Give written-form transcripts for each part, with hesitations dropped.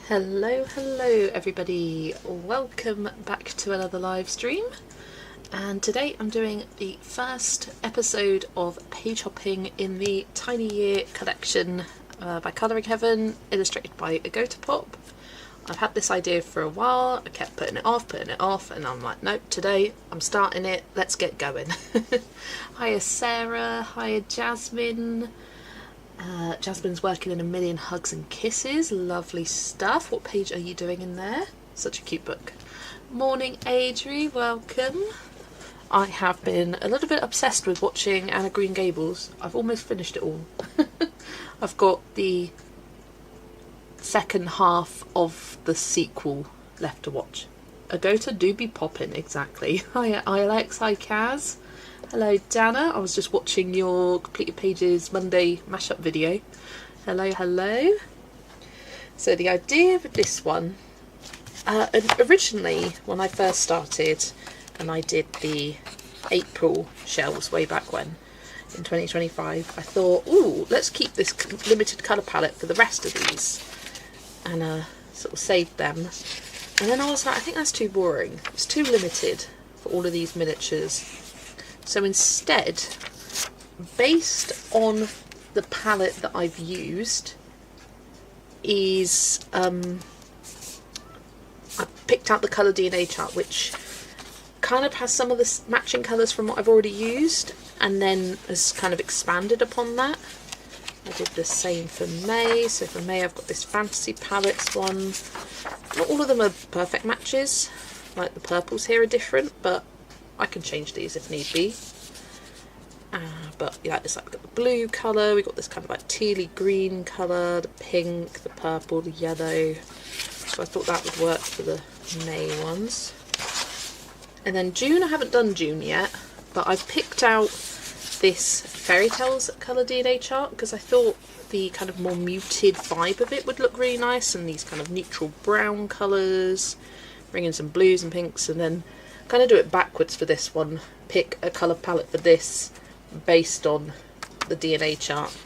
Hello everybody, welcome back to another live stream, and today I'm doing the first episode of page hopping in the Tiny Year collection by Colouring Heaven, illustrated by Agotapop. I've had this idea for a while, I kept putting it off, and I'm like, nope, today I'm starting it, let's get going. Hiya Sarah, hiya Jasmine. Jasmine's working in A Million Hugs and Kisses, lovely stuff. What page are you doing in there? Such a cute book. Morning Adri, welcome. I have been a little bit obsessed with watching Anne of Green Gables. I've almost finished it all. I've got the second half of the sequel left to watch. Agota do be popping, exactly. Hi Alex, hi Kaz. Hello Dana, I was just watching your Completed Pages Monday mashup video. Hello. So the idea with this one, originally when I first started and I did the April shells way back when, in 2025, I thought, ooh, let's keep this limited colour palette for the rest of these, and sort of saved them. And then I was like, I think that's too boring, it's too limited for all of these miniatures. So instead, based on the palette that I've used, is I picked out the Colour DNA chart, which kind of has some of the matching colours from what I've already used, and then has kind of expanded upon that. I did the same for May. So for May I've got this Fantasy Palettes one. Not all of them are perfect matches, like the purples here are different, but I can change these if need be. But yeah, it's like we've got the blue colour, we've got this kind of like tealy green colour, the pink, the purple, the yellow. So I thought that would work for the May ones. And then June, I haven't done June yet, but I've picked out this Fairy Tales Colour DNA chart because I thought the kind of more muted vibe of it would look really nice, and these kind of neutral brown colours, bring in some blues and pinks, and then kind of do it backwards for this one. Pick a colour palette for this based on the DNA chart.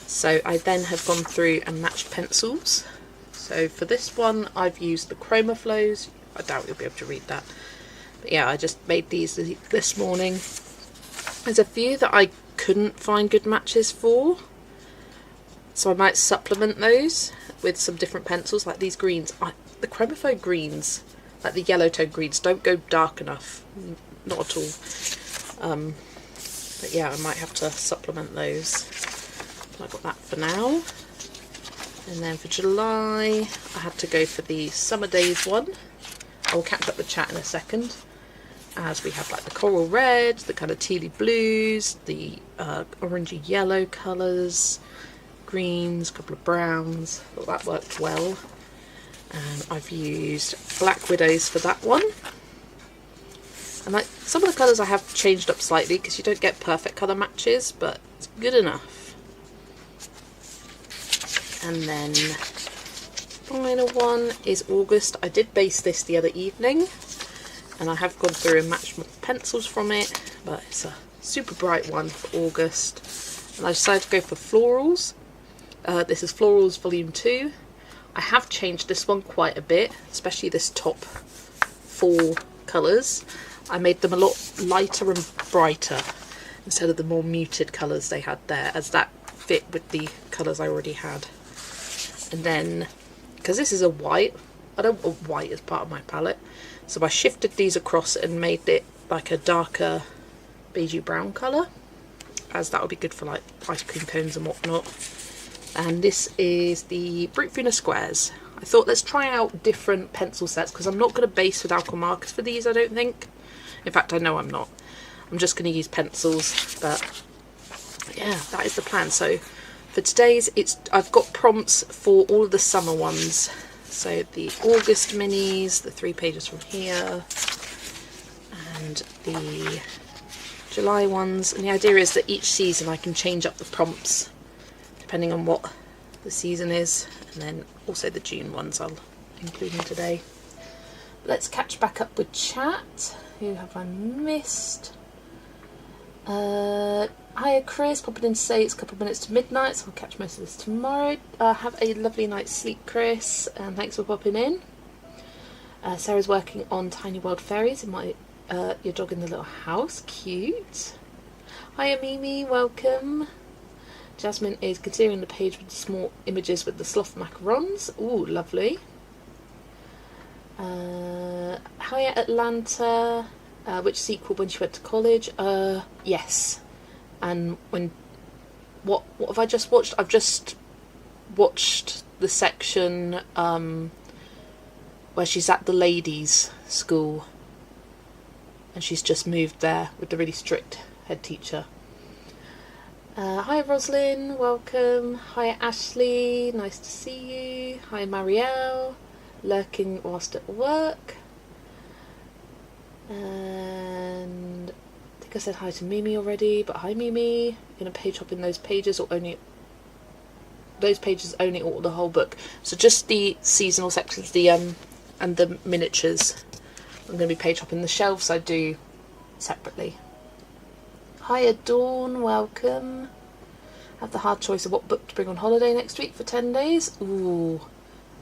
So I then have gone through and matched pencils. So for this one I've used the Chroma Flows. I doubt you'll be able to read that, but yeah, I just made these this morning. There's a few that I couldn't find good matches for, so I might supplement those with some different pencils, like these greens. The Chromapho greens, like the yellow tone greens, don't go dark enough, not at all. But yeah, I might have to supplement those. I got that for now. And then for July, I had to go for the Summer Days one. I will catch up with chat in a second, as we have like the coral red, the kind of tealy blues, the orangey yellow colours, greens, a couple of browns. I thought that worked well. And I've used Black Widows for that one. And like some of the colours I have changed up slightly because you don't get perfect colour matches, but it's good enough. And then final one is August. I did base this the other evening, and I have gone through and matched my pencils from it, but it's a super bright one for August. and I decided to go for florals. This is Florals Volume 2. I have changed this one quite a bit, especially this top 4 colours. I made them a lot lighter and brighter instead of the more muted colours they had there, as that fit with the colours I already had. And then, because this is a white, I don't want white as part of my palette, so I shifted these across and made it like a darker beigey brown colour, as that would be good for like ice cream cones and whatnot. And this is the Brutfuna Squares. I thought let's try out different pencil sets, because I'm not going to base with alcohol markers for these, I don't think. In fact, I know I'm not. I'm just going to use pencils, but yeah, that is the plan. So for today's, I've got prompts for all of the summer ones. So the August minis, the 3 pages from here, and the July ones. And the idea is that each season I can change up the prompts depending on what the season is, and then also the June ones I'll include in today. Let's catch back up with chat. Who have I missed? Hiya Chris, popping in to say it's a couple of minutes to midnight, so I'll catch most of this tomorrow. Have a lovely night's sleep, Chris, and thanks for popping in. Sarah's working on Tiny World Fairies in my Your Dog in the Little House. Cute. Hiya Mimi, welcome. Jasmine is considering the page with the small images with the sloth macarons. Ooh, lovely. Hiya Atlanta. Which sequel, When She Went to College? Yes. And what have I just watched? I've just watched the section where she's at the ladies' school, and she's just moved there with the really strict head teacher. Hi Roslyn, welcome. Hi Ashley, nice to see you. Hi Marielle, lurking whilst at work. And I think I said hi to Mimi already, but hi Mimi. You're going to page hop in those pages, or only those pages only, or the whole book? So just the seasonal sections, the and the miniatures. I'm going to be page hopping. The shelves I do separately. Hiya Dawn, welcome. Have the hard choice of what book to bring on holiday next week for 10 days. Ooh,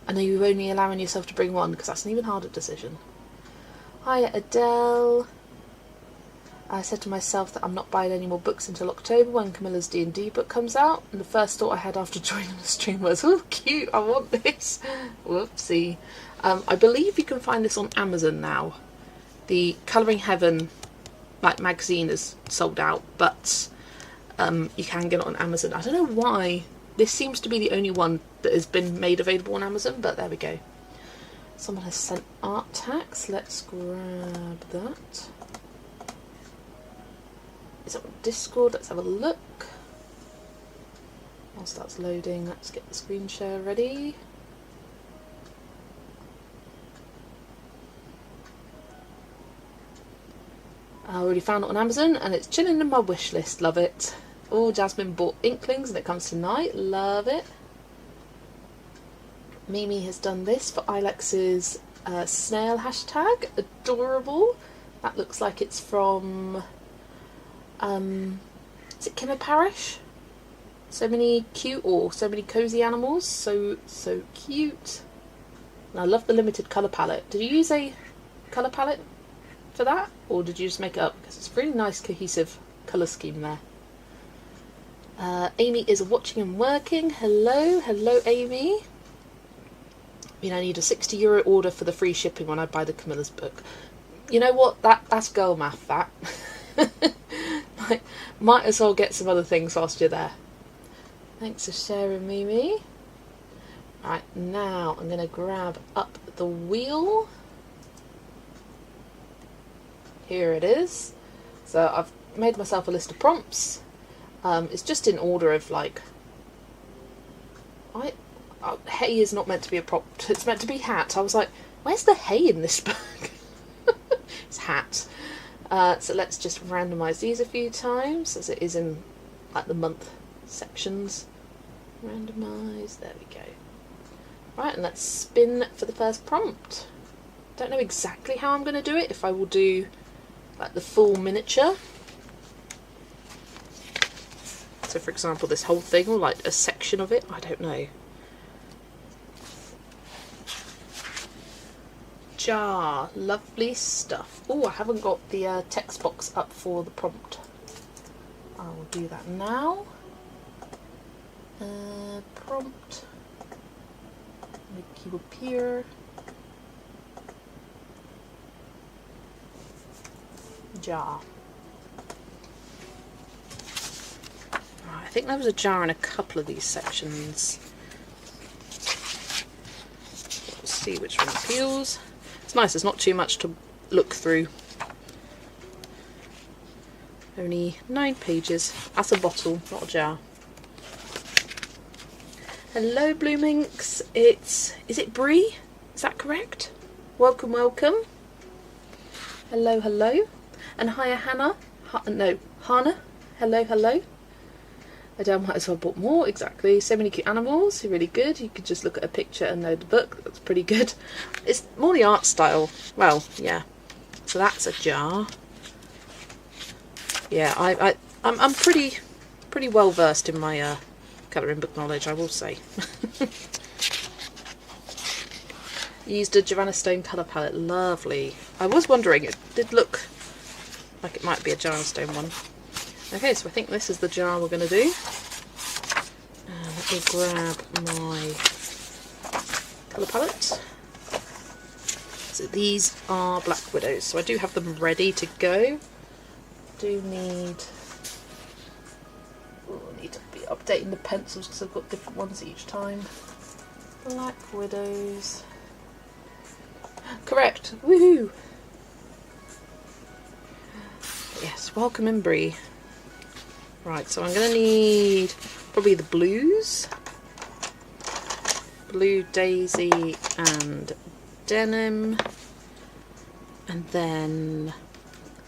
I know you're only allowing yourself to bring one, because that's an even harder decision. Hiya Adele. I said to myself that I'm not buying any more books until October when Camilla's D&D book comes out, and the first thought I had after joining the stream was, oh cute, I want this. Whoopsie. I believe you can find this on Amazon now. The Colouring Heaven magazine is sold out, but you can get it on Amazon. I don't know why. This seems to be the only one that has been made available on Amazon, but there we go. Someone has sent art tax. Let's grab that. Is it on Discord? Let's have a look. Whilst that's loading, let's get the screen share ready. I already found it on Amazon and it's chilling in my wish list. Love it. Oh, Jasmine bought Inklings and it comes tonight. Love it. Mimi has done this for Ilex's snail hashtag. Adorable. That looks like it's from is it Kimmer Parish? So many cute, or so many cozy animals. So cute. And I love the limited colour palette. Did you use a colour palette for that, or did you just make it up? Because it's a really nice cohesive colour scheme there. Amy is watching and working. Hello Amy. I need a €60 order for the free shipping when I buy the Camilla's book. You know what? That's girl math, that. Might as well get some other things whilst you're there. Thanks for sharing, Mimi. Right, now I'm going to grab up the wheel. Here it is. So I've made myself a list of prompts. It's just in order of hay is not meant to be a prompt. It's meant to be hat. I was like, where's the hay in this book? It's hat. So let's just randomise these a few times, as it is in the month sections. Randomise. There we go. Right, and let's spin for the first prompt. Don't know exactly how I'm going to do it. If I will do the full miniature. So So for example, this whole thing, or like a section of it, I don't know. Jar, lovely stuff. Oh, I haven't got the text box up for the prompt. I will do that now. Prompt, make you appear. Jar. I think there was a jar in a couple of these sections. Let's see which one appeals. It's nice, there's not too much to look through. Only 9 pages. That's a bottle, not a jar. Hello Bloominks, is it Brie? Is that correct? Welcome, welcome. Hello, hello. And hiya Hannah. Hannah. Hello, hello. I might as well bought more, exactly. So many cute animals, really good. You could just look at a picture and know the book, that's pretty good. It's more the art style, well, yeah. So that's a jar. Yeah, I'm pretty well versed in my colouring book knowledge, I will say. Used a Joanna Stone colour palette, lovely. I was wondering, it did look like it might be a Joanna Stone one. Okay, so I think this is the jar we're going to do. Let me grab my colour palette. So these are Black Widows, so I do have them ready to go. Do need to be updating the pencils because I've got different ones each time. Black Widows. Correct. Woohoo! Yes, welcome in Brie. Right, so I'm going to need probably the blues. Blue, Daisy and Denim. And then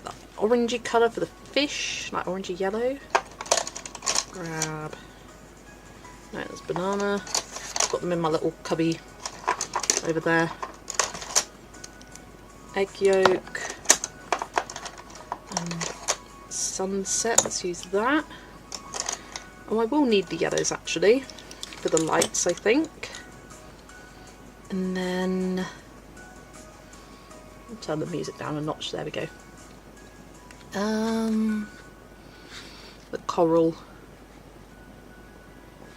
the orangey colour for the fish, like orangey yellow. Grab. Right, there's banana. I've got them in my little cubby over there. Egg yolk. And sunset, let's use that. Oh, I will need the yellows actually for the lights, I think. And then I'll turn the music down a notch, there we go. The coral.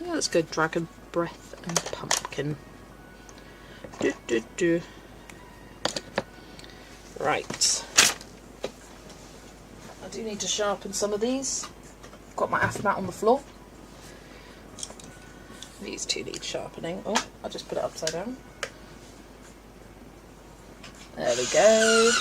Yeah, let's go Dragon Breath and Pumpkin. Right. I do need to sharpen some of these. Got my Afmat on the floor. These two need sharpening. Oh, I'll just put it upside down. There we go.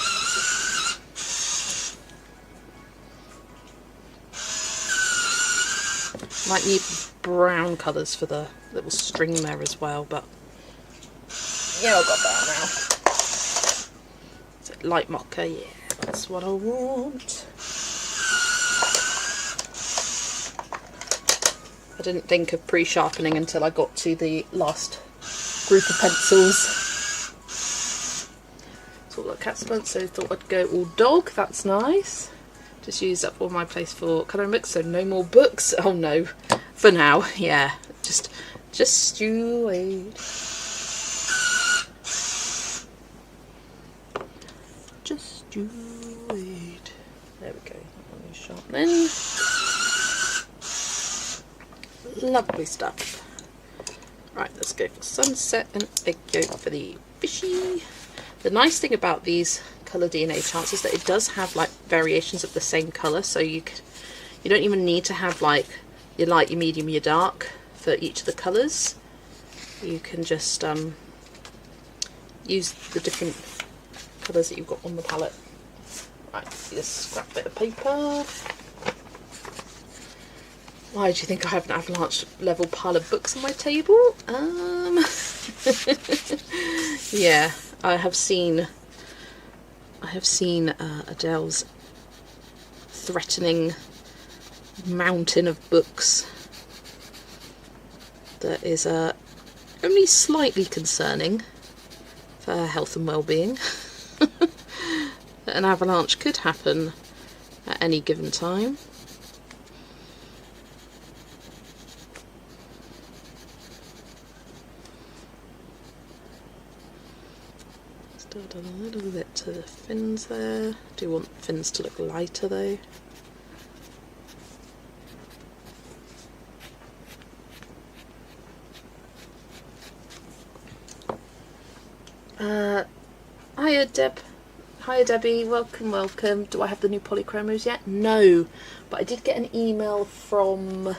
Might need brown colours for the little string there as well, but yeah, I've got that now. So light mocha, yeah, that's what I want. I didn't think of pre-sharpening until I got to the last group of pencils. It's all like cat spent, so I thought I'd go all dog, that's nice. Just used up all my place for colouring books, so no more books. Oh no, for now, yeah. Just you wait. Just you wait. There we go. Sharpening. Lovely stuff. Right, let's go for sunset and egg yolk for the fishy. The nice thing about these colour DNA charts is that it does have like variations of the same colour, so you don't even need to have like your light, your medium, your dark for each of the colours. You can just use the different colours that you've got on the palette. Right, this scrap bit of paper. Why do you think I have an Avalanche level pile of books on my table? Yeah, I have seen Adele's threatening mountain of books that is only slightly concerning for her health and well-being. An avalanche could happen at any given time. done a little bit to the fins there. Do want fins to look lighter though. Hiya Debbie, welcome. Do I have the new polychromos yet? No, but I did get an email from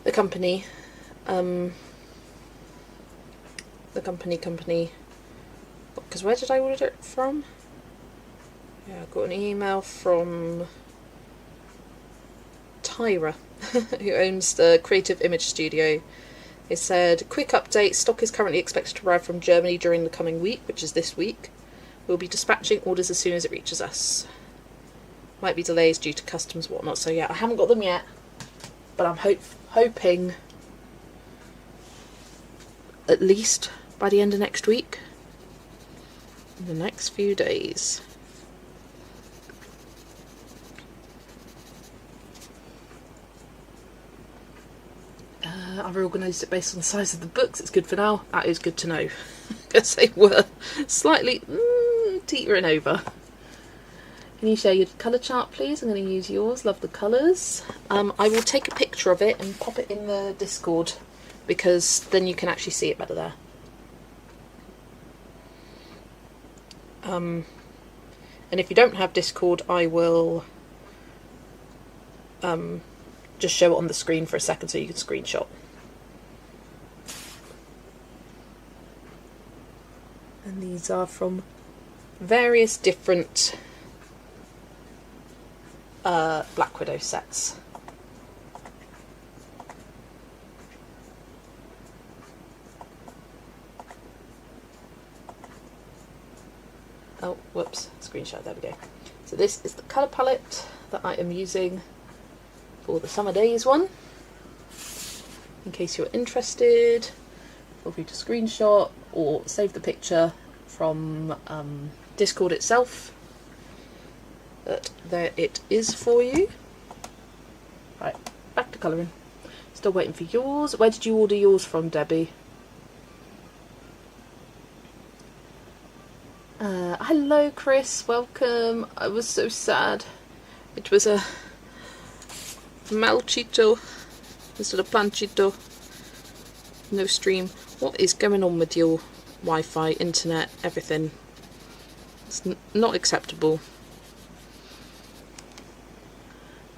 the company. Because where did I order it from? Yeah, I got an email from Tyra, who owns the Creative Image Studio. It said, quick update, stock is currently expected to arrive from Germany during the coming week, which is this week. We'll be dispatching orders as soon as it reaches us. Might be delays due to customs and whatnot, so yeah, I haven't got them yet, but I'm hoping at least by the end of next week, in the next few days. I've organised it based on the size of the books. It's good for now. That is good to know, because they were slightly teetering over. Can you share your colour chart, please? I'm going to use yours. Love the colours. I will take a picture of it and pop it in the Discord, because then you can actually see it better there. And if you don't have Discord, I will just show it on the screen for a second so you can screenshot. And these are from various different Black Widow sets. Oh, whoops, screenshot, there we go. So this is the colour palette that I am using for the Summer Days one. In case you're interested, feel free to screenshot or save the picture from Discord itself. But there it is for you. Right, back to colouring. Still waiting for yours. Where did you order yours from, Debbie? Hello Chris, welcome. I was so sad. It was a malchito instead of panchito. No stream. What is going on with your Wi-Fi, internet, everything? It's not acceptable.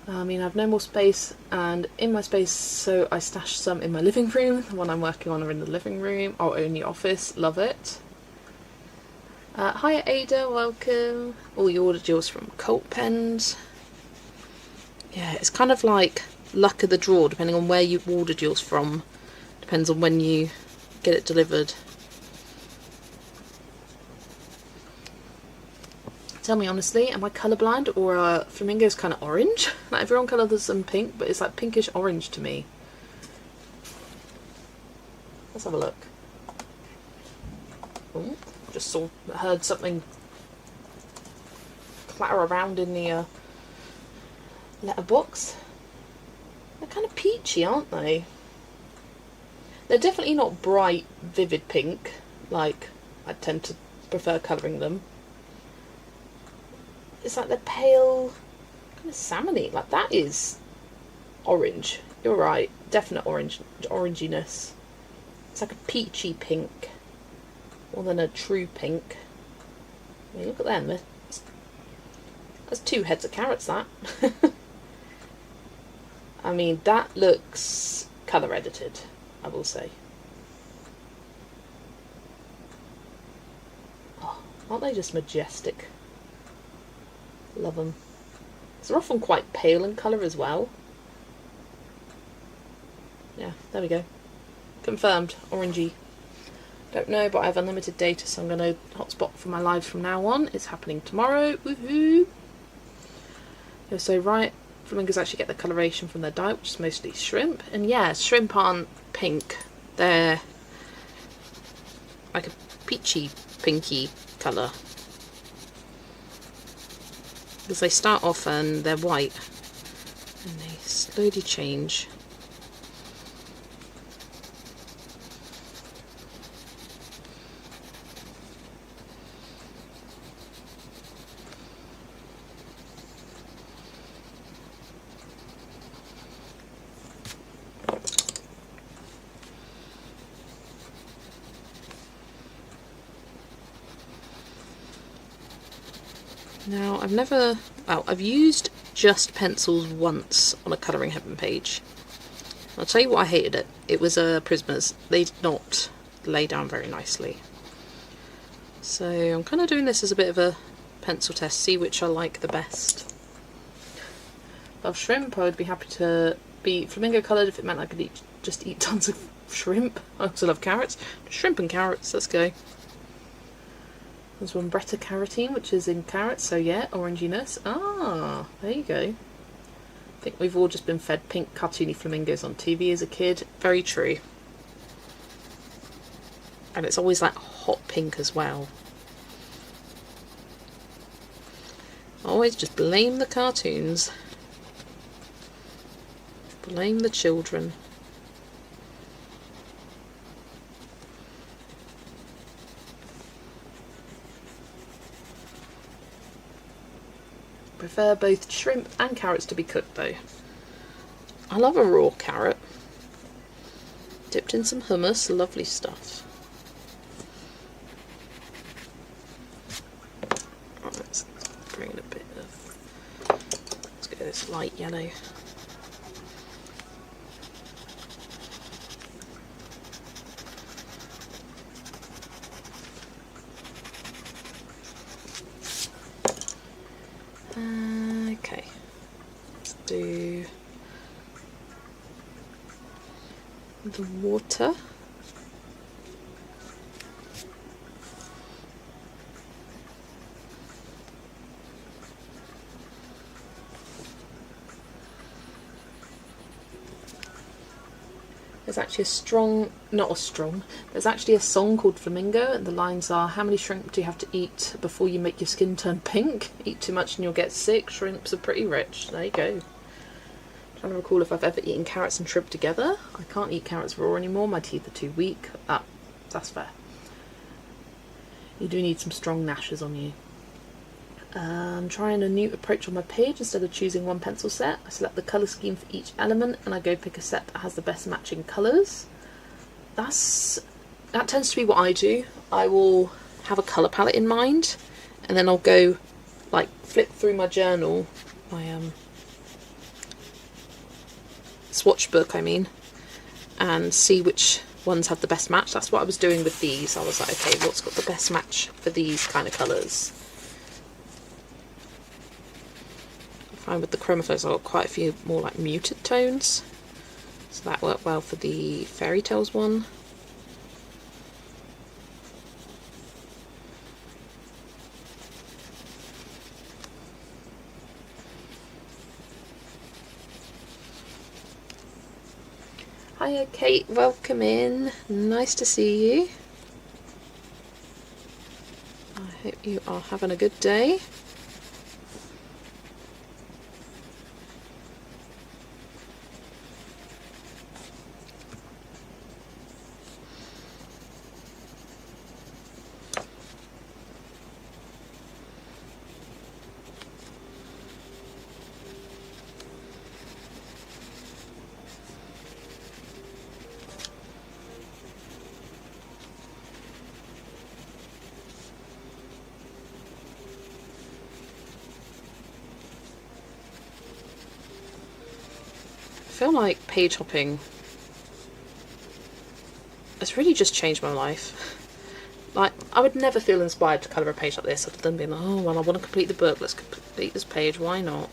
I mean, I have no more space, and in my space, so I stashed some in my living room. The one I'm working on are in the living room, or in the office. Love it. Hi Ada, welcome. Oh, you ordered yours from Colt Pens. Yeah, it's kind of like luck of the draw, depending on where you ordered yours from. Depends on when you get it delivered. Tell me honestly, am I colourblind, or are flamingos kind of orange? Like everyone colours them pink, but it's like pinkish orange to me. Let's have a look. Ooh. Just heard something clatter around in the letterbox. They're kind of peachy, aren't they? They're definitely not bright, vivid pink, like I tend to prefer colouring them. It's like they're pale, kind of salmony. Like that is orange. You're right, definite oranginess. It's like a peachy pink. More than a true pink. I mean, look at them. That's 2 heads of carrots, that. I mean, that looks colour edited, I will say. Oh, aren't they just majestic? Love them. They're often quite pale in colour as well. Yeah, there we go. Confirmed. Orangey. Don't know, but I have unlimited data, so I'm going to hotspot for my lives from now on. It's happening tomorrow. Woohoo! You're so right. Flamingos actually get the coloration from their diet, which is mostly shrimp. And yeah, shrimp aren't pink. They're like a peachy, pinky colour. Because they start off and they're white. And they slowly change. Now I've used just pencils once on a Colouring Heaven page. I'll tell you what I hated it. It was Prismas. They did not lay down very nicely. So I'm kind of doing this as a bit of a pencil test, see which I like the best. Love shrimp. I would be happy to be flamingo coloured if it meant I could just eat tons of shrimp. I also love carrots. Shrimp and carrots, let's go. There's one Bretta Carotene, which is in carrots, so yeah, oranginess. Ah, there you go. I think we've all just been fed pink cartoony flamingos on TV as a kid. Very true. And it's always like hot pink as well. Always just blame the cartoons. Blame the children. Prefer both shrimp and carrots to be cooked though. I love a raw carrot. Dipped in some hummus, lovely stuff. Right, let's bring in a bit of, let's go this light yellow. Okay, let's do the water. There's actually there's actually a song called Flamingo, and the lines are, how many shrimp do you have to eat before you make your skin turn pink? Eat too much and you'll get sick. Shrimps are pretty rich. There you go. I'm trying to recall if I've ever eaten carrots and shrimp together. I can't eat carrots raw anymore, my teeth are too weak. Ah, that's fair. You do need some strong gnashes on you. I'm trying a new approach on my page. Instead of choosing one pencil set, I select the colour scheme for each element and I go pick a set that has the best matching colours. That tends to be what I do. I will have a colour palette in mind and then I'll go like flip through my journal, my swatch book I mean, and see which ones have the best match. That's what I was doing with these. I was like, okay, what's got the best match for these kind of colours? I find with the Chromaflows I've got quite a few more like muted tones, so that worked well for the Fairy Tales one. Hiya Kate, welcome in, nice to see you. I hope you are having a good day. I feel like page hopping has really just changed my life. Like, I would never feel inspired to colour a page like this other than being like, oh well, I want to complete the book, let's complete this page, why not?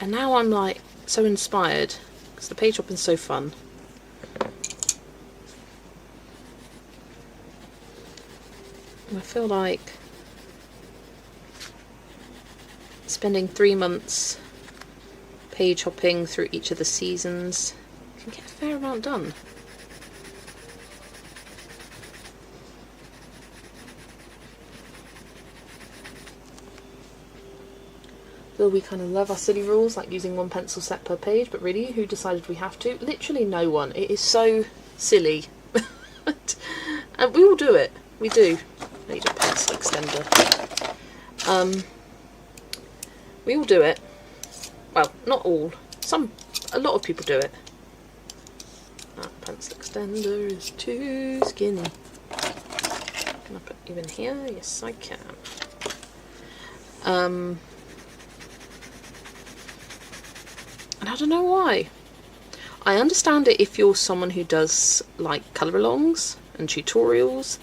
And now I'm like so inspired because the page hopping's so fun. And I feel like spending 3 months page hopping through each of the seasons can get a fair amount done. Will we kind of love our silly rules like using one pencil set per page, but really who decided we have to? Literally no one. It is so silly. And we all do it. We do. I need a pencil extender. We all do it. Well, not all. A lot of people do it. That pencil extender is too skinny. Can I put you in here? Yes, I can. And I don't know why. I understand it if you're someone who does like colour alongs and tutorials.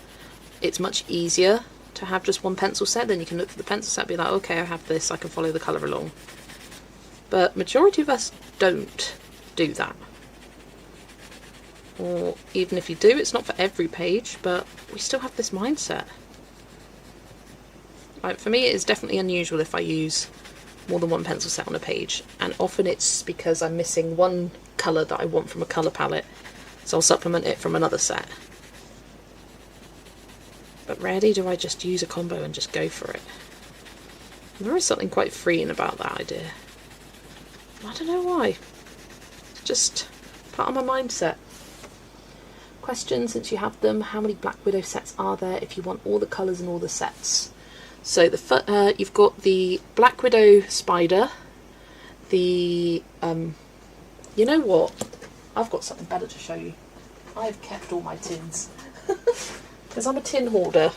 It's much easier to have just one pencil set. Then you can look for the pencil set and be like, okay, I have this, I can follow the colour along. But majority of us don't do that. Or even if you do, it's not for every page, but we still have this mindset. Like, for me, it is definitely unusual if I use more than one pencil set on a page, and often it's because I'm missing one colour that I want from a colour palette, so I'll supplement it from another set. But rarely do I just use a combo and just go for it. There is something quite freeing about that idea. I don't know why. It's just part of my mindset. Question, since you have them, how many Black Widow sets are there if you want all the colours and all the sets? So you've got the Black Widow spider, the, you know what, I've got something better to show you. I've kept all my tins, because I'm a tin hoarder,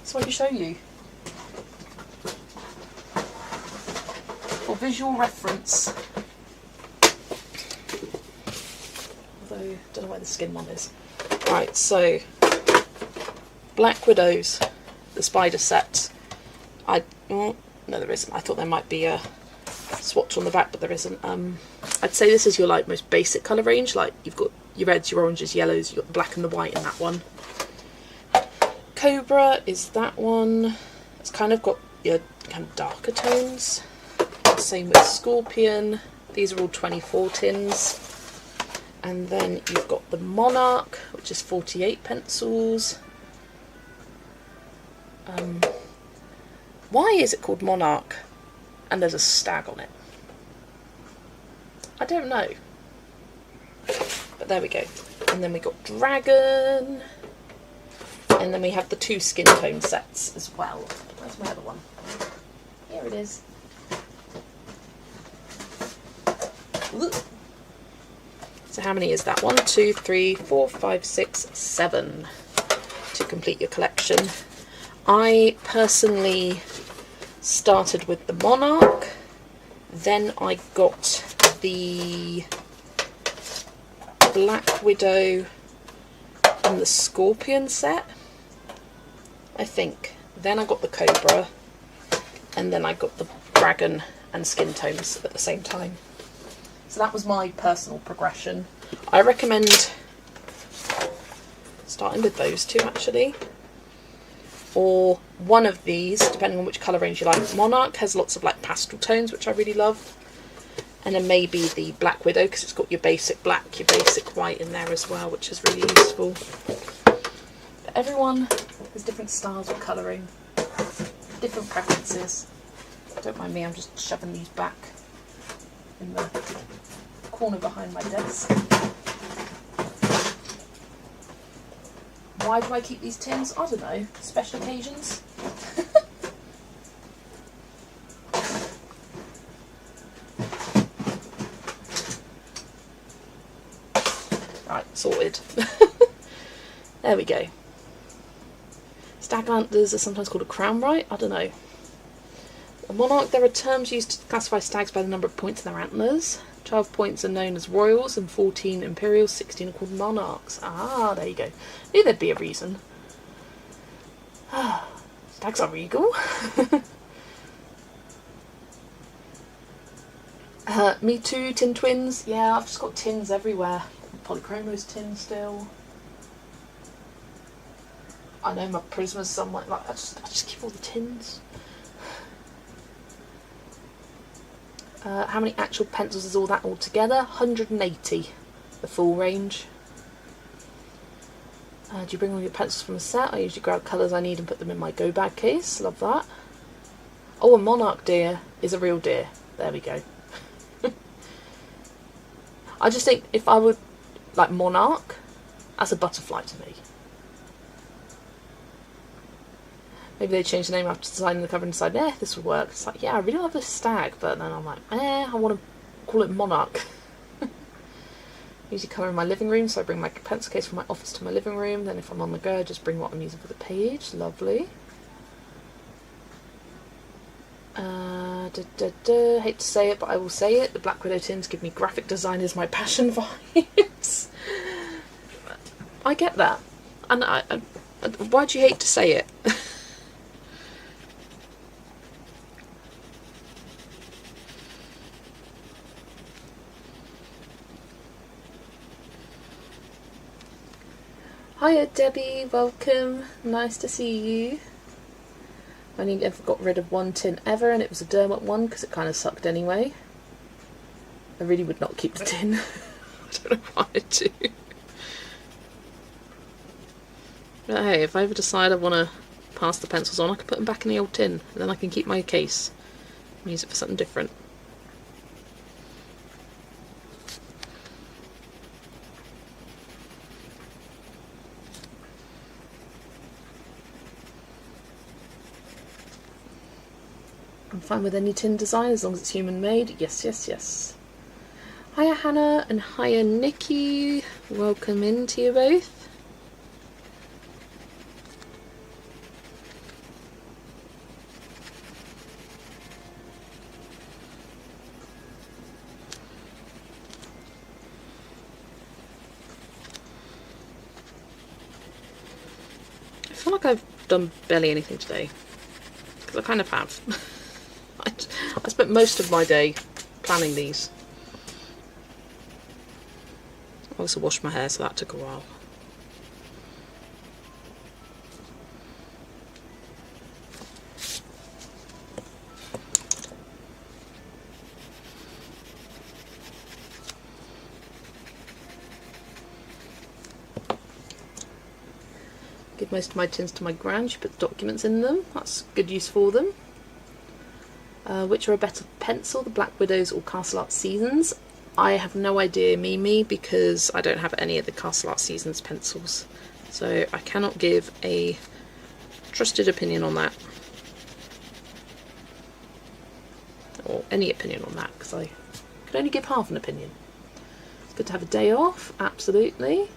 so I can show you. For visual reference, although I don't know where the skin one is. Right, so, Black Widows, the spider set. No, there isn't. I thought there might be a swatch on the back, but there isn't. I'd say this is your like most basic colour range. Like, you've got your reds, your oranges, yellows, you've got the black and the white in that one. Cobra is that one. It's kind of got your kind of darker tones. Same with Scorpion. These are all 24 tins. And then you've got the Monarch, which is 48 pencils. Why is it called Monarch and there's a stag on it? I don't know. But there we go. And then we got Dragon. And then we have the 2 skin tone sets as well. Where's my other one? Here it is. Ooh. So how many is that? 1, 2, 3, 4, 5, 6, 7 to complete your collection. I personally started with the Monarch, then I got the Black Widow and the Scorpion set, I think. Then I got the Cobra, and then I got the Dragon and skin tones at the same time. So that was my personal progression. I recommend starting with those two actually, or one of these, depending on which colour range you like. Monarch has lots of like pastel tones, which I really love, and then maybe the Black Widow, because it's got your basic black, your basic white in there as well, which is really useful. But everyone has different styles of colouring, different preferences. Don't mind me, I'm just shoving these back in the corner behind my desk. Why do I keep these tins? I don't know. Special occasions? Right, sorted. There we go. Stag antlers are sometimes called a crown, right? I don't know. A Monarch, there are terms used to classify stags by the number of points in their antlers. 12 points are known as royals, and 14 imperials, 16 are called monarchs. Ah, there you go. Knew there'd be a reason. Stags are regal. Me too, tin twins. Yeah, I've just got tins everywhere. Polychromos tin still. I know my Prisma's somewhere. Like, I just keep all the tins. How many actual pencils is all that all together? 180, the full range. Do you bring all your pencils from the set? I usually grab colours I need and put them in my go bag case. Love that. Oh, a Monarch deer is a real deer. There we go. I just think if I would like Monarch, that's a butterfly to me. Maybe they change the name after designing the cover and decide, this would work. It's like, yeah, I really love this stag, but then I'm like, I want to call it Monarch. Usually colour in my living room, so I bring my pencil case from my office to my living room. Then if I'm on the go, I just bring what I'm using for the page. Lovely. Hate to say it, but I will say it. The Black Widow tins give me graphic design is my passion vibes. I get that. And why do you hate to say it? Hiya Debbie, welcome. Nice to see you. I only ever got rid of one tin ever, and it was a Dermot one because it kind of sucked anyway. I really would not keep the tin. I don't know why I do. But hey, if I ever decide I want to pass the pencils on, I can put them back in the old tin, and then I can keep my case and use it for something different. I'm fine with any tin design as long as it's human made. Yes, yes, yes. Hiya Hannah and hiya Nikki. Welcome in to you both. I feel like I've done barely anything today, because I kind of have. I spent most of my day planning these. I also washed my hair, so that took a while. Give most of my tins to my gran. She puts documents in them. That's good use for them. Which are a better pencil, the Black Widows or Castle Art Seasons? I have no idea, Mimi, because I don't have any of the Castle Art Seasons pencils. So I cannot give a trusted opinion on that. Or any opinion on that, because I could only give half an opinion. It's good to have a day off, absolutely.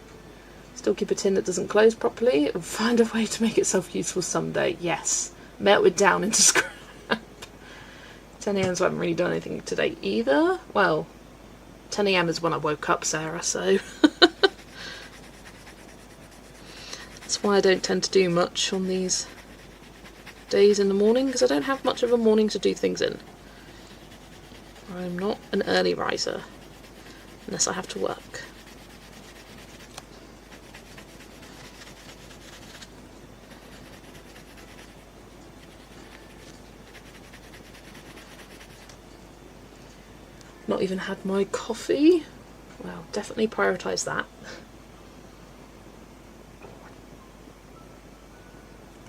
Still keep a tin that doesn't close properly. It will find a way to make itself useful someday. Yes. Melt it down into scrap. 10 AM, so I haven't really done anything today either. Well, 10 AM is when I woke up, Sarah, so that's why I don't tend to do much on these days in the morning, because I don't have much of a morning to do things in. I'm not an early riser unless I have to work. Not even had my coffee. Well, definitely prioritise that.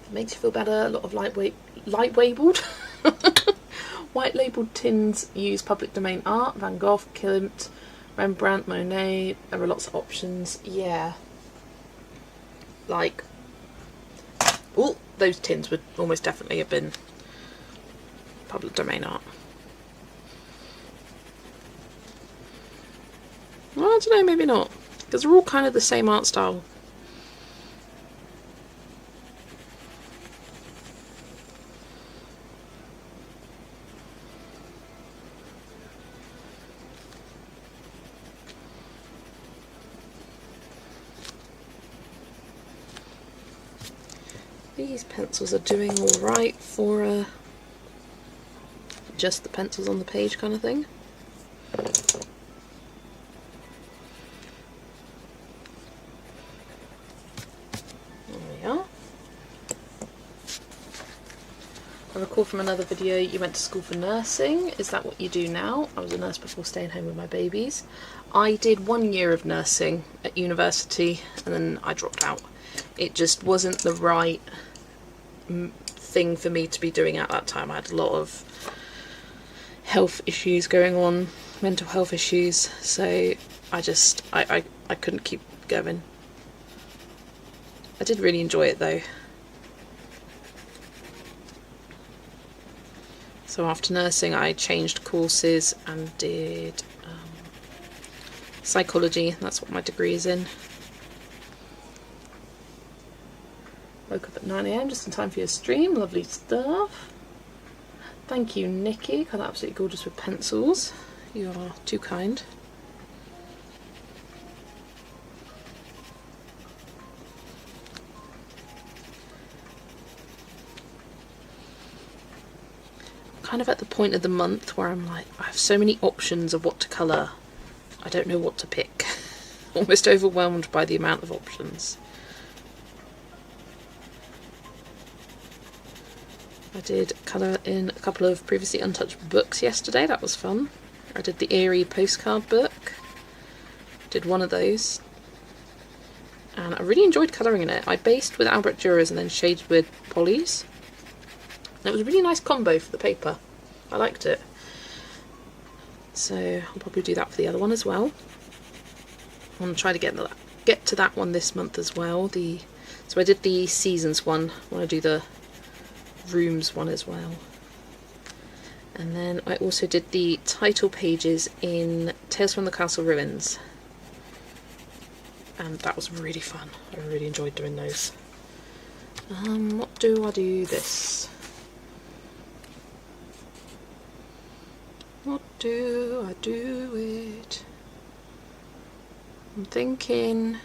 It makes you feel better. A lot of light labelled white labelled tins use public domain art. Van Gogh, Klimt, Rembrandt, Monet. There are lots of options. Yeah. Like, oh, those tins would almost definitely have been public domain art. Well, I don't know, maybe not, because they're all kind of the same art style. These pencils are doing alright for just the pencils on the page kind of thing. I recall from another video you went to school for nursing. Is that what you do now? I was a nurse before staying home with my babies. I did 1 year of nursing at university and then I dropped out. It just wasn't the right thing for me to be doing at that time. I had a lot of health issues going on, mental health issues, so I couldn't keep going. I did really enjoy it though. So after nursing I changed courses and did psychology. That's what my degree is in. Woke up at 9 AM just in time for your stream. Lovely stuff. Thank you, Nikki. Got absolutely gorgeous with pencils. You are too kind. Kind of at the point of the month where I'm like, I have so many options of what to colour, I don't know what to pick. Almost overwhelmed by the amount of options. I did colour in a couple of previously untouched books yesterday, that was fun. I did the Eerie postcard book, did one of those, and I really enjoyed colouring in it. I based with Albrecht Dürer's and then shaded with Polly's. It was a really nice combo for the paper. I liked it. So I'll probably do that for the other one as well. I want to try to get to that one this month as well. So I did the seasons one. I want to do the rooms one as well. And then I also did the title pages in Tales from the Castle Ruins. And that was really fun. I really enjoyed doing those. What do I do this? What do I do it? I'm thinking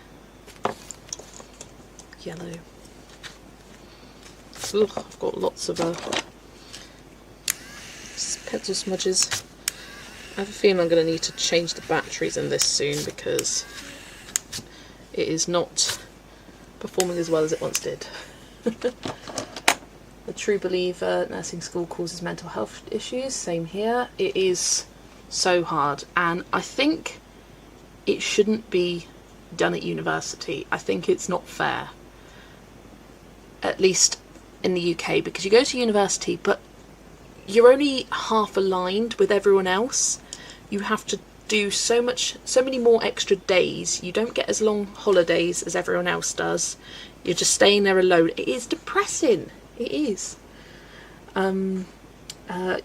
yellow. Ugh, I've got lots of pencil smudges. I have a feeling I'm going to need to change the batteries in this soon because it is not performing as well as it once did. The True Believer, nursing school causes mental health issues, same here. It is so hard, and I think it shouldn't be done at university. I think it's not fair, at least in the UK, because you go to university but you're only half aligned with everyone else. You have to do so many more extra days. You don't get as long holidays as everyone else does. You're just staying there alone. It is depressing. It is. Your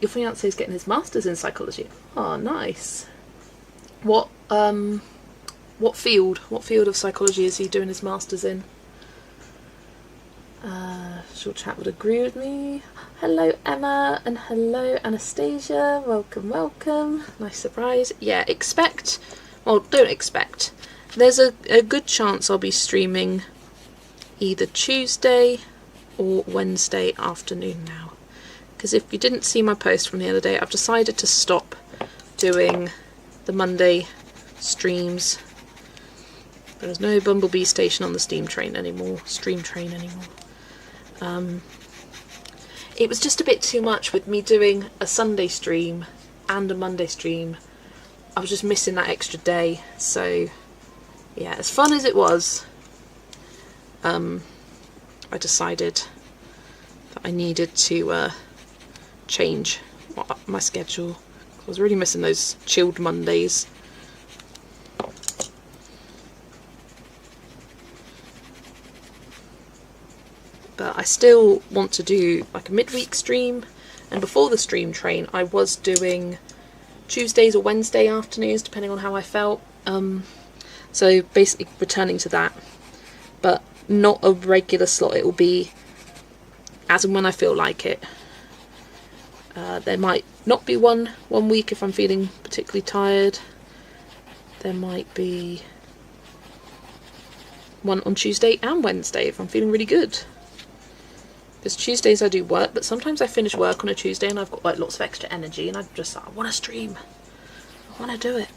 fiance is getting his master's in psychology. Oh, nice. What field? What field of psychology is he doing his master's in? Short chat would agree with me. Hello, Emma, and hello, Anastasia. Welcome, welcome. Nice surprise. Yeah, don't expect. There's a good chance I'll be streaming either Tuesday or Wednesday afternoon now, because if you didn't see my post from the other day, I've decided to stop doing the Monday streams. There's no Bumblebee Station on the stream train anymore. It was just a bit too much with me doing a Sunday stream and a Monday stream. I was just missing that extra day. So yeah, as fun as it was, I decided that I needed to change my schedule. I was really missing those chilled Mondays. But I still want to do like a midweek stream, and before the stream train I was doing Tuesdays or Wednesday afternoons depending on how I felt. So basically returning to that, but not a regular slot. It will be as and when I feel like it. There might not be one week if I'm feeling particularly tired. There might be one on Tuesday and Wednesday if I'm feeling really good. Because Tuesdays I do work, but sometimes I finish work on a Tuesday and I've got like lots of extra energy and I'm just like, I want to stream. I want to do it.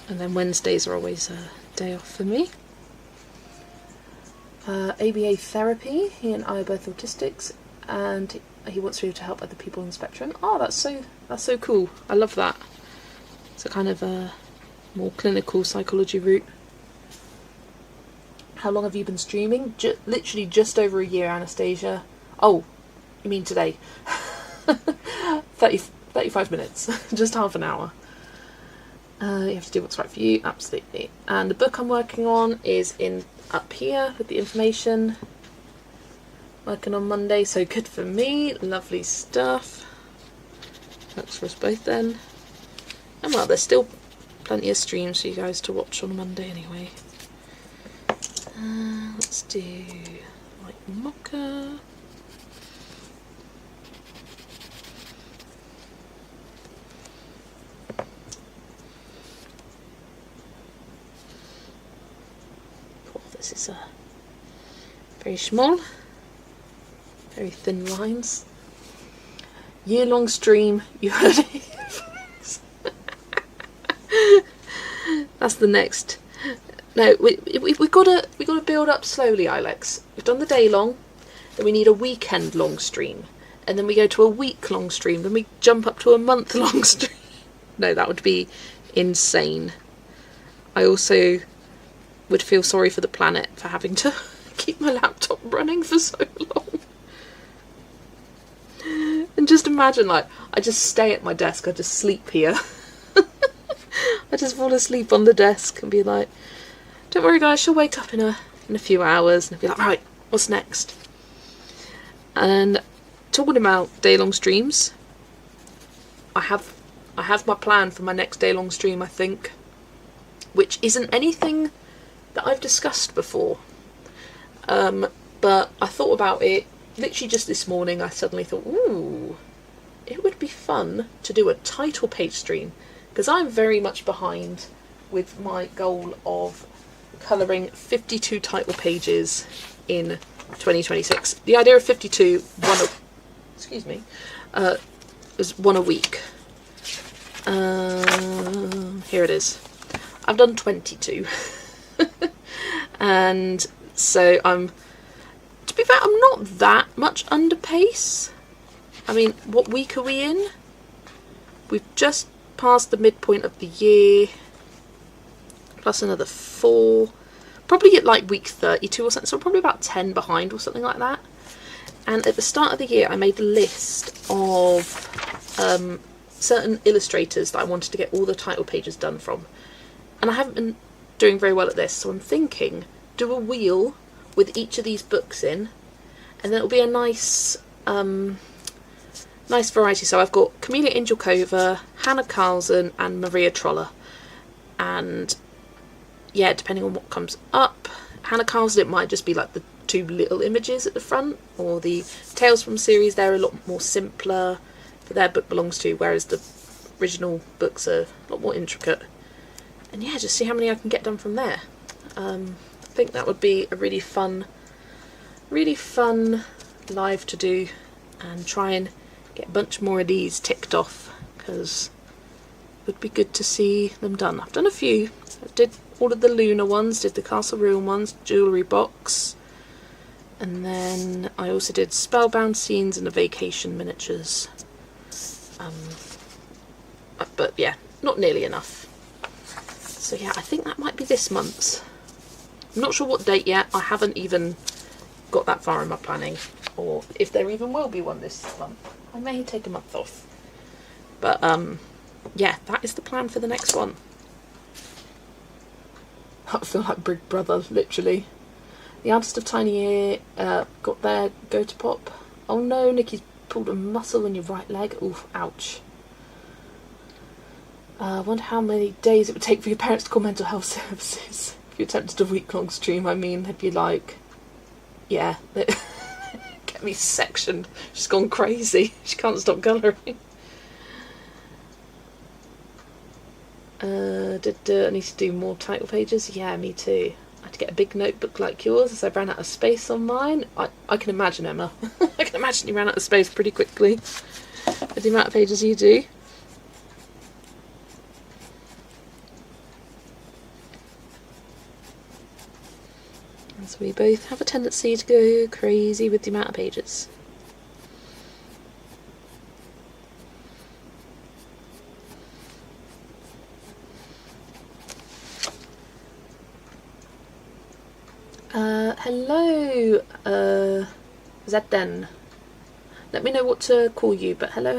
And then Wednesdays are always a day off for me. ABA therapy, he and I are both autistics, and he wants to be able to help other people on the spectrum. Oh, that's so cool. I love that. It's a kind of a more clinical psychology route. How long have you been streaming? Literally just over a year, Anastasia. Oh, you mean today? 35 minutes. Just half an hour. You have to do what's right for you, absolutely. And the book I'm working on is up here with the information. Working on Monday, so good for me. Lovely stuff. Works for us both then. And well, there's still plenty of streams for you guys to watch on Monday anyway. Let's do like mocha. Oh, this is very small, very thin lines. Year-long stream, you heard it. That's the next. No, we gotta build up slowly, Ilex. We've done the day long, then we need a weekend long stream, and then we go to a week long stream, then we jump up to a month long stream. No, that would be insane. I also would feel sorry for the planet for having to keep my laptop running for so long. And just imagine, like, I just stay at my desk, I just sleep here. I just fall asleep on the desk and be like, don't worry guys, she'll wake up in a few hours, and I'll be like, right, what's next? And talking about day-long streams, I have my plan for my next day-long stream, I think, which isn't anything that I've discussed before. But I thought about it literally just this morning. I suddenly thought, ooh, it would be fun to do a title page stream, because I'm very much behind with my goal of colouring 52 title pages in 2026. The idea of 52, is one a week. Here it is. I've done 22. And so to be fair, I'm not that much under pace. I mean, what week are we in? We've just passed the midpoint of the year, plus another 4. Probably at like week 32 or something, so probably about 10 behind or something like that. And at the start of the year, I made a list of certain illustrators that I wanted to get all the title pages done from. And I haven't been doing very well at this, so I'm thinking, do a wheel with each of these books in, and then it'll be a nice nice variety. So I've got Camelia Ingelkova, Hannah Carlson and Maria Troller, and yeah, depending on what comes up, Hannah Carlson, it might just be like the 2 little images at the front, or the Tales from series, they're a lot more simpler for their book belongs to, whereas the original books are a lot more intricate. And yeah, just see how many I can get done from there. I think that would be a really fun live to do, and try and get a bunch more of these ticked off, because it would be good to see them done. I've done a few. I did all of the Luna ones, did the Castle Ruin ones, Jewellery Box, and then I also did Spellbound Scenes and the Vacation miniatures. But yeah, not nearly enough. So yeah, I think that might be this month's. I'm not sure what date yet. I haven't even got that far in my planning, or if there even will be one this month. I may take a month off. But yeah, that is the plan for the next one. I feel like Big Brother, literally. The artist of Tiny Ear got their go to pop. Oh no, Nikki's pulled a muscle in your right leg. Oof, ouch. I wonder how many days it would take for your parents to call mental health services. If you attempted a week-long stream, I mean, they'd be like, yeah, get me sectioned. She's gone crazy. She can't stop colouring. I need to do more title pages. Yeah, me too. I had to get a big notebook like yours, as I ran out of space on mine. I can imagine, Emma. I can imagine you ran out of space pretty quickly with the amount of pages you do. So we both have a tendency to go crazy with the amount of pages. Hello, Zden. Let me know what to call you, but hello.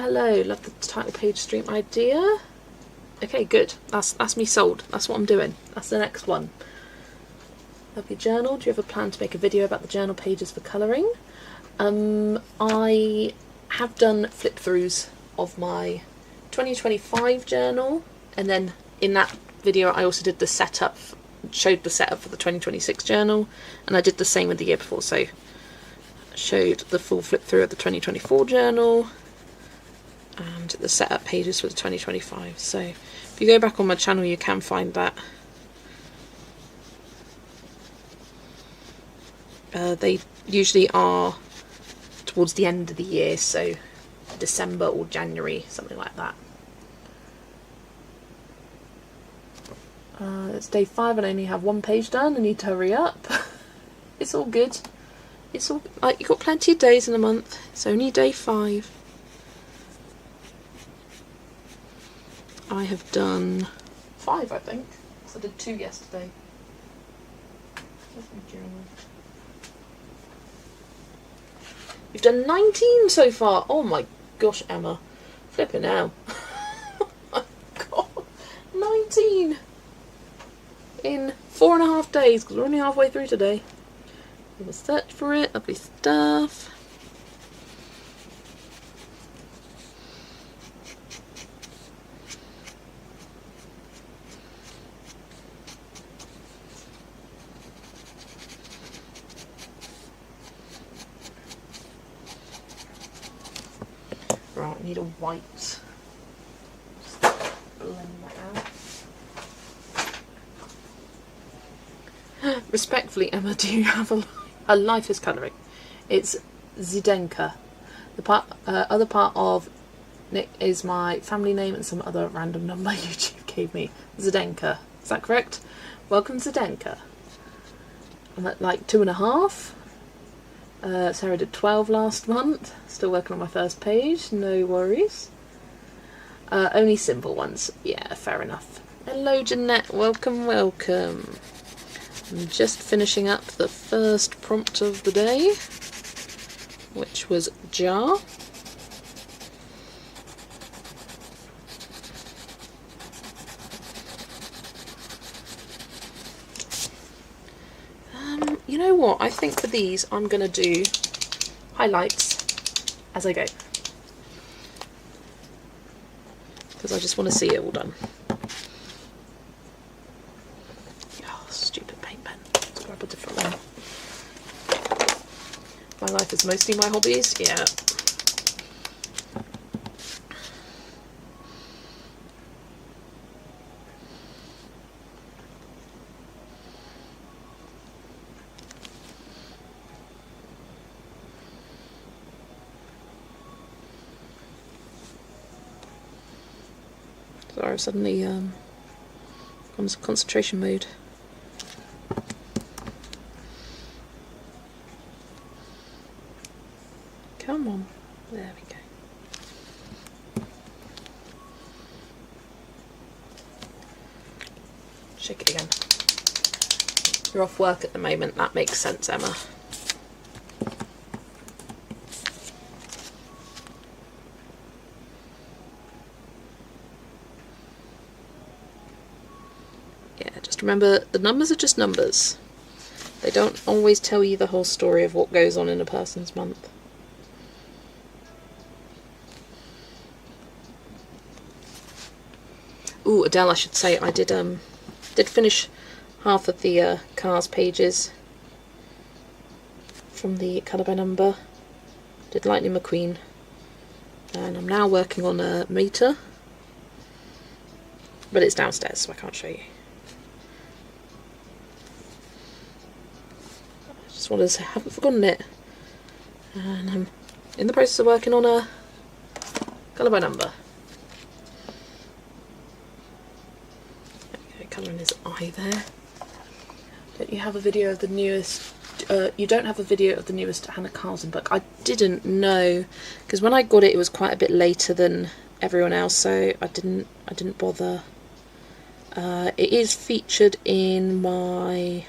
Love the title page stream idea. Okay, good. That's me sold. That's what I'm doing. That's the next one. Lovely journal. Do you have a plan to make a video about the journal pages for colouring? I have done flip throughs of my 2025 journal, and then in that video I also did the setup showed the setup for the 2026 journal, and I did the same with the year before, so I showed the full flip through of the 2024 journal and the setup pages for the 2025. So if you go back on my channel, you can find that. They usually are towards the end of the year, so December or January, something like that. It's day 5 and I only have 1 page done. I need to hurry up. It's all good. It's all like, you've got plenty of days in a month. It's only day 5. I have done 5, I think. So I did 2 yesterday. You've done 19 so far. Oh my gosh, Emma. Flipping out. Oh my god. 19 in 4.5 days, because we're only halfway through today. We'll search for it. Lovely stuff. Right, I need a white. Just blend that out. Respectfully, Emma, do you have a life is colouring? It's Zdenka. The other part of Nick is my family name and some other random number YouTube gave me. Zdenka. Is that correct? Welcome, Zdenka. I'm at like 2.5. Sarah did 12 last month. Still working on my first page. No worries. Only simple ones. Yeah, fair enough. Hello, Jeanette. Welcome, welcome. I'm just finishing up the first prompt of the day, which was jar. You know what? I think for these I'm going to do highlights as I go, because I just want to see it all done. Oh, stupid paint pen. Let's grab a different one. My life is mostly my hobbies. Yeah. Sorry, suddenly gone into concentration mode. Come on, there we go. Shake it again. You're off work at the moment, that makes sense, Emma. Remember, the numbers are just numbers. They don't always tell you the whole story of what goes on in a person's month. Ooh, Adele, I should say, I did finish half of the cars pages from the Colour by Number. Did Lightning McQueen. And I'm now working on a meter. But it's downstairs, so I can't show you. Just wanted to say I haven't forgotten it, and I'm in the process of working on a Colour by Number. Okay, colouring his eye there. Don't you have a video of the newest? You don't have a video of the newest Hannah Carlson book. I didn't know, because when I got it, it was quite a bit later than everyone else, so I didn't bother. It is featured in my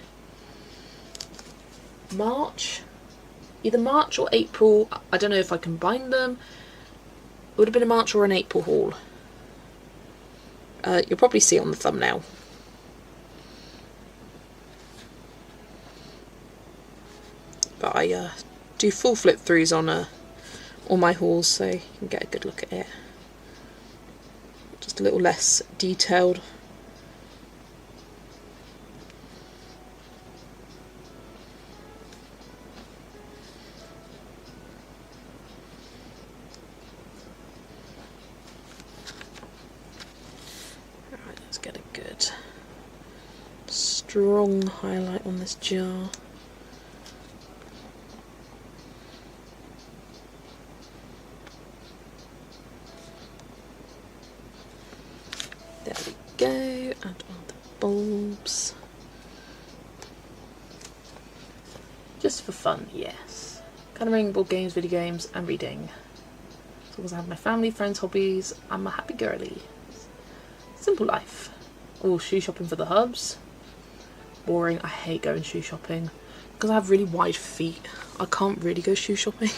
March, either March or April. I don't know if I combined them. It would have been a March or an April haul. You'll probably see it on the thumbnail. But I do full flip throughs on all my hauls, so you can get a good look at it. Just a little less detailed. strong highlight on this jar. There we go, and on the bulbs. Just for fun, yes. Colouring, board games, video games, and reading. As long as I have my family, friends, hobbies, I'm a happy girly. Simple life. Oh, shoe shopping for the hubs. Boring. I hate going shoe shopping because I have really wide feet. I can't really go shoe shopping.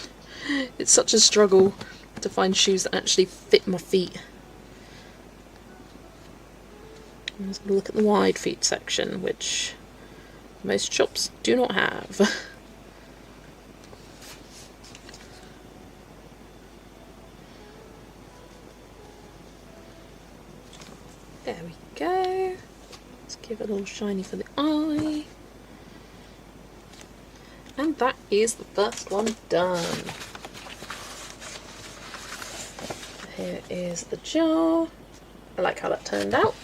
It's such a struggle to find shoes that actually fit my feet. Let's have a look at the wide feet section, which most shops do not have. There we go. Let's give it a little shiny for the eye. And that is the first one done. Here is the jar. I like how that turned out.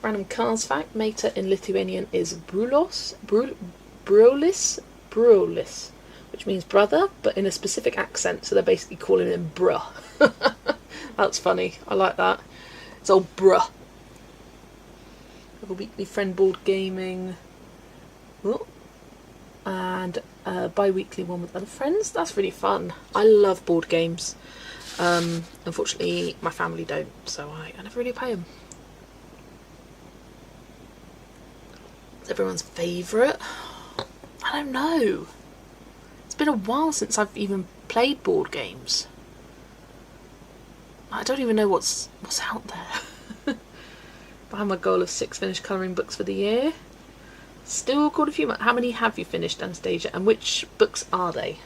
Random cars fact, Mater in Lithuanian is Brulos, Brulis, which means brother, but in a specific accent, so they're basically calling him bruh. That's funny, I like that. It's old bruh. Have a weekly friend board gaming. Oh. And a bi-weekly one with other friends. That's really fun. I love board games. Unfortunately, my family don't, so I never really play them. It's everyone's favourite? I don't know. It's been a while since I've even played board games. I don't even know what's out there. I have my goal of 6 finished colouring books for the year. Still got a few more. How many have you finished, Anastasia? And which books are they?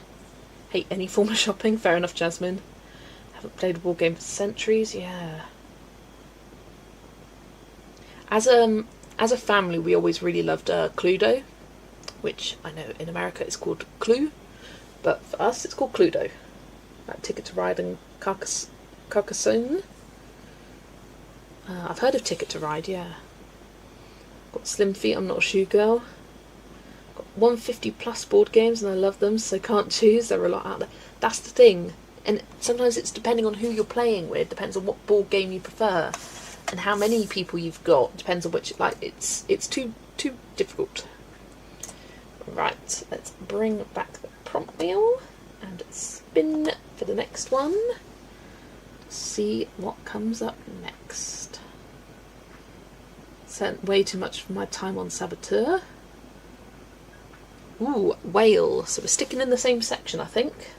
Hate any form of shopping. Fair enough, Jasmine. Haven't played a board game for centuries. Yeah. As a family, we always really loved Cluedo, which I know in America is called Clue, but for us it's called Cluedo. Like Ticket to Ride and Carcassonne. I've heard of Ticket to Ride, yeah. Got Slim Feet, I'm not a shoe girl. Got 150 plus board games and I love them, so can't choose. There are a lot out there. That's the thing. And sometimes it's depending on who you're playing with, depends on what board game you prefer. And how many people you've got depends on which. Like it's too difficult. Right, let's bring back the prompt wheel and spin for the next one. See what comes up next. Spent way too much of my time on Saboteur. Ooh, whale. So we're sticking in the same section, I think.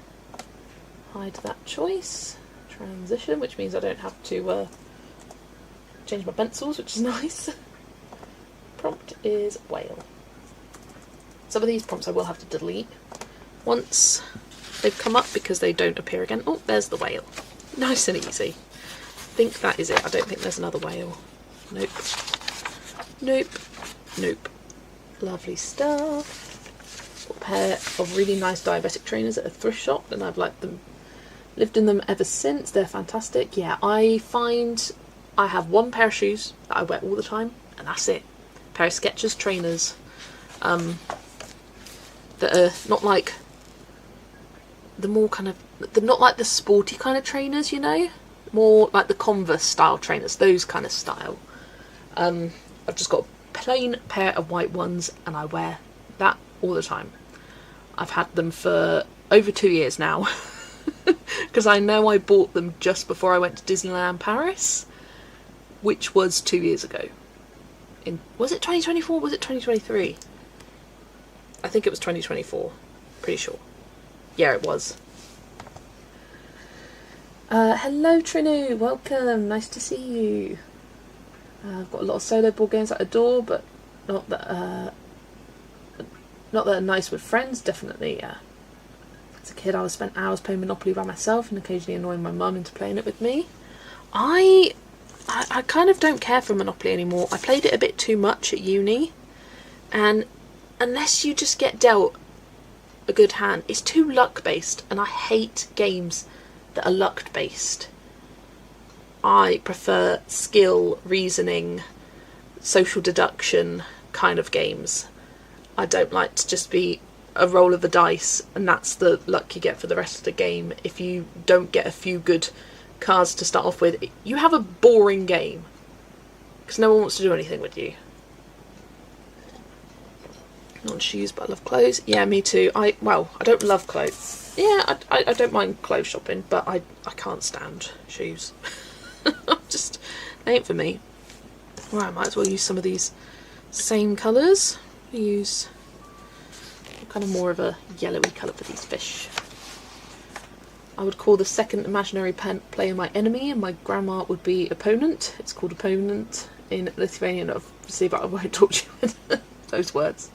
Hide that choice. Transition, which means I don't have to change my pencils, which is nice. Prompt is whale. Some of these prompts I will have to delete once they've come up because they don't appear again. Oh, there's the whale. Nice and easy. I think that is it. I don't think there's another whale. Nope. Nope. Nope. Lovely stuff. Got a pair of really nice diabetic trainers at a thrift shop and I've liked them. Lived in them ever since. They're fantastic. Yeah, I find I have one pair of shoes that I wear all the time and that's it. A pair of Skechers trainers that are not like the more kind of, they're not like the sporty kind of trainers, you know, more like the Converse style trainers, those kind of style. I've just got a plain pair of white ones and I wear that all the time. I've had them for over 2 years now because I know I bought them just before I went to Disneyland Paris, which was 2 years ago. Was it 2024? Was it 2023? I think it was 2024. Pretty sure. Yeah, it was. Hello Trinu, welcome, nice to see you. I've got a lot of solo board games that I adore, but not that are nice with friends, definitely, yeah. As a kid I spent hours playing Monopoly by myself and occasionally annoying my mum into playing it with me. I kind of don't care for Monopoly anymore. I played it a bit too much at uni, and unless you just get dealt a good hand, it's too luck based and I hate games that are luck based. I prefer skill, reasoning, social deduction, kind of games. I don't like to just be a roll of the dice and that's the luck you get for the rest of the game. If you don't get a few good cards to start off with, you have a boring game because no one wants to do anything with you. Not shoes, but I love clothes. Yeah, me too. I don't love clothes. Yeah, I don't mind clothes shopping, but I can't stand shoes. Just, they ain't for me. Well, I might as well use some of these same colours. Use kind of more of a yellowy colour for these fish. I would call the second imaginary player my enemy, and my grandma would be opponent. It's called opponent in Lithuanian, obviously, but I won't talk to you with those words.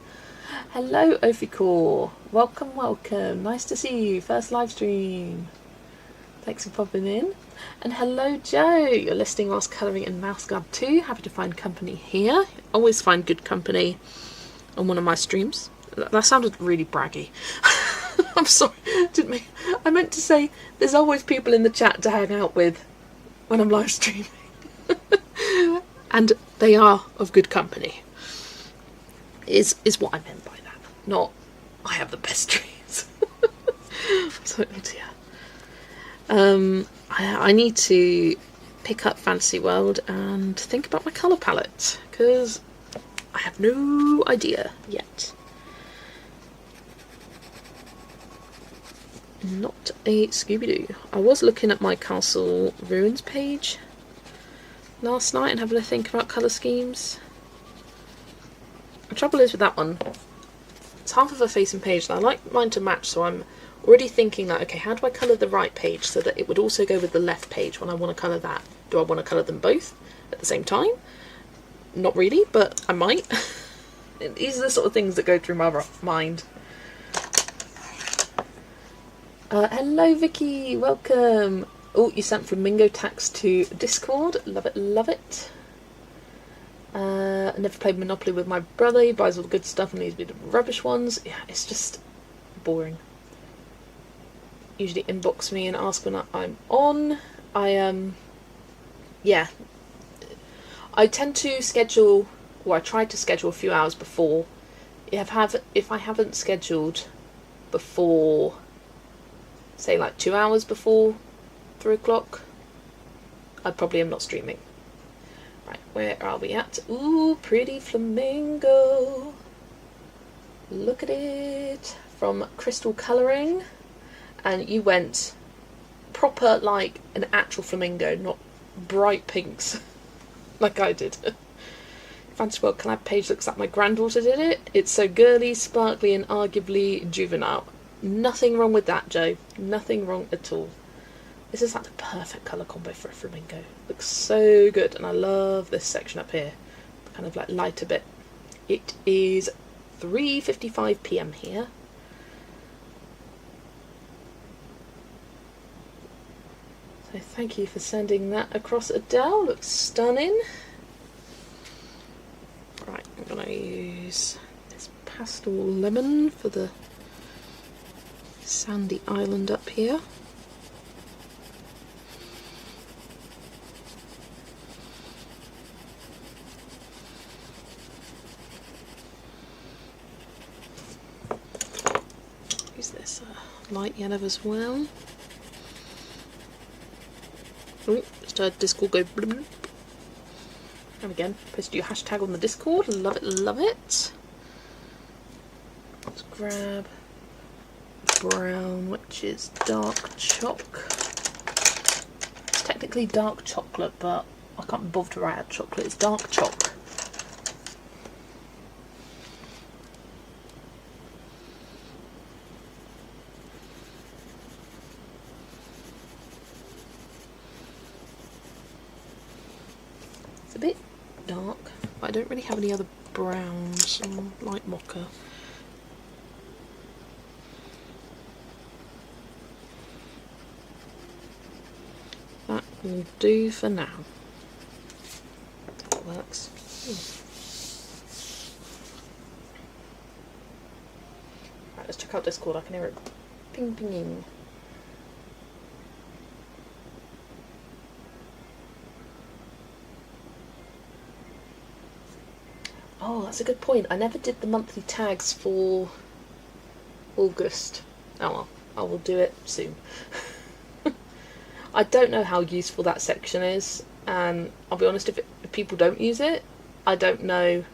Hello, Ophicore. Welcome, welcome. Nice to see you. First live stream. Thanks for popping in. And hello, Joe. You're listening whilst colouring in Mouse Guard 2. Happy to find company here. Always find good company on one of my streams. That sounded really braggy. I'm sorry, didn't mean. I meant to say there's always people in the chat to hang out with when I'm live streaming. And they are of good company. Is what I meant by that. Not I have the best streams. So, oh dear. I need to pick up Fantasy World and think about my colour palette because I have no idea yet. Not a Scooby-Doo. I was looking at my Castle Ruins page last night and having a think about colour schemes. The trouble is with that one, it's half of a facing page and I like mine to match, so I'm already thinking that, okay, how do I colour the right page so that it would also go with the left page when I want to colour that? Do I want to colour them both at the same time? Not really, but I might. These are the sort of things that go through my mind. Hello Vicky, welcome. Oh, you sent Flamingo Tax to Discord. Love it, love it. I never played Monopoly with my brother. He buys all the good stuff and leaves me the rubbish ones. Yeah, it's just boring. Usually inbox me and ask when I'm on. Yeah. I tend to schedule, or I try to schedule a few hours before. If I haven't scheduled before, say like 2 hours before 3 o'clock, I probably am not streaming. Right, where are we at? Ooh, pretty flamingo. Look at it. From Crystal Colouring. And you went proper like an actual flamingo, not bright pinks like I did. Fantasy World collab page looks like my granddaughter did it. It's so girly, sparkly and arguably juvenile. Nothing wrong with that, Joe. Nothing wrong at all. This is like the perfect colour combo for a flamingo. Looks so good, and I love this section up here. Kind of like lighter bit. It is 3:55 PM here. So thank you for sending that across, Adele. Looks stunning. Right, I'm going to use this pastel lemon for the sandy island up here. Use this light yellow as well. Oh, just heard Discord go blub blub. And again, post your hashtag on the Discord. Love it, love it. Let's grab brown, which is dark choc. It's technically dark chocolate, but I can't be bothered to write out chocolate. It's dark choc. A bit dark, but I don't really have any other browns. Light mocha. That will do for now. That works. Right, let's check out Discord. I can hear it ping pinging. Oh, that's a good point. I never did the monthly tags for August. Oh well, I will do it soon. I don't know how useful that section is, and I'll be honest, if people don't use it, I don't know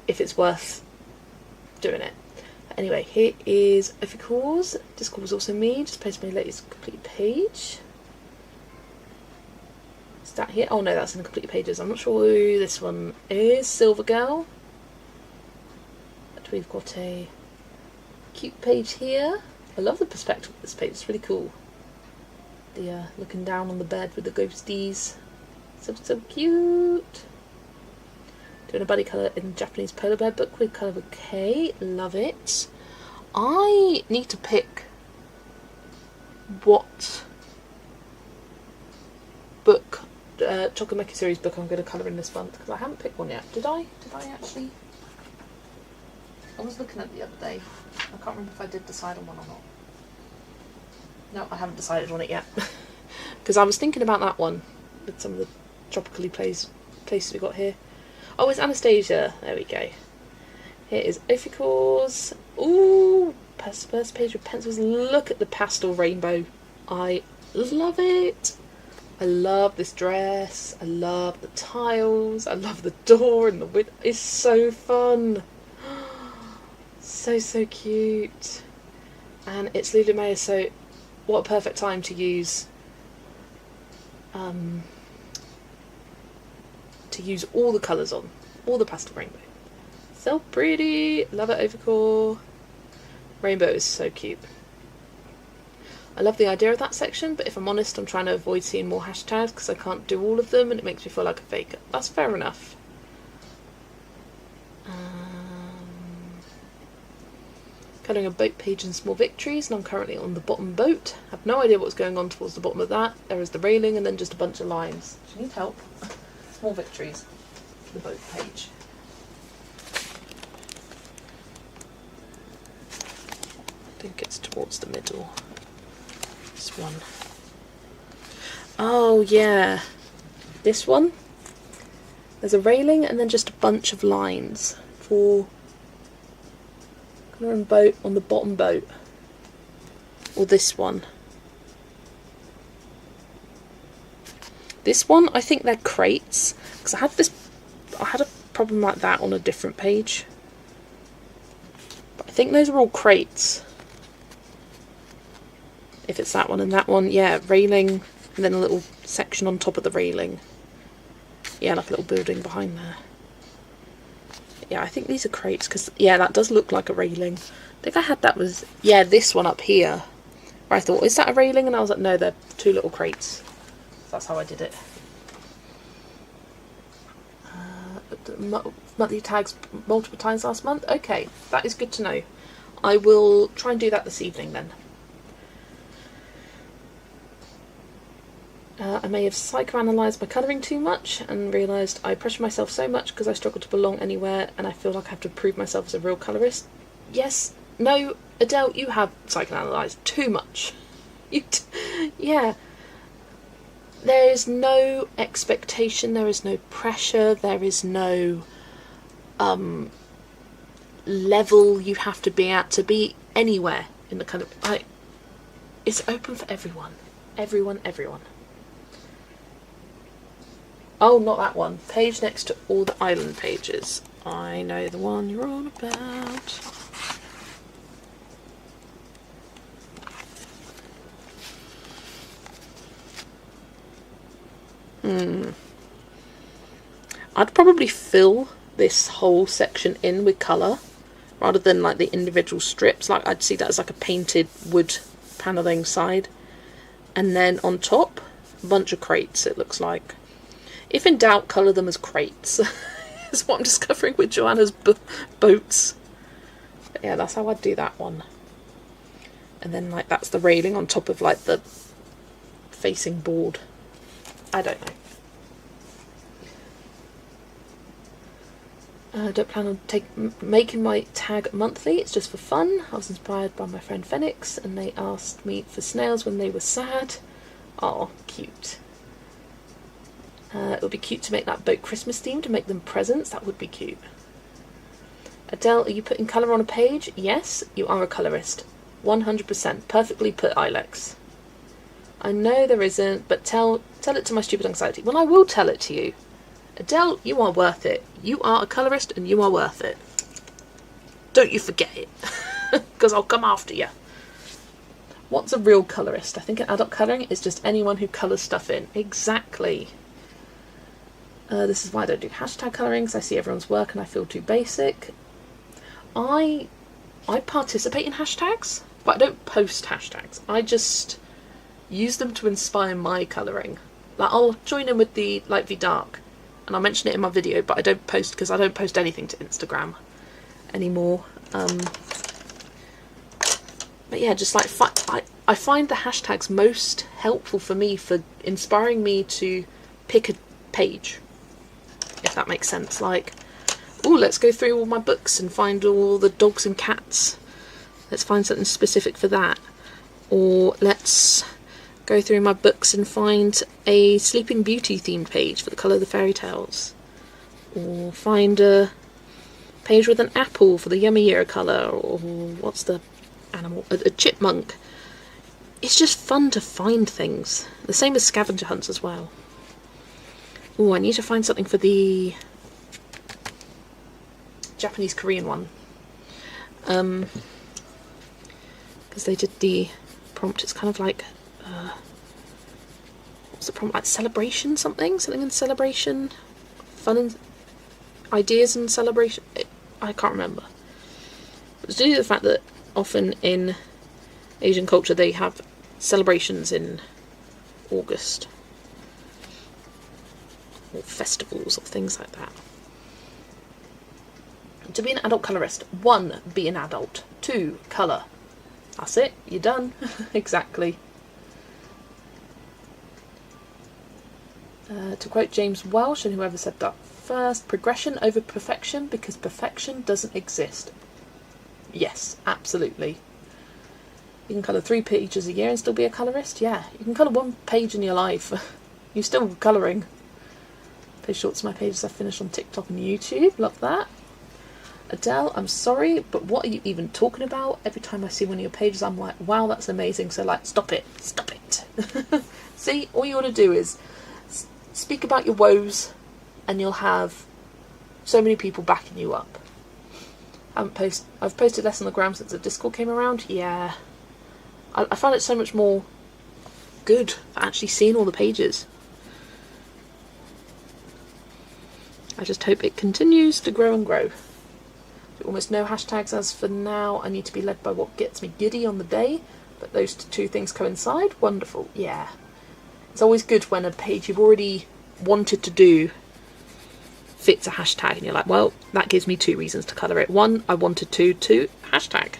if it's worth doing it. Anyway, here is Ophicors. Discord was also me. Just posted my latest complete page. Is that here? Oh no, that's in the complete pages. I'm not sure who this one is. Silver Girl. But we've got a cute page here. I love the perspective of this page. It's really cool. The looking down on the bed with the ghosties. So cute. Doing a buddy colour in Japanese polar bear book with colour bouquet. Love it. I need to pick what book, Chocolate Meki series book I'm going to colour in this month, because I haven't picked one yet. Did I? Did I actually? I was looking at it the other day. I can't remember if I did decide on one or not. No, I haven't decided on it yet. Because I was thinking about that one with some of the tropically places we got here. Oh, it's Anastasia. There we go. Here is Ophicors. Ooh, first page with pencils. Look at the pastel rainbow. I love it. I love this dress. I love the tiles. I love the door and the window. It's so fun. So cute. And it's Lulu May, so what a perfect time to use all the colours on, all the pastel rainbow. So pretty. Love it, Ophicor. Rainbow is so cute. I love the idea of that section, but if I'm honest, I'm trying to avoid seeing more hashtags because I can't do all of them and it makes me feel like a faker. That's fair enough. Colouring a boat page in Small Victories, and I'm currently on the bottom boat. I have no idea what's going on towards the bottom of that. There is the railing and then just a bunch of lines. Do you need help? Small Victories, the boat page. I think it's towards the middle. This one. Oh yeah, this one. There's a railing and then just a bunch of lines for colouring boat on the bottom boat. Or this one. This one, I think they're crates, because I had a problem like that on a different page. But I think those are all crates. If it's that one and that one, yeah, railing, and then a little section on top of the railing. Yeah, like a little building behind there. Yeah, I think these are crates, because, yeah, that does look like a railing. I think I had that was, yeah, this one up here. Where I thought, is that a railing? And I was like, no, they're two little crates. That's how I did it. Monthly tags multiple times last month. Okay, that is good to know. I will try and do that this evening then. I may have psychoanalyzed my colouring too much and realised I pressure myself so much because I struggle to belong anywhere and I feel like I have to prove myself as a real colourist. Yes, no, Adele, you have psychoanalysed too much. Yeah. There is no expectation, there is no pressure, there is no level you have to be at to be anywhere in the colour. It's open for everyone. Everyone. Oh, not that one. Page next to all the island pages. I know the one you're on about. I'd probably fill this whole section in with colour rather than like the individual strips. Like I'd see that as like a painted wood panelling side, and then on top a bunch of crates. It looks like, if in doubt, colour them as crates. Is what I'm discovering with Joanna's boats. But yeah, that's how I'd do that one. And then like that's the railing on top of like the facing board. I don't know. I don't plan on making my tag monthly, it's just for fun. I was inspired by my friend Phoenix and they asked me for snails when they were sad. Oh, cute. It would be cute to make that boat Christmas themed, to make them presents. That would be cute. Adele, are you putting colour on a page? Yes, you are a colourist. 100%. Perfectly put, Ilex. I know there isn't, but tell it to my stupid anxiety. Well, I will tell it to you. Adele, you are worth it. You are a colourist and you are worth it. Don't you forget it. Because I'll come after you. What's a real colourist? I think an adult colouring is just anyone who colours stuff in. Exactly. This is why I don't do hashtag colouring, because I see everyone's work and I feel too basic. I participate in hashtags, but I don't post hashtags. I just use them to inspire my colouring. Like, I'll join in with the light v dark, and I'll mention it in my video, but I don't post, because I don't post anything to Instagram anymore. But yeah, just like I find the hashtags most helpful for me for inspiring me to pick a page, if that makes sense. Like, oh, let's go through all my books and find all the dogs and cats. Let's find something specific for that. Or let's go through my books and find a Sleeping Beauty themed page for the colour of the fairy tales. Or find a page with an apple for the Yummy Year colour. Or what's the animal? A chipmunk. It's just fun to find things. The same as scavenger hunts as well. Oh, I need to find something for the Japanese Korean one. Because they did the prompt. It's kind of like what's the prompt, like celebration something in celebration, fun and ideas and celebration. I can't remember. It's due to the fact that often in Asian culture they have celebrations in August, or festivals or things like that. To be an adult colourist: 1. Be an adult. 2. Colour. That's it. You're done. Exactly. To quote James Welsh, and whoever said that first, progression over perfection, because perfection doesn't exist. Yes, absolutely. You can colour 3 pages a year and still be a colourist. Yeah, you can colour 1 page in your life. You're still colouring. Post shorts of my pages I finished on TikTok and YouTube. Love that. Adele, I'm sorry, but what are you even talking about? Every time I see one of your pages, I'm like, wow, that's amazing. So, like, stop it. Stop it. See, all you want to do is speak about your woes, and you'll have so many people backing you up. I've posted less on the gram since the Discord came around. Yeah. I found it so much more good for actually seeing all the pages. I just hope it continues to grow and grow. Almost no hashtags as for now. I need to be led by what gets me giddy on the day, but those two things coincide. Wonderful. Yeah. It's always good when a page you've already wanted to do fits a hashtag, and you're like, well, that gives me 2 reasons to colour it. 1, I wanted to. 2, hashtag.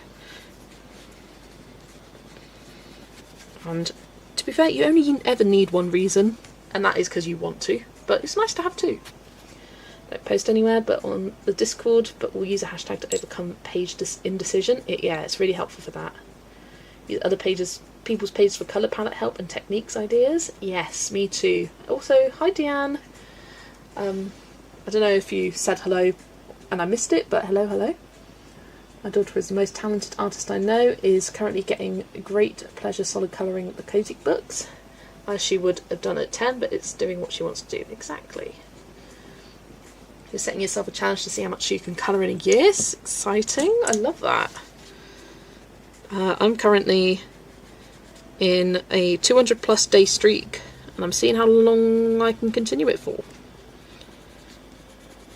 And to be fair, you only ever need 1 reason, and that is because you want to, but it's nice to have 2. Don't post anywhere but on the Discord, but we'll use a hashtag to overcome page indecision. Yeah, it's really helpful for that. Use other pages, people's pages for colour palette help and techniques ideas. Yes, me too. Also, hi Deanne. I don't know if you said hello and I missed it, but hello. My daughter is the most talented artist I know, is currently getting great pleasure solid colouring the Kotick books, as she would have done at 10, but it's doing what she wants to do. Exactly. You're setting yourself a challenge to see how much you can colour in a year. It's exciting. I love that. I'm currently in a 200+ day streak, and I'm seeing how long I can continue it for.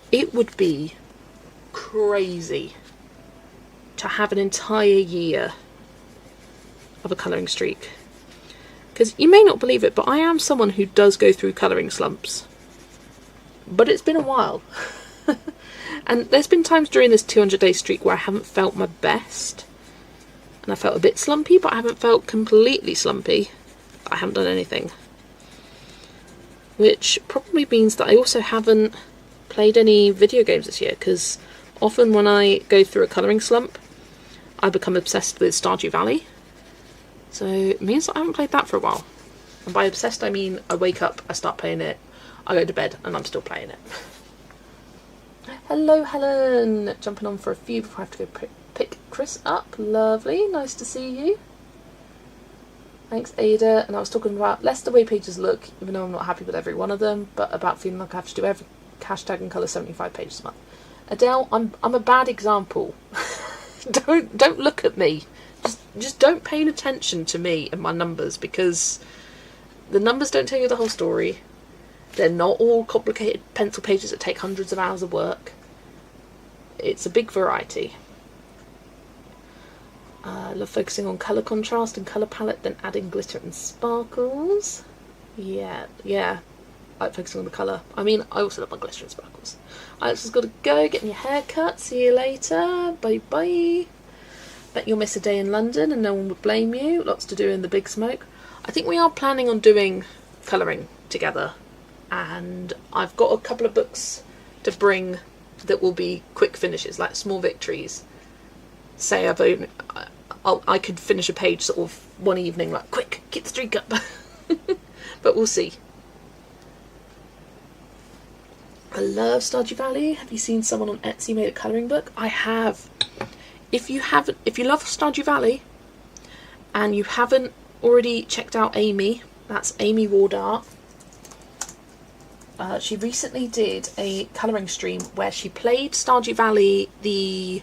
It would be crazy to have an entire year of a colouring streak. Because you may not believe it, but I am someone who does go through colouring slumps. But it's been a while. And there's been times during this 200-day streak where I haven't felt my best. And I felt a bit slumpy, but I haven't felt completely slumpy. I haven't done anything. Which probably means that I also haven't played any video games this year, because often when I go through a colouring slump, I become obsessed with Stardew Valley. So it means that I haven't played that for a while. And by obsessed I mean I wake up, I start playing it, I go to bed and I'm still playing it. Hello Helen, jumping on for a few before I have to go pick Chris up. Lovely, nice to see you. Thanks Ada. And I was talking about less the way pages look, even though I'm not happy with every one of them, but about feeling like I have to do every hashtag and colour 75 pages a month. Adele, I'm a bad example. don't look at me. Just don't pay attention to me and my numbers, because the numbers don't tell you the whole story. They're not all complicated pencil pages that take hundreds of hours of work. It's a big variety. I love focusing on colour contrast and colour palette, then adding glitter and sparkles. Yeah. I like focusing on the colour. I mean, I also love my glitter and sparkles. Alex has got to go, get me a haircut. See you later. Bye bye. Bet you'll miss a day in London and no one would blame you. Lots to do in the big smoke. I think we are planning on doing colouring together. And I've got a couple of books to bring that will be quick finishes, like small victories. Say I could finish a page sort of one evening, like quick, get the streak up. But we'll see. I love Stardew Valley. Have you seen someone on Etsy made a colouring book? I have. If you love Stardew Valley and you haven't already checked out Amy, that's Amy Ward Art. She recently did a colouring stream where she played Stardew Valley, the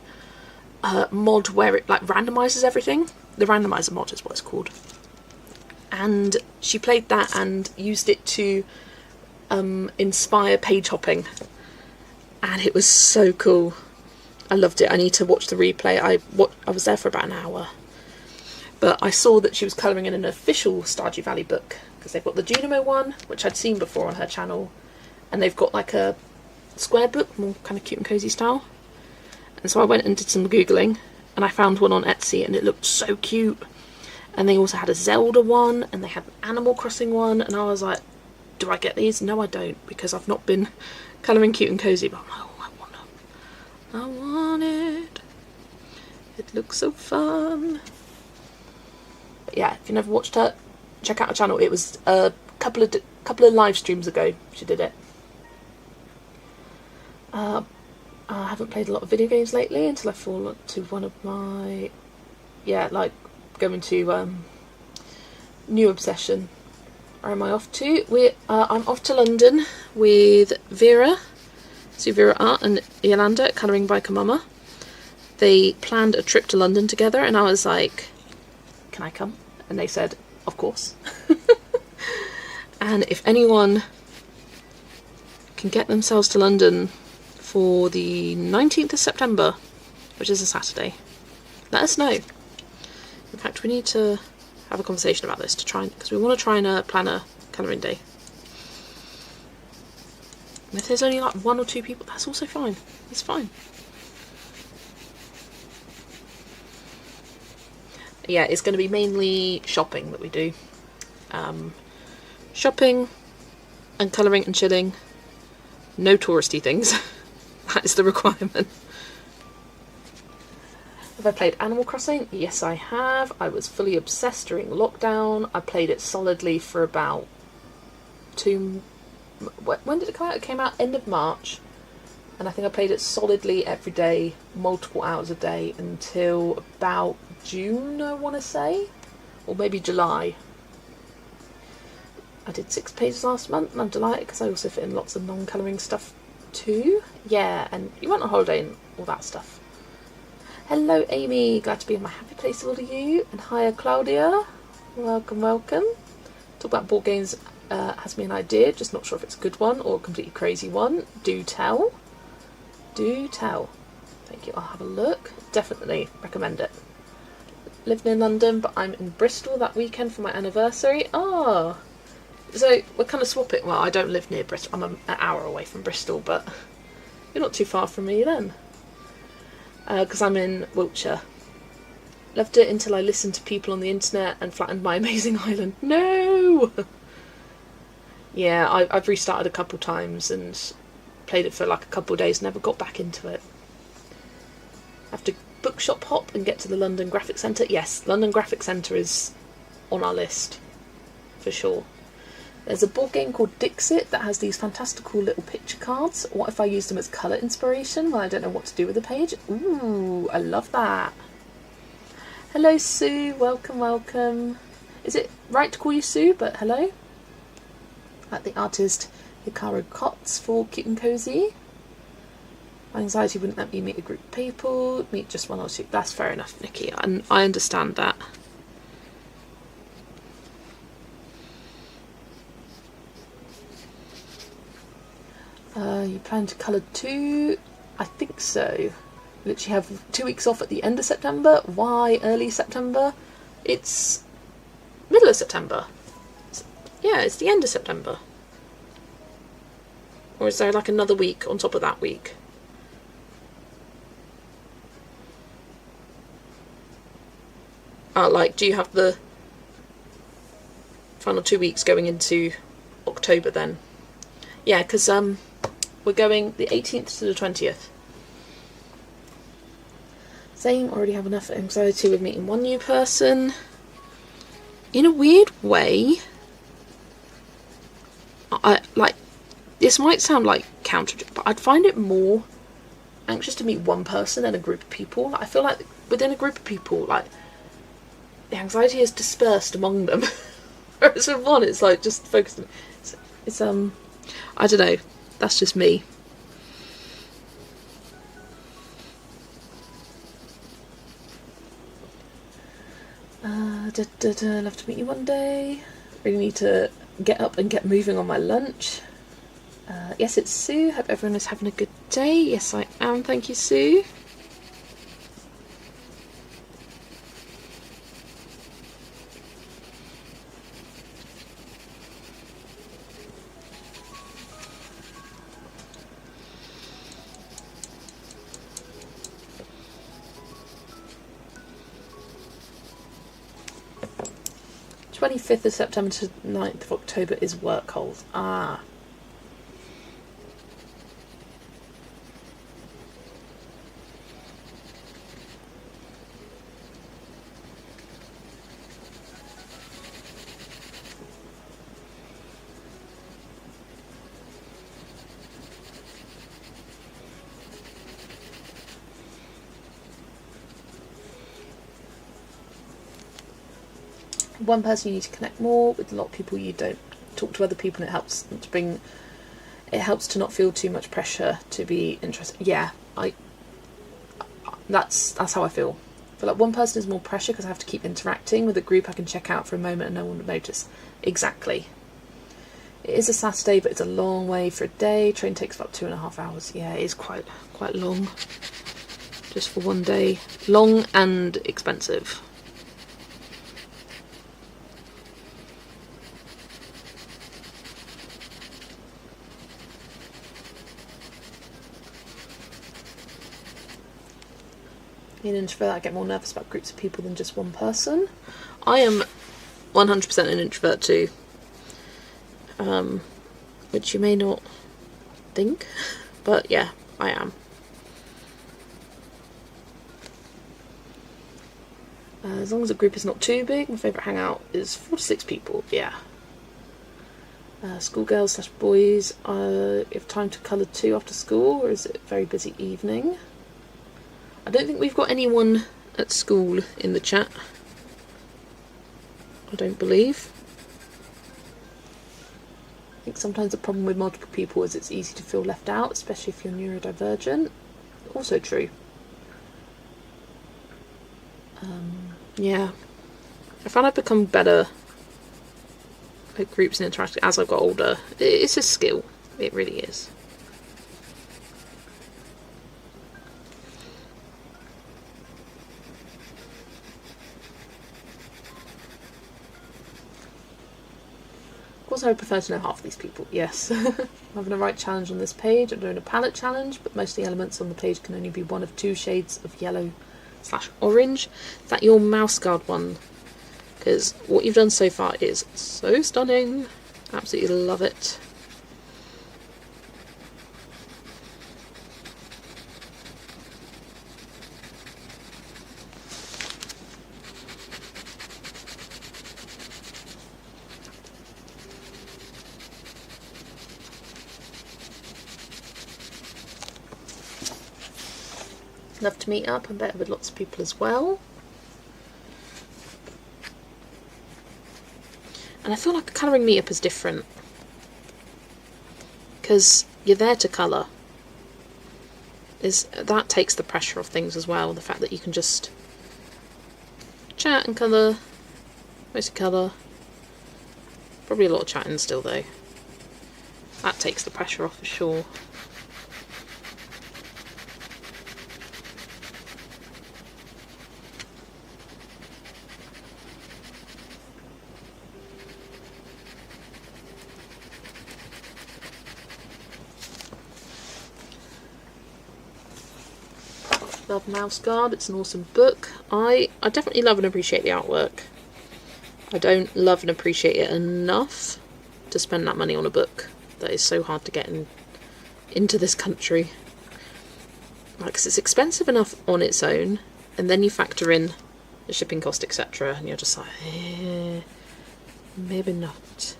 mod where it like randomises everything. The randomizer mod is what it's called. And she played that and used it to inspire page hopping. And it was so cool. I loved it. I need to watch the replay. I was there for about an hour. But I saw that she was colouring in an official Stardew Valley book, because they've got the Junimo one, which I'd seen before on her channel. And they've got like a square book, more kind of cute and cosy style. And so I went and did some Googling, and I found one on Etsy, and it looked so cute. And they also had a Zelda one, and they had an Animal Crossing one, and I was like, do I get these? No, I don't, because I've not been colouring cute and cosy, but I'm like, oh, I want them. I want it. It looks so fun. But yeah, if you never watched her, check out her channel. It was a couple of live streams ago she did it. I haven't played a lot of video games lately until I fall to one of my, like going to new obsession. Where am I off to? I'm off to London with Vera, Vera Art and Yolanda at Colouring by Kamama. They planned a trip to London together, and I was like, can I come? And they said, of course. And if anyone can get themselves to London for the 19th of September, which is a Saturday, let us know. In fact, we need to have a conversation about this to try, because we want to try and plan a colouring day. And if there's only like one or two people, that's also fine. It's fine. Yeah, it's going to be mainly shopping that we do. Shopping and colouring and chilling. No touristy things. That is the requirement. Have I played Animal Crossing? Yes, I have. I was fully obsessed during lockdown. I played it solidly for about when did it come out? It came out end of March. And I think I played it solidly every day, multiple hours a day, until about June, I want to say. Or maybe July. I did 6 pages last month, and I'm delighted because I also fit in lots of non-colouring stuff too. Yeah, and you went on holiday and all that stuff. Hello Amy, glad to be in my happy place with all of you. And hiya Claudia, welcome, welcome. Talk about board games has me an idea, just not sure if it's a good one or a completely crazy one. Do tell. Do tell. Thank you, I'll have a look. Definitely recommend it. Live near London, but I'm in Bristol that weekend for my anniversary. Oh, so we're kind of swapping. Well, I don't live near Bristol. I'm an hour away from Bristol, but you're not too far from me then. Because I'm in Wiltshire. Loved it until I listened to people on the internet and flattened my amazing island. No! Yeah, I've restarted a couple times and played it for like a couple of days, never got back into it. I have to bookshop hop and get to the London Graphic Centre. Yes, London Graphic Centre is on our list, for sure. There's a board game called Dixit that has these fantastical little picture cards. What if I use them as colour inspiration when I don't know what to do with the page? Ooh, I love that. Hello Sue, welcome, welcome. Is it right to call you Sue, but hello? Like the artist Hikaru Kotz for Cute and Cozy. My anxiety wouldn't let me meet a group of people, meet just one or two. That's fair enough, Nikki, and I understand that. You plan to colour too? I think so. Literally have 2 weeks off at the end of September. Why early September? It's middle of September. Yeah, it's the end of September. Or is there like another week on top of that week? Like, do you have the final 2 weeks going into October then? Yeah, because we're going the 18th to the 20th. Saying already have enough anxiety with meeting one new person. In a weird way, I like, this might sound like counter, but I'd find it more anxious to meet one person than a group of people. Like, I feel like within a group of people, like, the anxiety is dispersed among them. Whereas with one, it's like just focused. It's I don't know. That's just me. Love to meet you one day. Really need to get up and get moving on my lunch. Yes, it's Sue. Hope everyone is having a good day. Yes, I am. Thank you, Sue. The 25th of September to 9th of October is work holes. Ah. One person you need to connect more with. A lot of people you don't talk to other people, and it helps to not feel too much pressure to be interested. Yeah, that's how I feel. I feel like one person is more pressure because I have to keep interacting. With a group I can check out for a moment and no one will notice. Exactly. It is a Saturday, but it's a long way for a day. Train takes about 2.5 hours. Yeah, it is quite long. Just for one day. Long and expensive. Being an introvert, I get more nervous about groups of people than just one person. I am 100% an introvert too. Which you may not think, but yeah, I am. As long as the group is not too big, my favourite hangout is 4 to 6 people, yeah. Schoolgirls / boys, you have time to colour too after school, or is it a very busy evening? I don't think we've got anyone at school in the chat. I don't believe. I think sometimes the problem with multiple people is it's easy to feel left out, especially if you're neurodivergent. Also true. Yeah. I found I've become better at groups and interacting as I've got older. It's a skill. It really is. Of course I would prefer to know half of these people, yes. I'm having a right challenge on this page. I'm doing a palette challenge, but most of the elements on the page can only be one of 2 shades of yellow / orange. Is that your mouse guard one? Because what you've done so far is so stunning. Absolutely love it. Love to meet up. I'm better with lots of people as well. And I feel like a colouring meetup is different, because you're there to colour. That takes the pressure off things as well. The fact that you can just chat and colour, mostly colour. Probably a lot of chatting still though. That takes the pressure off for sure. Love Mouse Guard, it's an awesome book. I definitely love and appreciate the artwork. I don't love and appreciate it enough to spend that money on a book that is so hard to get into this country. Like, 'cause it's expensive enough on its own, and then you factor in the shipping cost, etc., and you're just like, maybe not.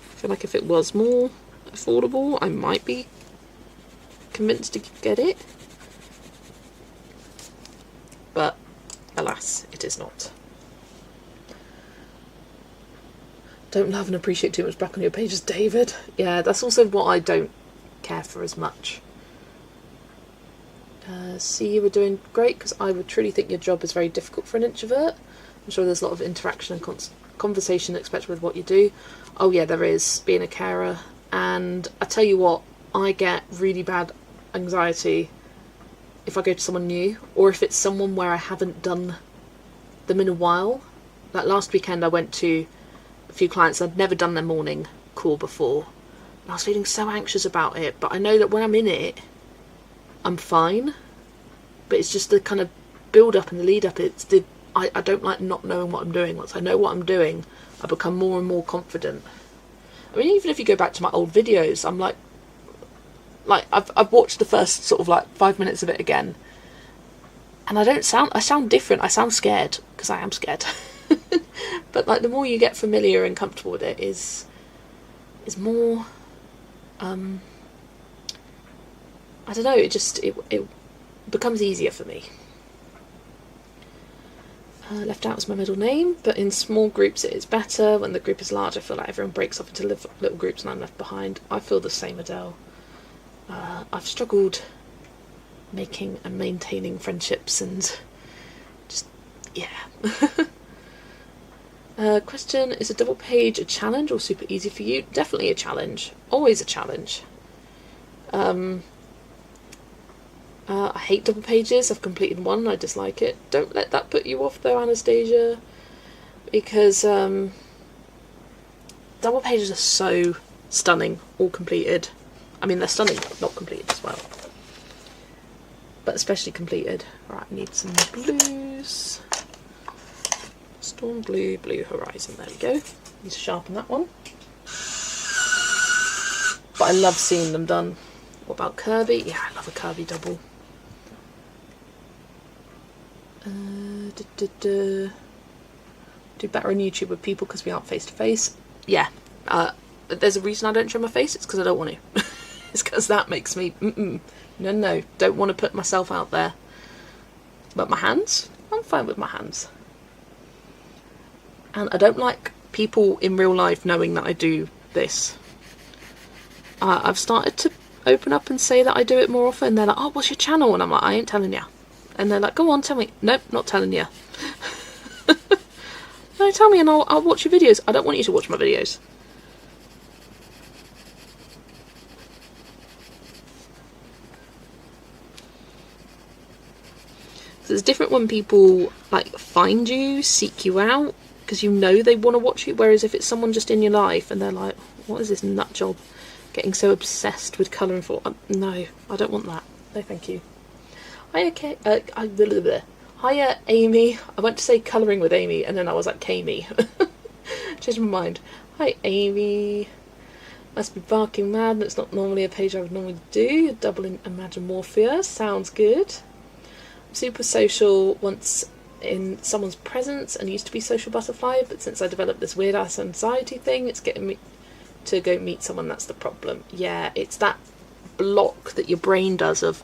I feel like if it was more affordable, I might be convinced to get it. But alas, it is not. Don't love and appreciate too much back on your pages, David. Yeah, that's also what I don't care for as much. See, you were doing great, because I would truly think your job is very difficult for an introvert. I'm sure there's a lot of interaction and conversation expected with what you do. Oh yeah, there is, being a carer. And I tell you what, I get really bad anxiety if I go to someone new, or if it's someone where I haven't done them in a while. Like last weekend I went to a few clients I'd never done their morning call before, and I was feeling so anxious about it, but I know that when I'm in it I'm fine. But it's just the kind of build up and the lead up. I don't like not knowing what I'm doing. Once I know what I'm doing, I become more and more confident. I mean, even if you go back to my old videos, I'm like I've watched the first sort of like 5 minutes of it again, and I sound different. I sound scared, because I am scared. But like, the more you get familiar and comfortable with it is more, I don't know, it becomes easier for me. Left Out is my middle name, but in small groups it is better. When the group is large, I feel like everyone breaks off into little groups and I'm left behind. I feel the same, Adele. I've struggled making and maintaining friendships, and just, yeah. Question, is a double page a challenge or super easy for you? Definitely a challenge. Always a challenge. I hate double pages. I've completed one and I dislike it. Don't let that put you off though, Anastasia, because double pages are so stunning, all completed. I mean, they're stunning, not completed as well, but especially completed. Right, I need some blues. Storm Blue, Blue Horizon, there we go. Need to sharpen that one. But I love seeing them done. What about Kirby? Yeah, I love a Kirby double. Do better on YouTube with people because we aren't face to face. Yeah, there's a reason I don't show my face. It's because I don't want to. It's because that makes me no, don't want to put myself out there. But my hands, I'm fine with my hands. And I don't like people in real life knowing that I do this. I've started to open up and say that I do it more often. They're like, oh, what's your channel? And I'm like, I ain't telling you. And they're like, go on, tell me. Nope, not telling you. No, tell me and I'll watch your videos. I don't want you to watch my videos. So it's different when people like find you, seek you out, because you know they want to watch you. Whereas if it's someone just in your life and they're like, what is this nut job getting so obsessed with colouring for? No, I don't want that. No, thank you. Hiya, Amy. I went to say colouring with Amy, and then I was like, Kami. Changed my mind. Hi, Amy. Must be barking mad. That's not normally a page I would normally do. Double in Imagine Morphia. Sounds good. I'm super social. Once in someone's presence and used to be social butterfly, but since I developed this weird ass anxiety thing, it's getting me to go meet someone. That's the problem. Yeah, it's that block that your brain does of,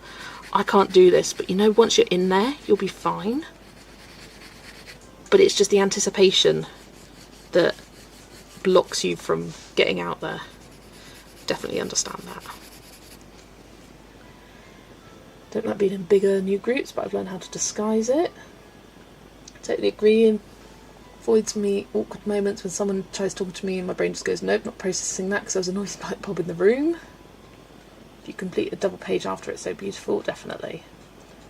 I can't do this, but you know, once you're in there, you'll be fine. But it's just the anticipation that blocks you from getting out there. Definitely understand that. Don't like being in bigger new groups, but I've learned how to disguise it. Totally agree. It avoids me awkward moments when someone tries talking to me and my brain just goes, nope, not processing that because there was a noisy light bulb in the room. If you complete a double page after it's so beautiful, definitely.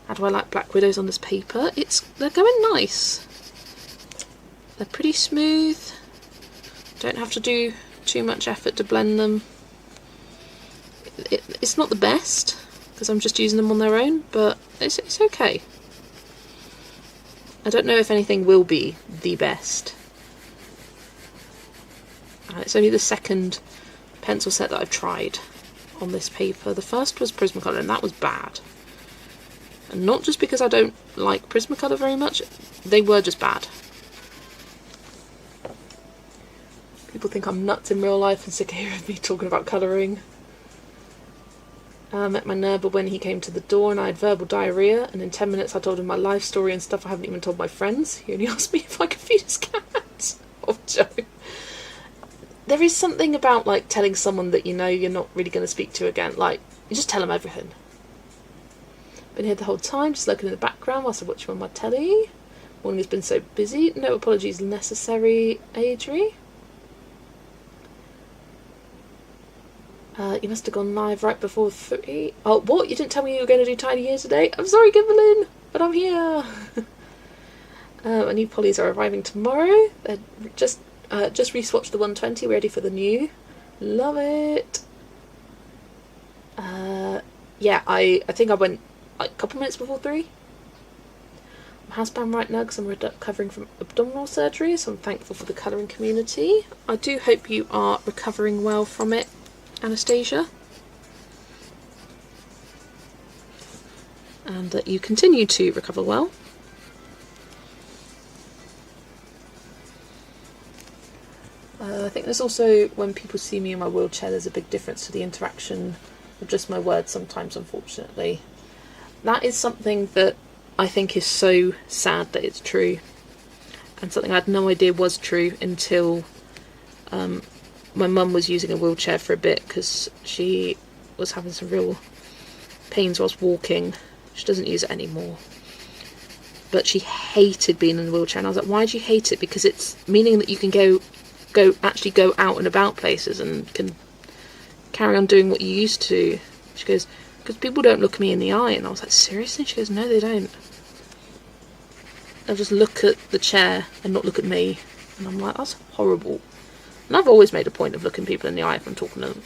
How do I like Black Widows on this paper? They're going nice. They're pretty smooth. Don't have to do too much effort to blend them. It's not the best because I'm just using them on their own, but it's okay. I don't know if anything will be the best. It's only the second pencil set that I've tried on this paper. The first was Prismacolor and that was bad. And not just because I don't like Prismacolor very much, they were just bad. People think I'm nuts in real life and sick of hearing me talking about colouring. I met my neighbour when he came to the door and I had verbal diarrhoea, and in 10 minutes I told him my life story and stuff I haven't even told my friends. He only asked me if I could feed his cat. Oh, Joe. There is something about like telling someone that you know you're not really going to speak to again. Like, you just tell them everything. Been here the whole time, just lurking in the background whilst I watch you on my telly. Morning has been so busy. No apologies necessary, Adri. You must have gone live right before 3. Oh, what? You didn't tell me you were going to do Tiny Ears today? I'm sorry, Givelin, but I'm here. My new polys are arriving tomorrow. They're just re-swatched the 120, ready for the new. Love it. Yeah, I think I went like a couple minutes before 3. I'm housebound right now because I'm recovering from abdominal surgery, so I'm thankful for the colouring community. I do hope you are recovering well from it, Anastasia, and that you continue to recover well. I think there's also, when people see me in my wheelchair, there's a big difference to the interaction of just my words sometimes, unfortunately. That is something that I think is so sad that it's true, and something I had no idea was true until my mum was using a wheelchair for a bit because she was having some real pains whilst walking. She doesn't use it anymore. But she hated being in the wheelchair, and I was like, why do you hate it? Because it's meaning that you can actually go out and about places and can carry on doing what you used to. She goes, because people don't look me in the eye. And I was like, seriously? She goes, no, they don't. They'll just look at the chair and not look at me. And I'm like, that's horrible. And I've always made a point of looking people in the eye if I'm talking to them.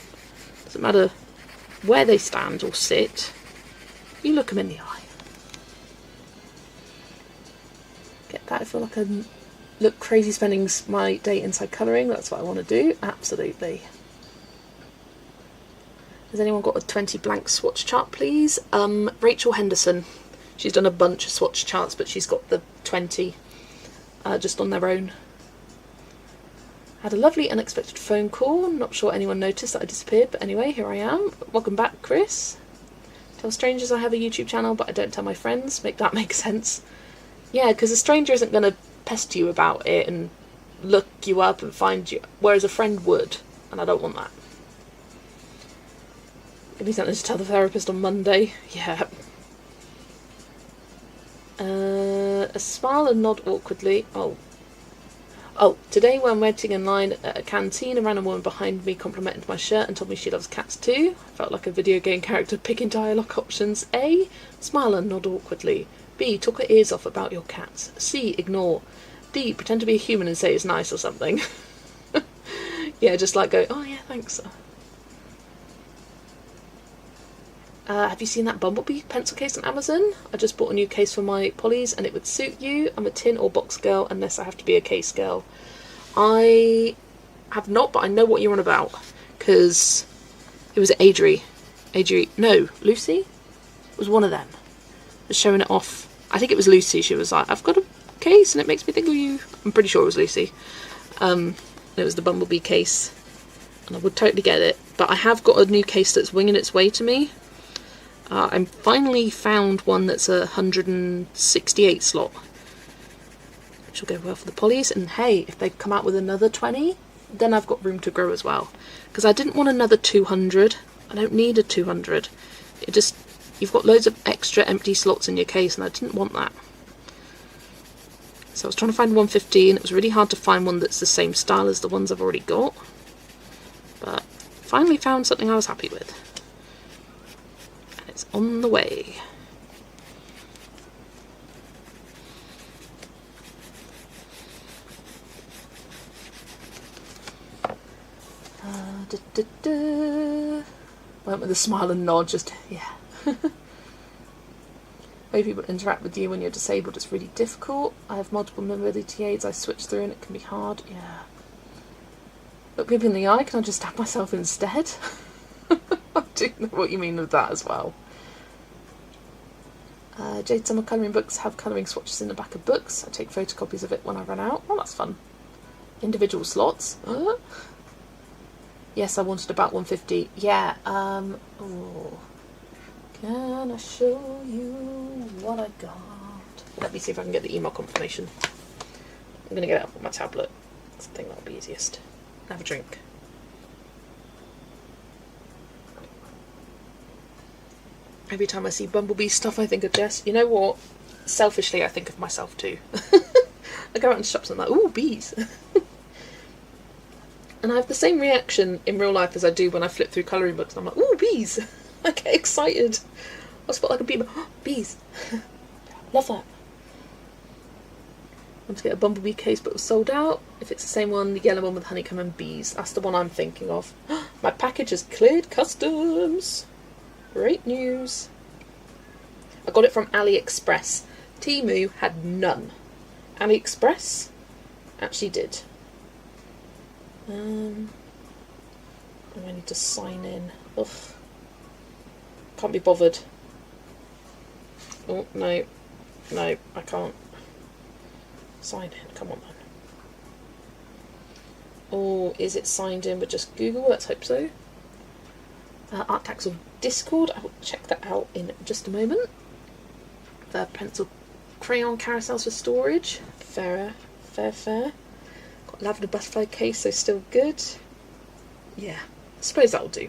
Doesn't matter where they stand or sit, you look them in the eye. Get that? I feel like I look crazy spending my day inside colouring. That's what I want to do. Absolutely. Has anyone got a 20 blank swatch chart, please? Rachel Henderson. She's done a bunch of swatch charts, but she's got the 20 just on their own. Had a lovely unexpected phone call. Not sure anyone noticed that I disappeared, but anyway, here I am. Welcome back, Chris. Tell strangers I have a YouTube channel, but I don't tell my friends. Make that make sense. Yeah, because a stranger isn't going to pester you about it and look you up and find you, whereas a friend would, and I don't want that. Give me something to tell the therapist on Monday. Yeah. A smile and nod awkwardly. Oh, today when waiting in line at a canteen, a random woman behind me complimented my shirt and told me she loves cats too. Felt like a video game character picking dialogue options. A. Smile and nod awkwardly. B. Talk her ears off about your cats. C. Ignore. D. Pretend to be a human and say it's nice or something. Yeah, just like go, oh yeah, thanks. Have you seen that Bumblebee pencil case on Amazon? I just bought a new case for my polys and it would suit you. I'm a tin or box girl unless I have to be a case girl. I have not, but I know what you're on about. Because it was Lucy? It was one of them. Was showing it off. I think it was Lucy. She was like, I've got a case and it makes me think of you. I'm pretty sure it was Lucy. It was the Bumblebee case, and I would totally get it. But I have got a new case that's winging its way to me. I finally found one that's a 168 slot, which will go well for the polys. And hey, if they come out with another 20, then I've got room to grow as well. Because I didn't want another 200. I don't need a 200. You've got loads of extra empty slots in your case, and I didn't want that. So I was trying to find 150, and it was really hard to find one that's the same style as the ones I've already got. But finally found something I was happy with. And it's on the way. Went with a smile and nod, just, yeah. Way people interact with you when you're disabled is really difficult. I have multiple mobility aids I switch through and it can be hard, yeah. Look people in the eye, can I just stab myself instead? I do know what you mean with that as well. Jade Summer colouring books have colouring swatches in the back of books. I take photocopies of it when I run out. Oh, that's fun. Individual slots. Yes, I wanted about 150. Yeah, oh. Can I show you what I got? Let me see if I can get the email confirmation. I'm going to get it up on my tablet. I think that'll be easiest. Have a drink. Every time I see Bumblebee stuff, I think of Jess. You know what? Selfishly, I think of myself too. I go out in shops and I'm like, ooh, bees. And I have the same reaction in real life as I do when I flip through colouring books. And I'm like, ooh, bees. I get excited. I spot like a bee. Oh, bees. Love that. I'm to get a Bumblebee case, but it was sold out. If it's the same one, the yellow one with honeycomb and bees. That's the one I'm thinking of. My package has cleared customs. Great news. I got it from AliExpress. Temu had none. AliExpress actually did. I need to sign in. Ugh. Can't be bothered. Oh, no. No, I can't. Sign in. Come on, then. Or is it signed in with just Google? Let's hope so. Art Taxel Discord. I will check that out in just a moment. The pencil crayon carousels for storage. Fair. Got lavender butterfly case, so still good. Yeah, I suppose that'll do.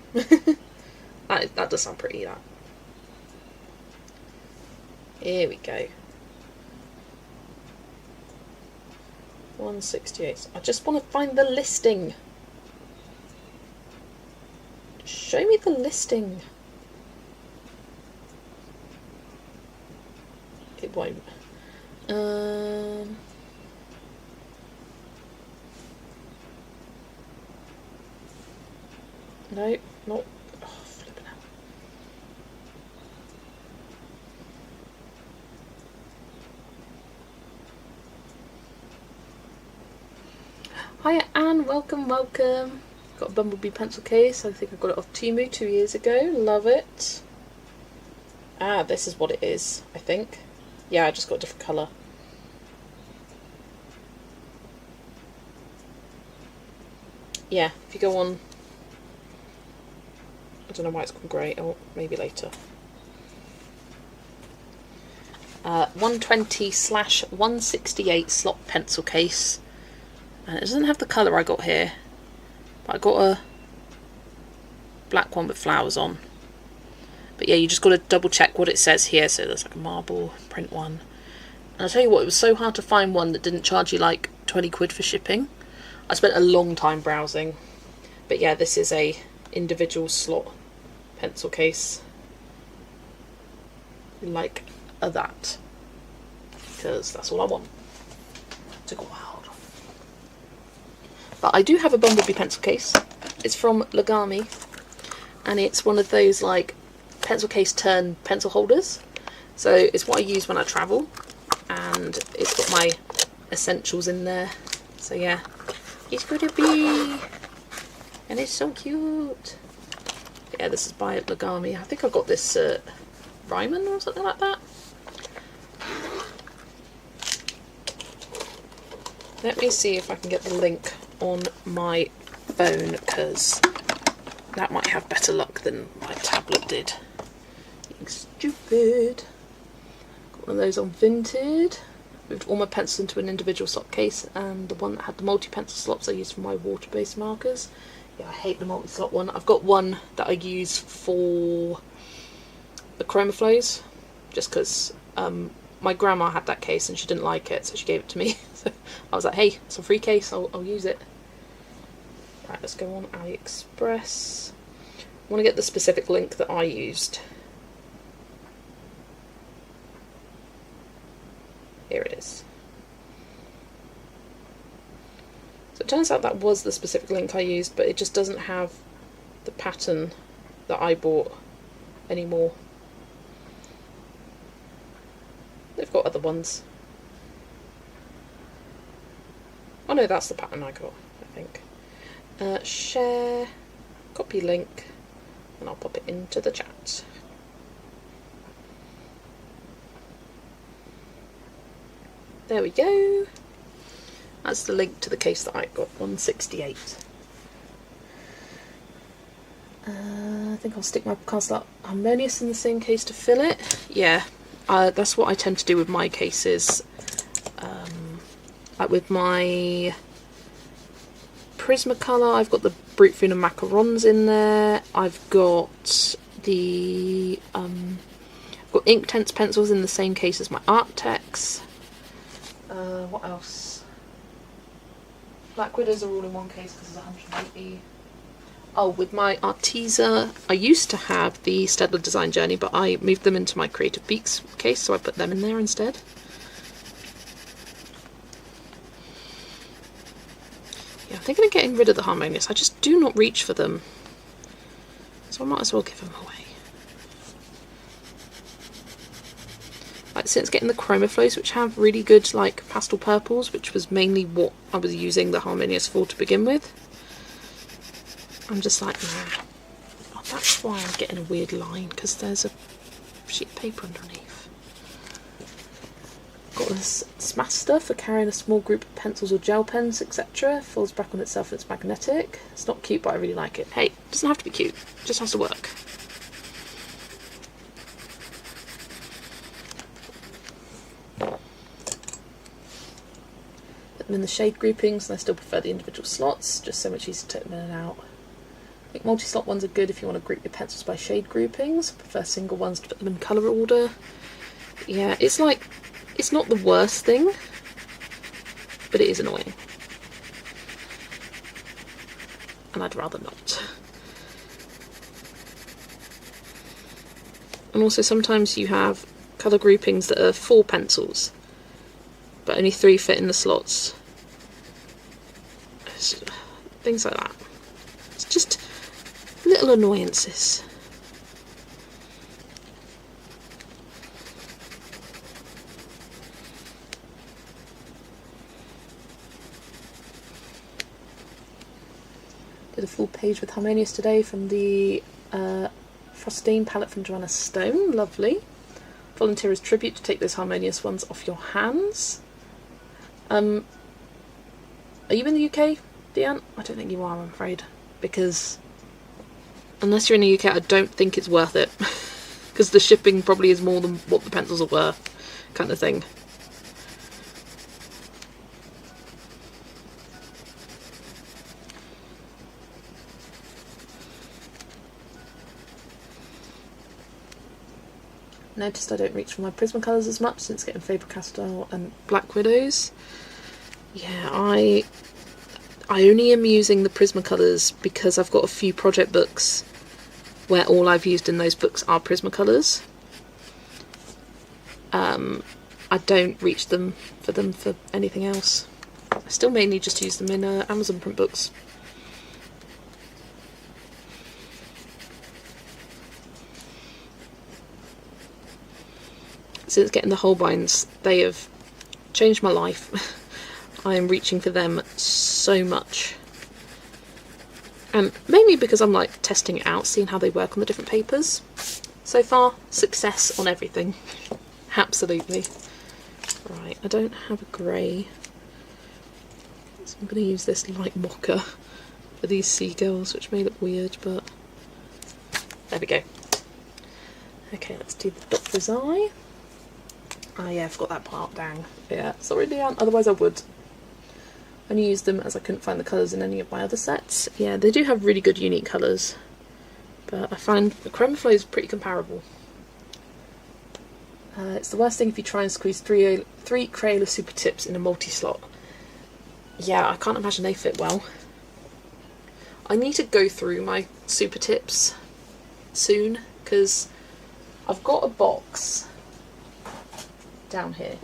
That does sound pretty, that. Here we go. 168. I just want to find the listing. Show me the listing. It won't. No, not. Oh, flipping out. Hiya Anne, welcome. Got a Bumblebee pencil case. I think I got it off Temu 2 years ago. Love it. Ah, this is what it is, I think. Yeah, I just got a different colour. Yeah, if you go on... I don't know why it's gone grey. Oh, maybe later. 120/168 slot pencil case. And it doesn't have the colour I got here. But I got a black one with flowers on. But yeah, you just got to double check what it says here. So there's like a marble print one. And I'll tell you what, it was so hard to find one that didn't charge you like 20 quid for shipping. I spent a long time browsing. But yeah, this is a individual slot pencil case. Like that. Because that's all I want. To go wild. But I do have a Bumblebee pencil case. It's from Lagami. And it's one of those like pencil case turn pencil holders. So it's what I use when I travel. And it's got my essentials in there. So yeah, it's got a bee. And it's so cute. Yeah, this is by Lagami. I think I got this at Ryman or something like that. Let me see if I can get the link on my phone, because that might have better luck than my tablet did. Being stupid. Got one of those on Vinted. Moved all my pencils into an individual slot case, and the one that had the multi-pencil slots I used for my water-based markers. Yeah, I hate the multi-slot one. I've got one that I use for the chroma flows, just because my grandma had that case and she didn't like it, so she gave it to me. So I was like, hey, it's a free case, I'll use it. Right, let's go on AliExpress. I want to get the specific link that I used. Here it is. So it turns out that was the specific link I used, but it just doesn't have the pattern that I bought anymore. They've got other ones. Oh no, that's the pattern I got, I think. Share, copy link, and I'll pop it into the chat. There we go. That's the link to the case that I got, 168. I think I'll stick my Castleart Harmonious in the same case to fill it. Yeah, that's what I tend to do with my cases. Like with my Prismacolor, I've got the Brutfuna Macarons in there. I've got the got Inktense pencils in the same case as my Arctex. What else? Black Widows are all in one case because it's 180. Oh, with my Arteza, I used to have the Staedtler Design Journey, but I moved them into my Creative Beaks case, so I put them in there instead. Yeah, I'm thinking of getting rid of the Harmonious. I just do not reach for them, so I might as well give them away. Like, since getting the Chroma Flows, which have really good like pastel purples, which was mainly what I was using the Harmonious for to begin with, I'm just like, nah. Oh, that's why I'm getting a weird line, because there's a sheet of paper underneath. Got this Smaster for carrying a small group of pencils or gel pens, etc. Folds back on itself and it's magnetic. It's not cute, but I really like it. Hey, it doesn't have to be cute, it just has to work. Put them in the shade groupings, and I still prefer the individual slots, just so much easier to take them in and out. I think multi-slot ones are good if you want to group your pencils by shade groupings. I prefer single ones to put them in colour order. Yeah, it's like, it's not the worst thing, but it is annoying. And I'd rather not. And also sometimes you have colour groupings that are 4 pencils, but only 3 fit in the slots. Things like that. It's just little annoyances. Did a full page with Harmonious today from the Frostine palette from Joanna Stone. Lovely. Volunteer as tribute to take those Harmonious ones off your hands. Are you in the UK, Deanne? I don't think you are, I'm afraid, because unless you're in the UK, I don't think it's worth it, because the shipping probably is more than what the pencils are worth, kind of thing. Noticed I don't reach for my Prismacolors as much since getting Faber-Castell and Black Widows. Yeah, I only am using the Prismacolors because I've got a few project books where all I've used in those books are Prismacolors. I don't reach them for anything else. I still mainly just use them in Amazon print books. Since getting the Holbeins, they have changed my life. I am reaching for them so much. And mainly because I'm like testing it out, seeing how they work on the different papers. So far, success on everything. Absolutely. Right, I don't have a grey. I'm going to use this light mocha for these seagulls, which may look weird, but there we go. Okay, let's do the Doctor's Eye. Ah yeah, I forgot that part, dang. Yeah, sorry Leanne, otherwise I would. I only used them as I couldn't find the colours in any of my other sets. Yeah, they do have really good unique colours, but I find the Chroma Flow is pretty comparable. It's the worst thing if you try and squeeze three Crayola Super Tips in a multi-slot. Yeah, I can't imagine they fit well. I need to go through my Super Tips soon, because I've got a box down here,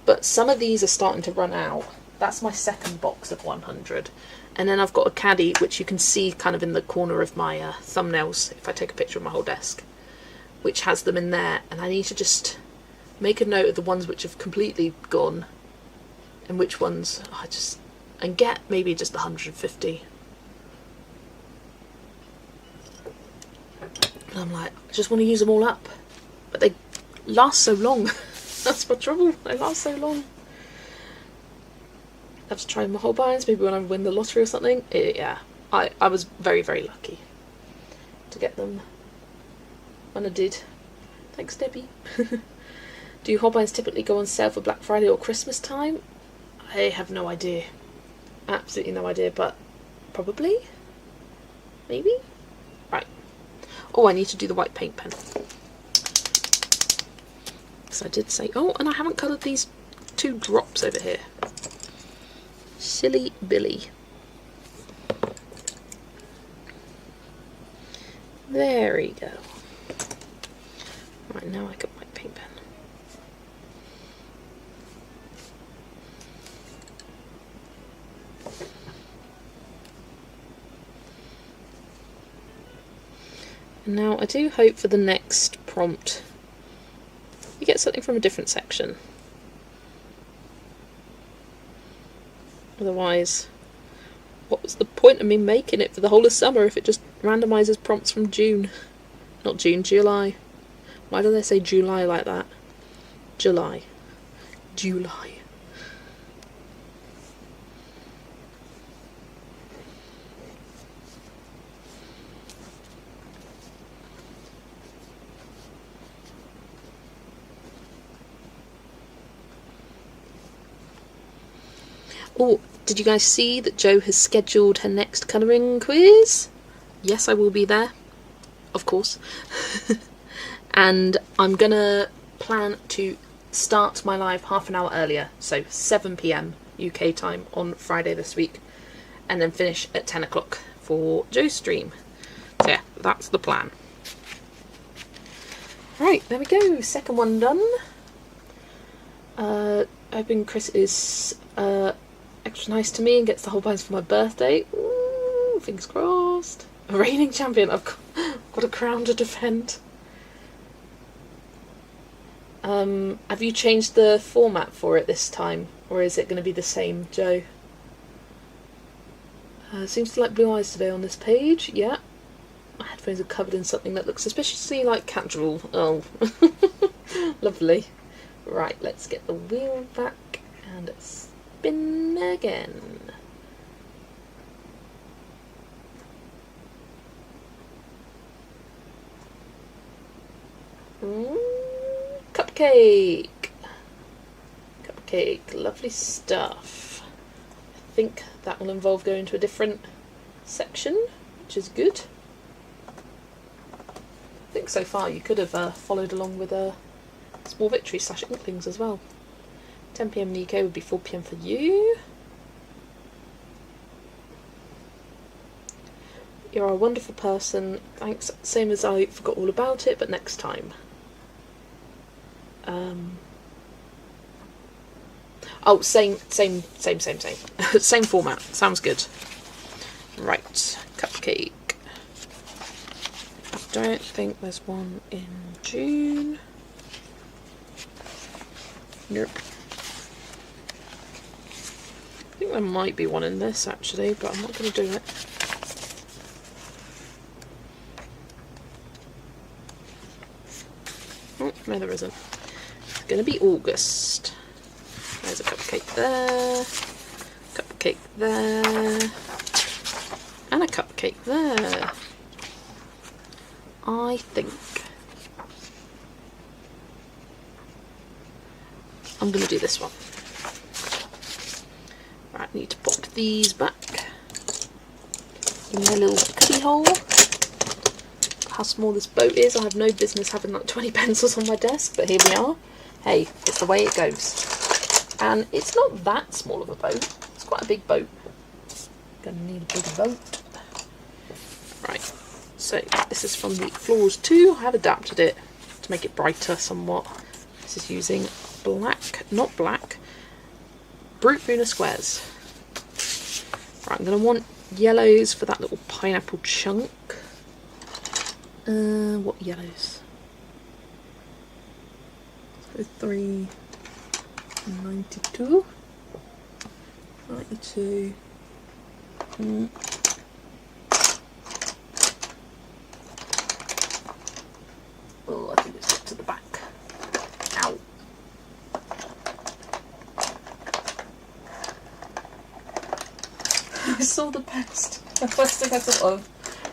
but some of these are starting to run out. That's my second box of 100, and then I've got a caddy which you can see kind of in the corner of my thumbnails if I take a picture of my whole desk, which has them in there, and I need to just make a note of the ones which have completely gone and which ones and get maybe just 150. And I'm like, I just want to use them all up, but they last so long. That's my trouble, they last so long. I have to try my whole binds, maybe when I win the lottery or something. Yeah, I was very, very lucky to get them when I did. Thanks, Debbie. Do Holbein's typically go on sale for Black Friday or Christmas time? I have no idea. Absolutely no idea, but probably? Maybe? Right. Oh, I need to do the white paint pen. So I did say, oh, and I haven't coloured these 2 drops over here. Silly Billy. There we go. Right, now I got my paint pen. And now I do hope for the next prompt you get something from a different section. Otherwise, what was the point of me making it for the whole of summer if it just randomises prompts from June? Not June, July. Why do they say July like that? July. July. Oh, did you guys see that Jo has scheduled her next colouring quiz? Yes, I will be there, of course. And I'm gonna plan to start my live half an hour earlier, so 7 PM UK time on Friday this week, and then finish at 10 o'clock for Jo's stream. So yeah, that's the plan. Right, there we go, second one done. Hoping Chris is extra nice to me and gets the whole binds for my birthday. Ooh, fingers crossed. A reigning champion, I've got a crown to defend. Have you changed the format for it this time, or is it going to be the same, Jo? Seems to like blue eyes today on this page. Yeah, my headphones are covered in something that looks suspiciously like cat drool. Oh, lovely. Right, let's get the wheel back and spin again. Cupcake! Cupcake, lovely stuff. I think that will involve going to a different section, which is good. I think so far you could have followed along with a Small Victory / Inklings as well. 10 PM in the UK would be 4 PM for you. You're a wonderful person. Thanks. Same as I forgot all about it, but next time. Oh, same same format. Sounds good. Right, cupcake. I don't think there's one in June. Nope. I think there might be one in this actually, but I'm not going to do it. Oh, no there isn't. It's going to be August. There's a cupcake there. cupcake there, and a cupcake there. I think I'm going to do this one. Right, I need to pop these back in my little cubby hole. How small this boat is, I have no business having like 20 pencils on my desk, but here we are. Hey, it's the way it goes. And it's not that small of a boat, it's quite a big boat. Gonna need a big boat. Right, so this is from the Floors 2. I have adapted it to make it brighter somewhat. This is using black, not black, Brute Buna squares. Right, I'm going to want yellows for that little pineapple chunk. What yellows? So 392. 92. Oh, I think it's got to the back. Ow. I saw the best. The first thing I thought of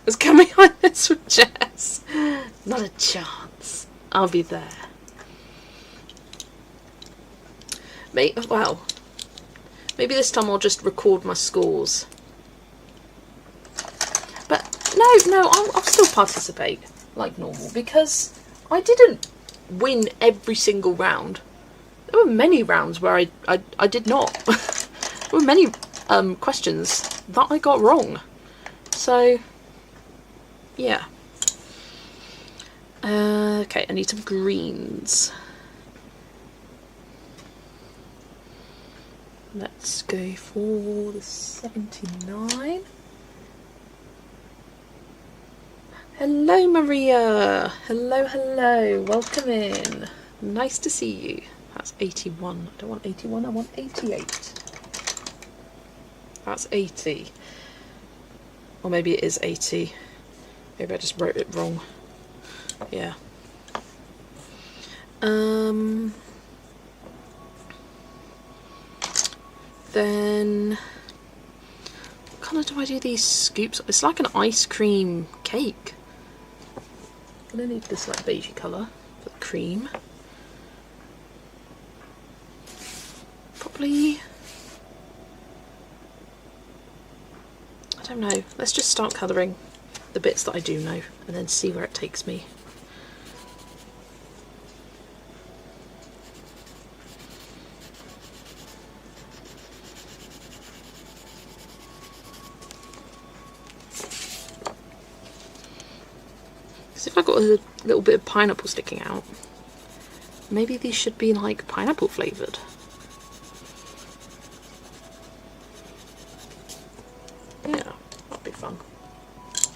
was coming on this with Jess. Not a chance. I'll be there. Well, maybe this time I'll just record my scores. But no, I'll still participate like normal, because I didn't win every single round. There were many rounds where I did not. There were many questions that I got wrong. So, yeah. Okay, I need some greens. Let's go for the 79. Hello, Maria. Hello. Welcome in. Nice to see you. That's 81. I don't want 81, I want 88. That's 80. Or maybe it is 80. Maybe I just wrote it wrong. Yeah. Then what colour do I do these scoops? It's like an ice cream cake. I'm gonna need this like beigey colour for the cream. Probably, I don't know. Let's just start colouring the bits that I do know and then see where it takes me. Because if I've got a little bit of pineapple sticking out, maybe these should be like pineapple flavoured. Yeah, that'd be fun.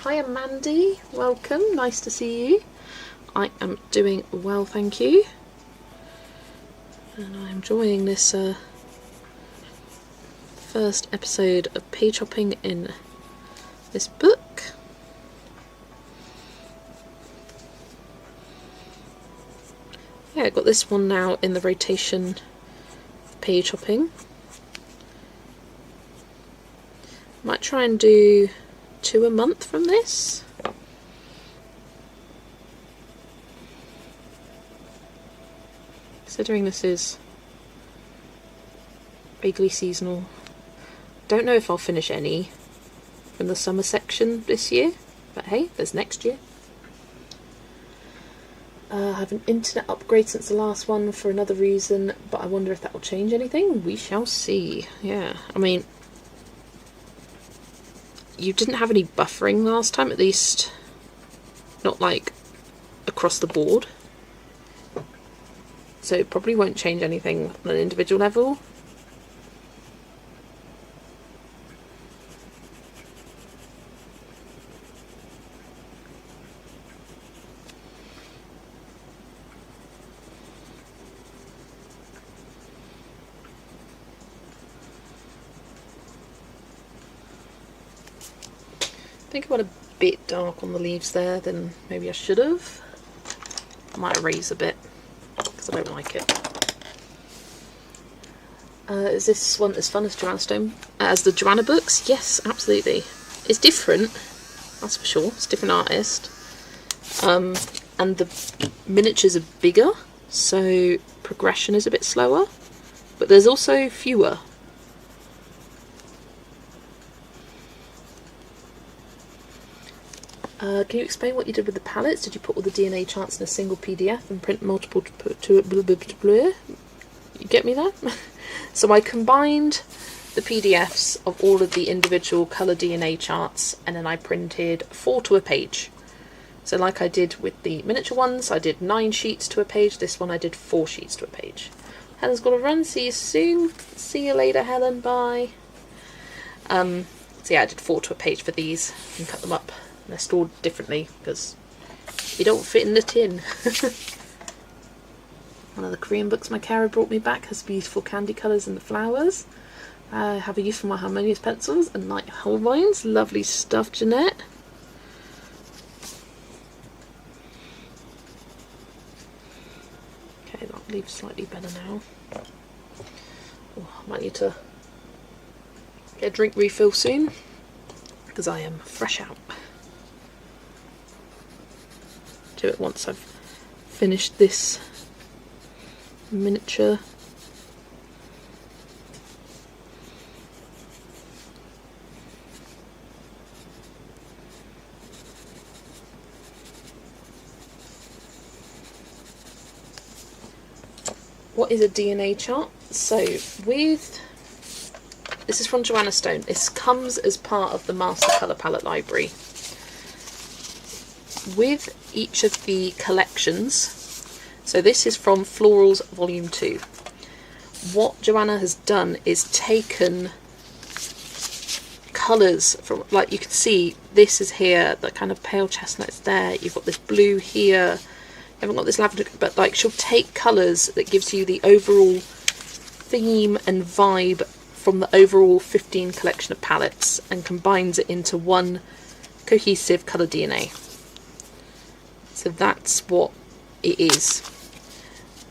Hi, Mandy. Welcome. Nice to see you. I am doing well, thank you. And I'm enjoying this first episode of page hopping in this book. Yeah, I got this one now in the rotation of page hopping. Might try and do 2 a month from this. Considering this is vaguely seasonal. Don't know if I'll finish any from the summer section this year, but hey, there's next year. I have an internet upgrade since the last one for another reason, but I wonder if that will change anything. We shall see. Yeah, I mean, you didn't have any buffering last time, at least not like across the board. So it probably won't change anything on an individual level. I think I went a bit dark on the leaves there than maybe I should have. I might erase a bit because I don't like it. Is this one as fun as Joanna Stone? As the Joanna books? Yes, absolutely. It's different, that's for sure. It's a different artist. And the miniatures are bigger, so progression is a bit slower. But there's also fewer. Can you explain what you did with the palettes? Did you put all the DNA charts in a single PDF and print multiple to it? You get me there? So I combined the PDFs of all of the individual colour DNA charts, and then I printed 4 to a page. So like I did with the miniature ones, I did 9 sheets to a page. This one I did 4 sheets to a page. Helen's got to run. See you soon. See you later, Helen. Bye. So yeah, I did 4 to a page for these and cut them up. And they're stored differently because you don't fit in the tin. One of the Korean books my carer brought me back has beautiful candy colours and the flowers. I have a use for my harmonious pencils and light Holbeins. Lovely stuff, Jeanette. Okay, that leaves slightly better now. Oh, I might need to get a drink refill soon because I am fresh out. Do it once I've finished this miniature. What is a DNA chart? So this is from Joanna Stone. This comes as part of the Master Colour Palette Library. With each of the collections, so this is from Florals Volume 2. What Joanna has done is taken colours from, like you can see, this is here, the kind of pale chestnut's there, you've got this blue here, you haven't got this lavender, but like she'll take colours that gives you the overall theme and vibe from the overall 15 collection of palettes and combines it into one cohesive colour DNA. So that's what it is.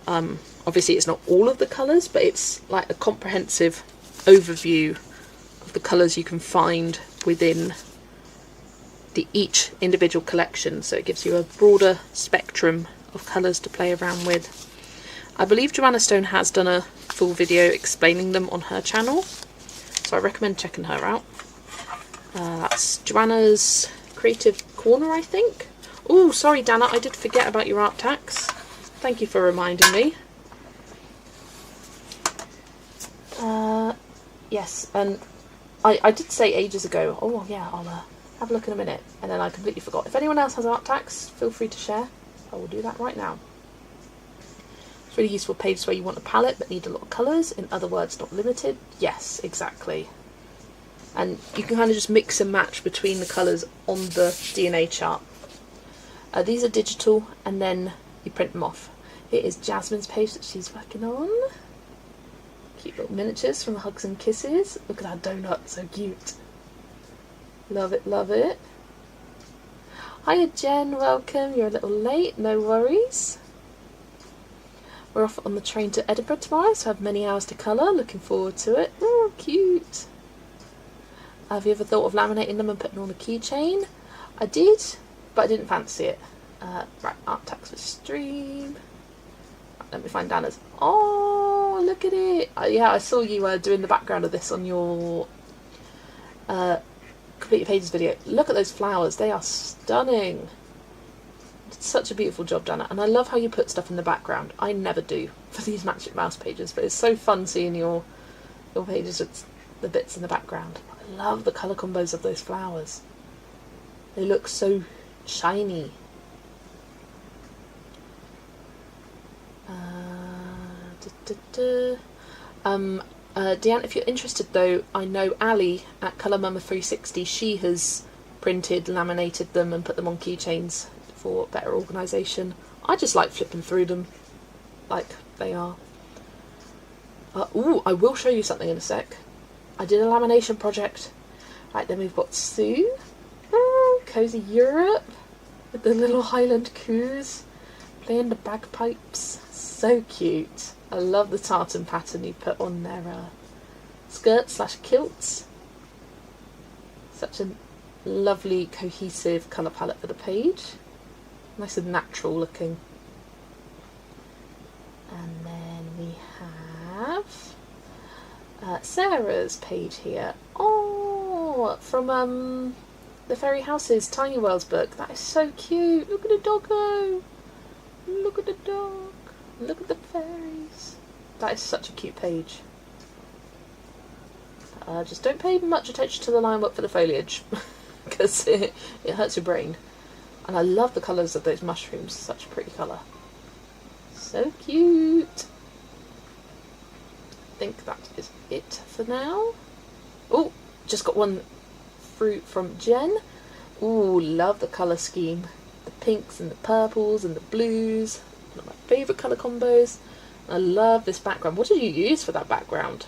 Obviously it's not all of the colours, but it's like a comprehensive overview of the colours you can find within each individual collection. So it gives you a broader spectrum of colours to play around with. I believe Joanna Stone has done a full video explaining them on her channel, so I recommend checking her out. That's Joanna's Creative Corner, I think. Oh, sorry Dana, I did forget about your art tax. Thank you for reminding me. Yes, and I did say ages ago, oh yeah, I'll have a look in a minute, and then I completely forgot. If anyone else has art tax, feel free to share. I will do that right now. It's really useful pages where you want a palette but need a lot of colours, in other words, not limited. Yes, exactly. And you can kind of just mix and match between the colours on the DNA chart. These are digital, and then you print them off. Here is Jasmine's page that she's working on. Cute little miniatures from Hugs and Kisses. Look at that donut, so cute. Love it, love it. Hiya Jen, welcome. You're a little late, no worries. We're off on the train to Edinburgh tomorrow, so I have many hours to colour. Looking forward to it. Oh, cute. Have you ever thought of laminating them and putting on a keychain? I did, but I didn't fancy it. Right, art tax for stream. Right, let me find Dana's. Oh, look at it. Yeah, I saw you doing the background of this on your Complete Pages video. Look at those flowers. They are stunning. It's such a beautiful job, Dana. And I love how you put stuff in the background. I never do for these Magic Mouse pages, but it's so fun seeing your pages with the bits in the background. I love the colour combos of those flowers. They look so shiny. Deanne, if you're interested though, I know Ali at Colour Mama 360, she has printed, laminated them and put them on keychains for better organisation. I just like flipping through them like they are. Ooh, I will show you something in a sec. I did a lamination project. Right, then we've got Sue. Cozy Europe with the little Highland coos playing the bagpipes. so cute. I love the tartan pattern you put on their skirts / kilts. Such a lovely cohesive colour palette for the page. Nice and natural looking. And then we have Sarah's page here. Oh, from the Fairy Houses Tiny Worlds book. That is so cute. Look at the doggo. Look at the dog. Look at the fairies. That is such a cute page. Just don't pay much attention to the line work for the foliage because it hurts your brain. And I love the colours of those mushrooms. Such a pretty colour. So cute. I think that is it for now. Oh, just got one fruit from Jen. Ooh, love the colour scheme. The pinks and the purples and the blues. One of my favourite colour combos. I love this background. What did you use for that background?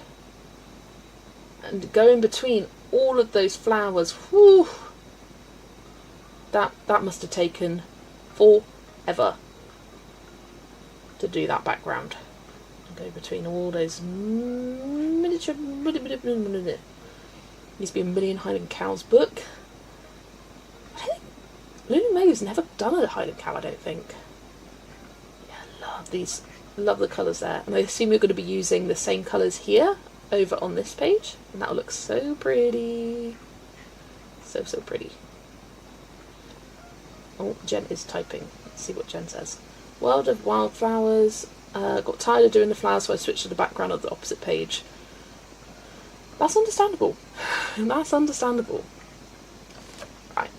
And going between all of those flowers, whew, that must have taken forever to do that background. And go between all those miniature. Needs to be a Million Highland Cows book. I think Luna May's never done a Highland Cow, I don't think. Yeah, I love these. Love the colours there. And I assume you're going to be using the same colours here over on this page. And that'll look so pretty. So pretty. Oh, Jen is typing. Let's see what Jen says. World of Wildflowers. Got tired of doing the flowers, so I switched to the background of the opposite page. That's understandable. That's understandable. Right.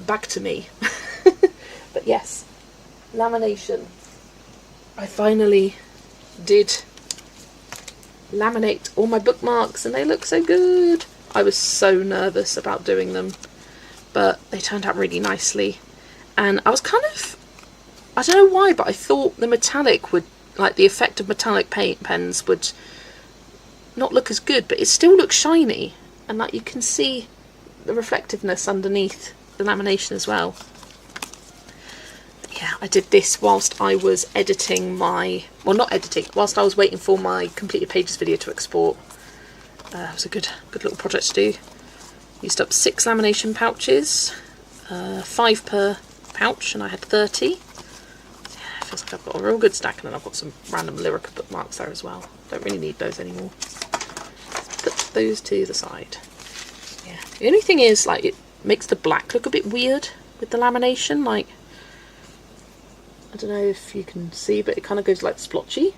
Back to me. But yes. Lamination. I finally did laminate all my bookmarks and they look so good. I was so nervous about doing them, but they turned out really nicely. And I was kind of, I don't know why, but I thought the metallic would, like the effect of metallic paint pens would not look as good, but it still looks shiny. And like you can see the reflectiveness underneath the lamination as well. Yeah, I did this whilst I was editing my, well not editing, whilst I was waiting for my completed pages video to export. It was a good little project to do. Used up 6 lamination pouches, 5 per pouch, and I had 30. Yeah, it feels like I've got a real good stack, and then I've got some random Lyrica bookmarks there as well. Don't really need those anymore. Put those to the side. Yeah. The only thing is, like, it makes the black look a bit weird with the lamination, like, I don't know if you can see, but it kind of goes like splotchy,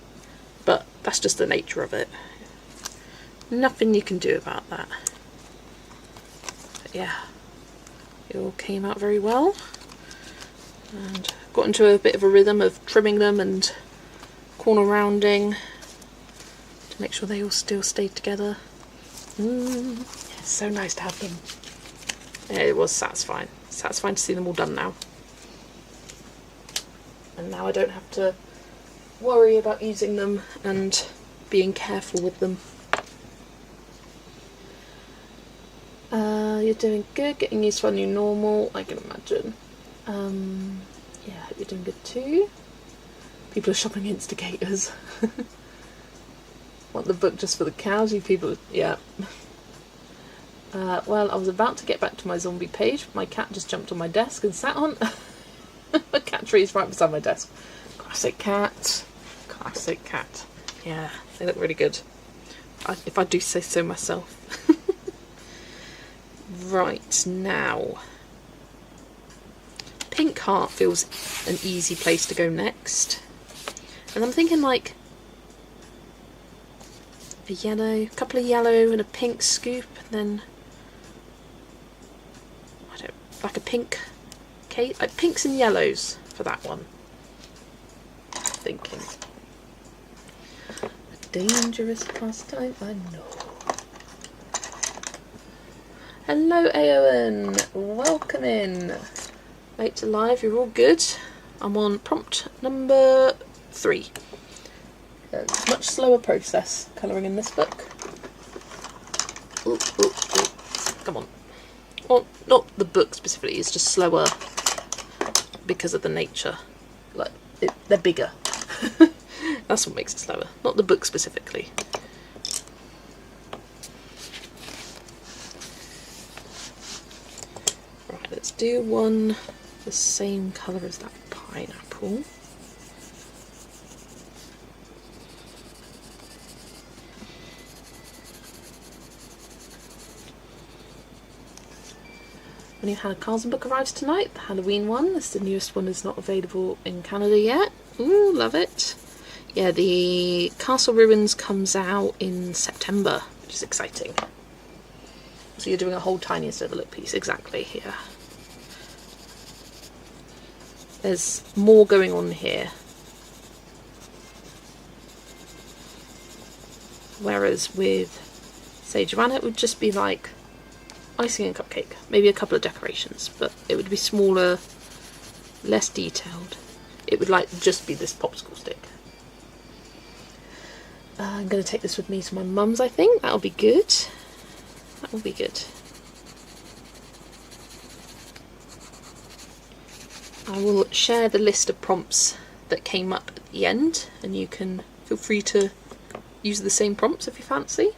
but that's just the nature of it. Nothing you can do about that. But yeah, it all came out very well, and got into a bit of a rhythm of trimming them and corner rounding to make sure they all still stayed together. Yeah, it's so nice to have them. Yeah, it was satisfying. Satisfying to see them all done now. And now I don't have to worry about using them and being careful with them. You're doing good, getting used to our new normal, I can imagine. Yeah, I hope you're doing good too. People are shopping instigators. Want the book just for the cows, you people, yeah. Well, I was about to get back to my zombie page, but my cat just jumped on my desk and sat on. The cat tree is right beside my desk. Classic cat. Classic cat. Yeah, they look really good. If I do say so myself. Right, now. Pink Heart feels an easy place to go next. And I'm thinking like a yellow, couple of yellow and a pink scoop, and then I don't, like a pink cake, like pinks and yellows for that one. Thinking. A dangerous pastime, I know. Hello Aowen, welcome in. Late to live, you're all good. I'm on prompt number 3. It's a much slower process colouring in this book. Ooh, ooh, ooh. Come on. Well, not the book specifically, it's just slower because of the nature. Like, they're bigger. That's what makes it slower, not the book specifically. Right, let's do one the same colour as that pineapple. The new Hannah Carlson book arrives tonight, the Halloween one. This is the newest one, is not available in Canada yet. Ooh, love it. Yeah, the Castle Ruins comes out in September, which is exciting. So you're doing a whole tiny instead of a look piece, exactly, yeah. There's more going on here. Whereas with say Joanna, it would just be like icing and cupcake, maybe a couple of decorations, but it would be smaller, less detailed. It would like just be this popsicle stick. I'm going to take this with me to my mum's, I think. That'll be good. That will be good. I will share the list of prompts that came up at the end, and you can feel free to use the same prompts if you fancy.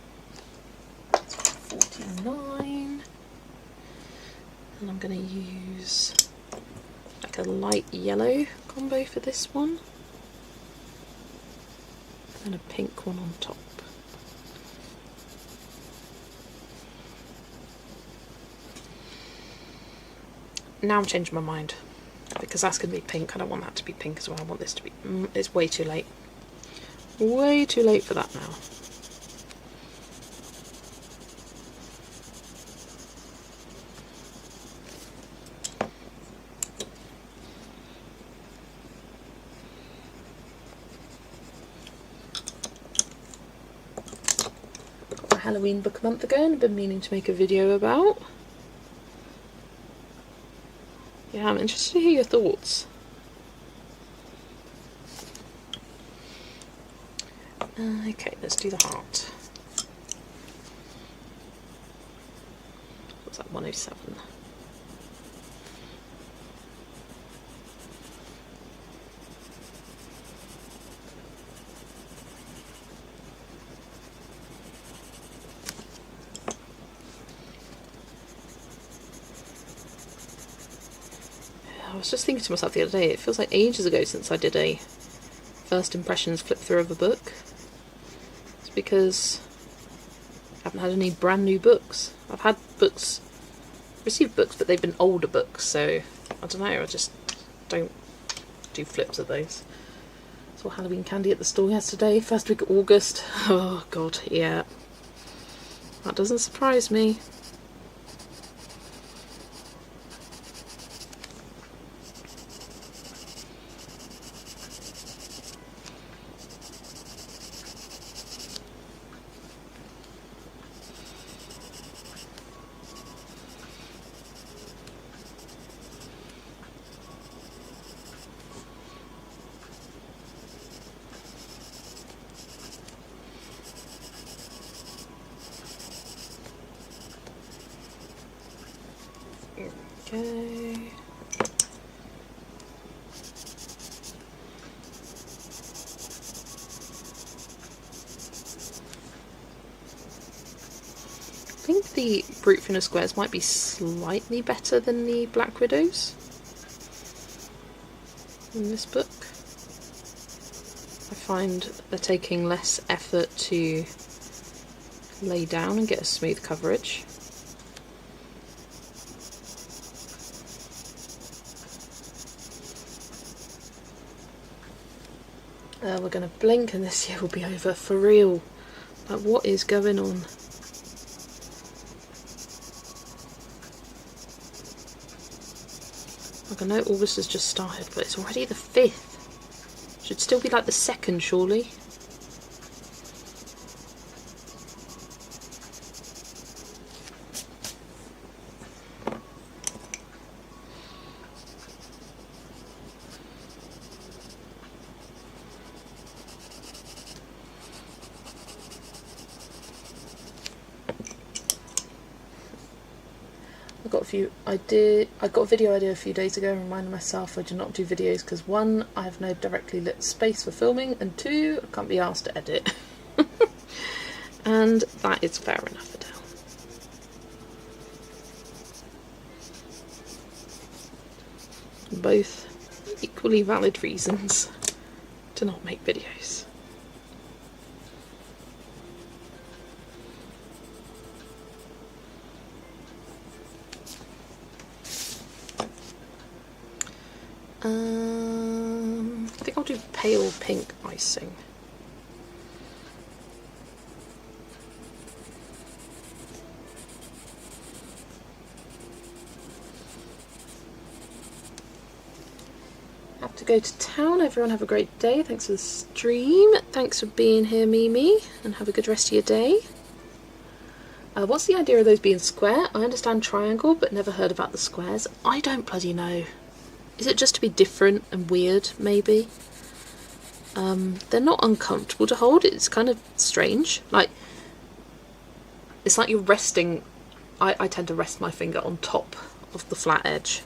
49. And I'm going to use like a light yellow combo for this one. And a pink one on top. Now I'm changing my mind, because that's going to be pink. I don't want that to be pink as well. I want this to be... it's way too late. Way too late for that now. Got my Halloween book a month ago and I've been meaning to make a video about. Yeah, I'm interested to hear your thoughts. Okay, let's do the heart. What's that, 107? I was just thinking to myself the other day, it feels like ages ago since I did a first impressions flip through of a book. It's because I haven't had any brand new books. I've had books, received books, but they've been older books, so I don't know, I just don't do flips of those. Saw Halloween candy at the store yesterday, first week of August. Oh god, yeah. That doesn't surprise me. Okay. I think the Brute Thinner squares might be slightly better than the Black Widows in this book. I find they're taking less effort to lay down and get a smooth coverage. We're going to blink and this year will be over, for real. Like, what is going on? Like, I know August has just started, but it's already the 5th. Should still be like the 2nd, surely. I got a video idea a few days ago and reminded myself I do not do videos because 1, I have no directly lit space for filming, and 2, I can't be asked to edit. And that is fair enough, Adele. Both equally valid reasons to not make videos. I think I'll do pale pink icing. Have to go to town. Everyone have a great day. Thanks for the stream. Thanks for being here, Mimi, and have a good rest of your day. What's the idea of those being square? I understand triangle, but never heard about the squares. I don't bloody know. Is it just to be different and weird, maybe? They're not uncomfortable to hold. It's kind of strange. Like, it's like you're resting. I tend to rest my finger on top of the flat edge.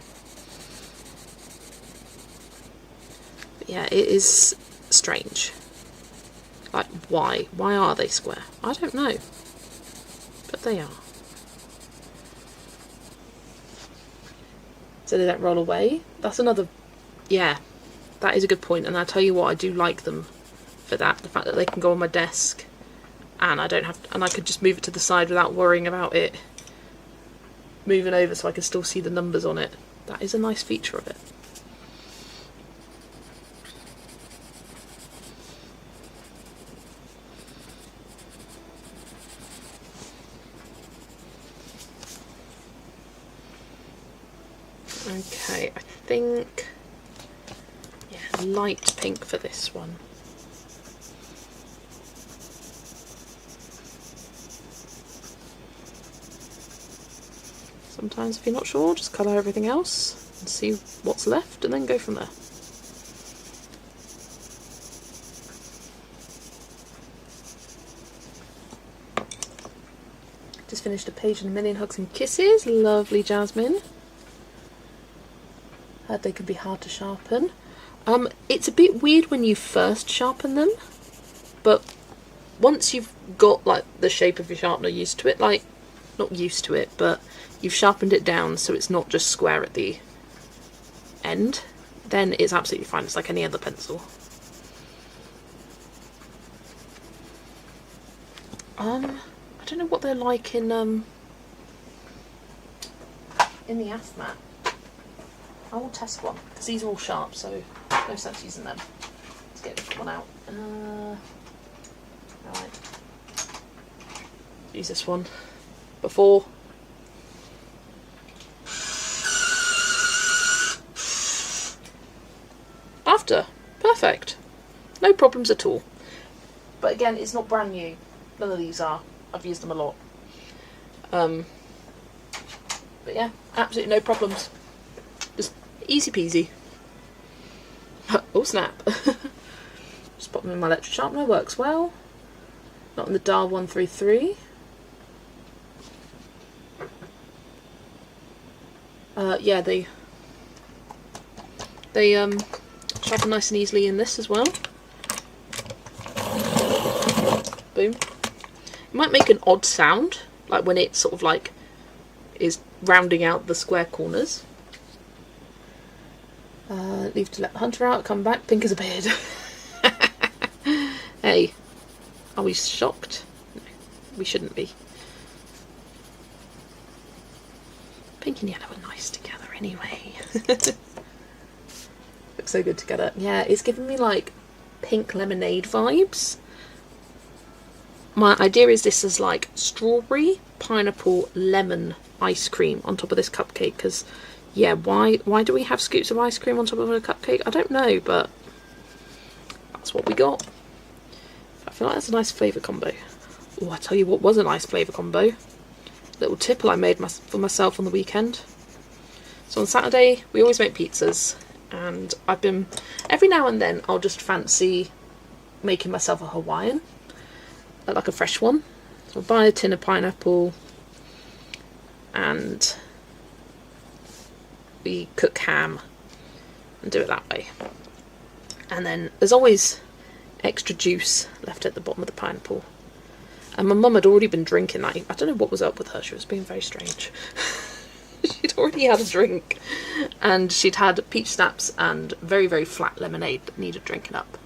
But yeah, it is strange. Like, why? Why are they square? I don't know. But they are. So they don't roll away. That's another, yeah, that is a good point. And I'll tell you what, I do like them for that. The fact that they can go on my desk and I don't have, and I could just move it to the side without worrying about it moving over, so I can still see the numbers on it. That is a nice feature of it. Okay, I think, yeah, light pink for this one. Sometimes if you're not sure, just colour everything else and see what's left and then go from there. Just finished a page and a million hugs and kisses. Lovely, Jasmine. Heard they can be hard to sharpen. It's a bit weird when you first sharpen them, but once you've got like the shape of your sharpener used to it, like not used to it, but you've sharpened it down so it's not just square at the end, then it's absolutely fine. It's like any other pencil. I don't know what they're like in the Asthmat. I will test one, because these are all sharp, so no sense using them. Let's get this one out. Right. Use this one before. After. Perfect. No problems at all. But again, it's not brand new. None of these are. I've used them a lot. But yeah, absolutely no problems. Just easy peasy. Oh snap. Just pop them in my electric sharpener, works well. Not in the Dahl 133. Yeah, they sharpen nice and easily in this as well. Boom. It might make an odd sound, like when it sort of like is rounding out the square corners. Leave to let the hunter out, come back, pink as a beard. Hey, are we shocked? No, we shouldn't be. Pink and yellow are nice together anyway. Looks so good together. Yeah, it's giving me like pink lemonade vibes. My idea is this is like strawberry, pineapple, lemon ice cream on top of this cupcake, because yeah, why do we have scoops of ice cream on top of a cupcake? I don't know, but that's what we got. I feel like that's a nice flavour combo. Oh, I tell you what was a nice flavour combo. Little tipple I made for myself on the weekend. So on Saturday we always make pizzas, and I've been, every now and then I'll just fancy making myself a Hawaiian, like a fresh one. So I'll buy a tin of pineapple and we cook ham and do it that way. And then there's always extra juice left at the bottom of the pineapple. And my mum had already been drinking that. I don't know what was up with her. She was being very strange. She'd already had a drink. And she'd had peach schnapps and very, very flat lemonade that needed drinking up.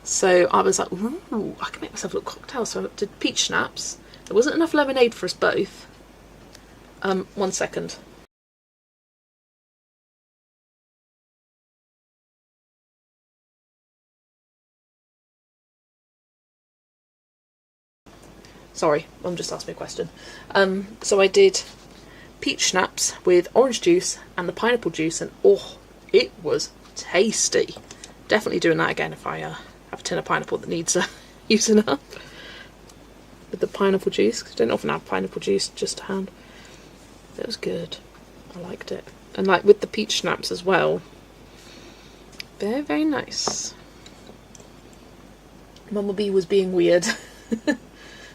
So I was like, ooh, I can make myself a little cocktail. So I did peach schnapps. There wasn't enough lemonade for us both. 1 second. Sorry, Mum just asked me a question. So I did peach schnapps with orange juice and the pineapple juice, and oh, it was tasty. Definitely doing that again if I have a tin of pineapple that needs using up. With the pineapple juice, because I don't often have pineapple juice just to hand. It was good. I liked it. And like with the peach schnapps as well. Very, very nice. Mumma B was being weird.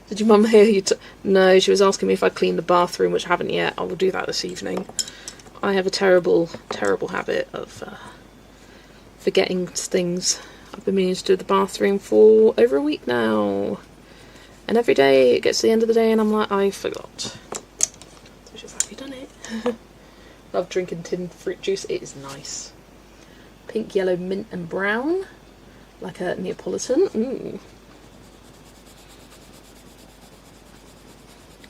Did your mum hear you? No, she was asking me if I cleaned the bathroom, which I haven't yet. I will do that this evening. I have a terrible, terrible habit of forgetting things. I've been meaning to do the bathroom for over a week now. And every day it gets to the end of the day and I'm like, I forgot. So she's like, have you done it? Love drinking tinned fruit juice. It is nice. Pink, yellow, mint and brown. Like a Neapolitan. Ooh.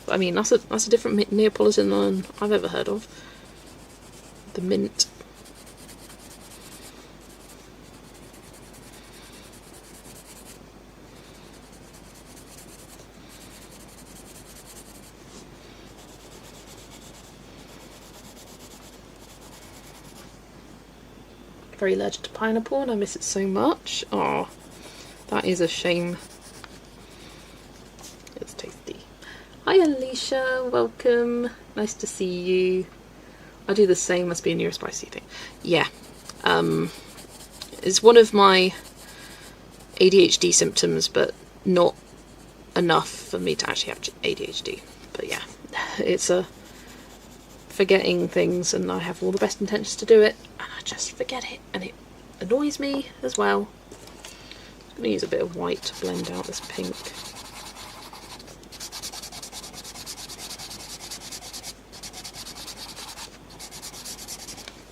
I mean, that's a different Neapolitan than I've ever heard of. The mint. Very allergic to pineapple and I miss it so much. Oh, that is a shame. It's tasty. Hi Alicia, welcome. Nice to see you. I do the same, must be a neurospicy thing. Yeah. It's one of my ADHD symptoms, but not enough for me to actually have ADHD. But yeah, it's a forgetting things and I have all the best intentions to do it and I just forget it and it annoys me as well. I'm going to use a bit of white to blend out this pink.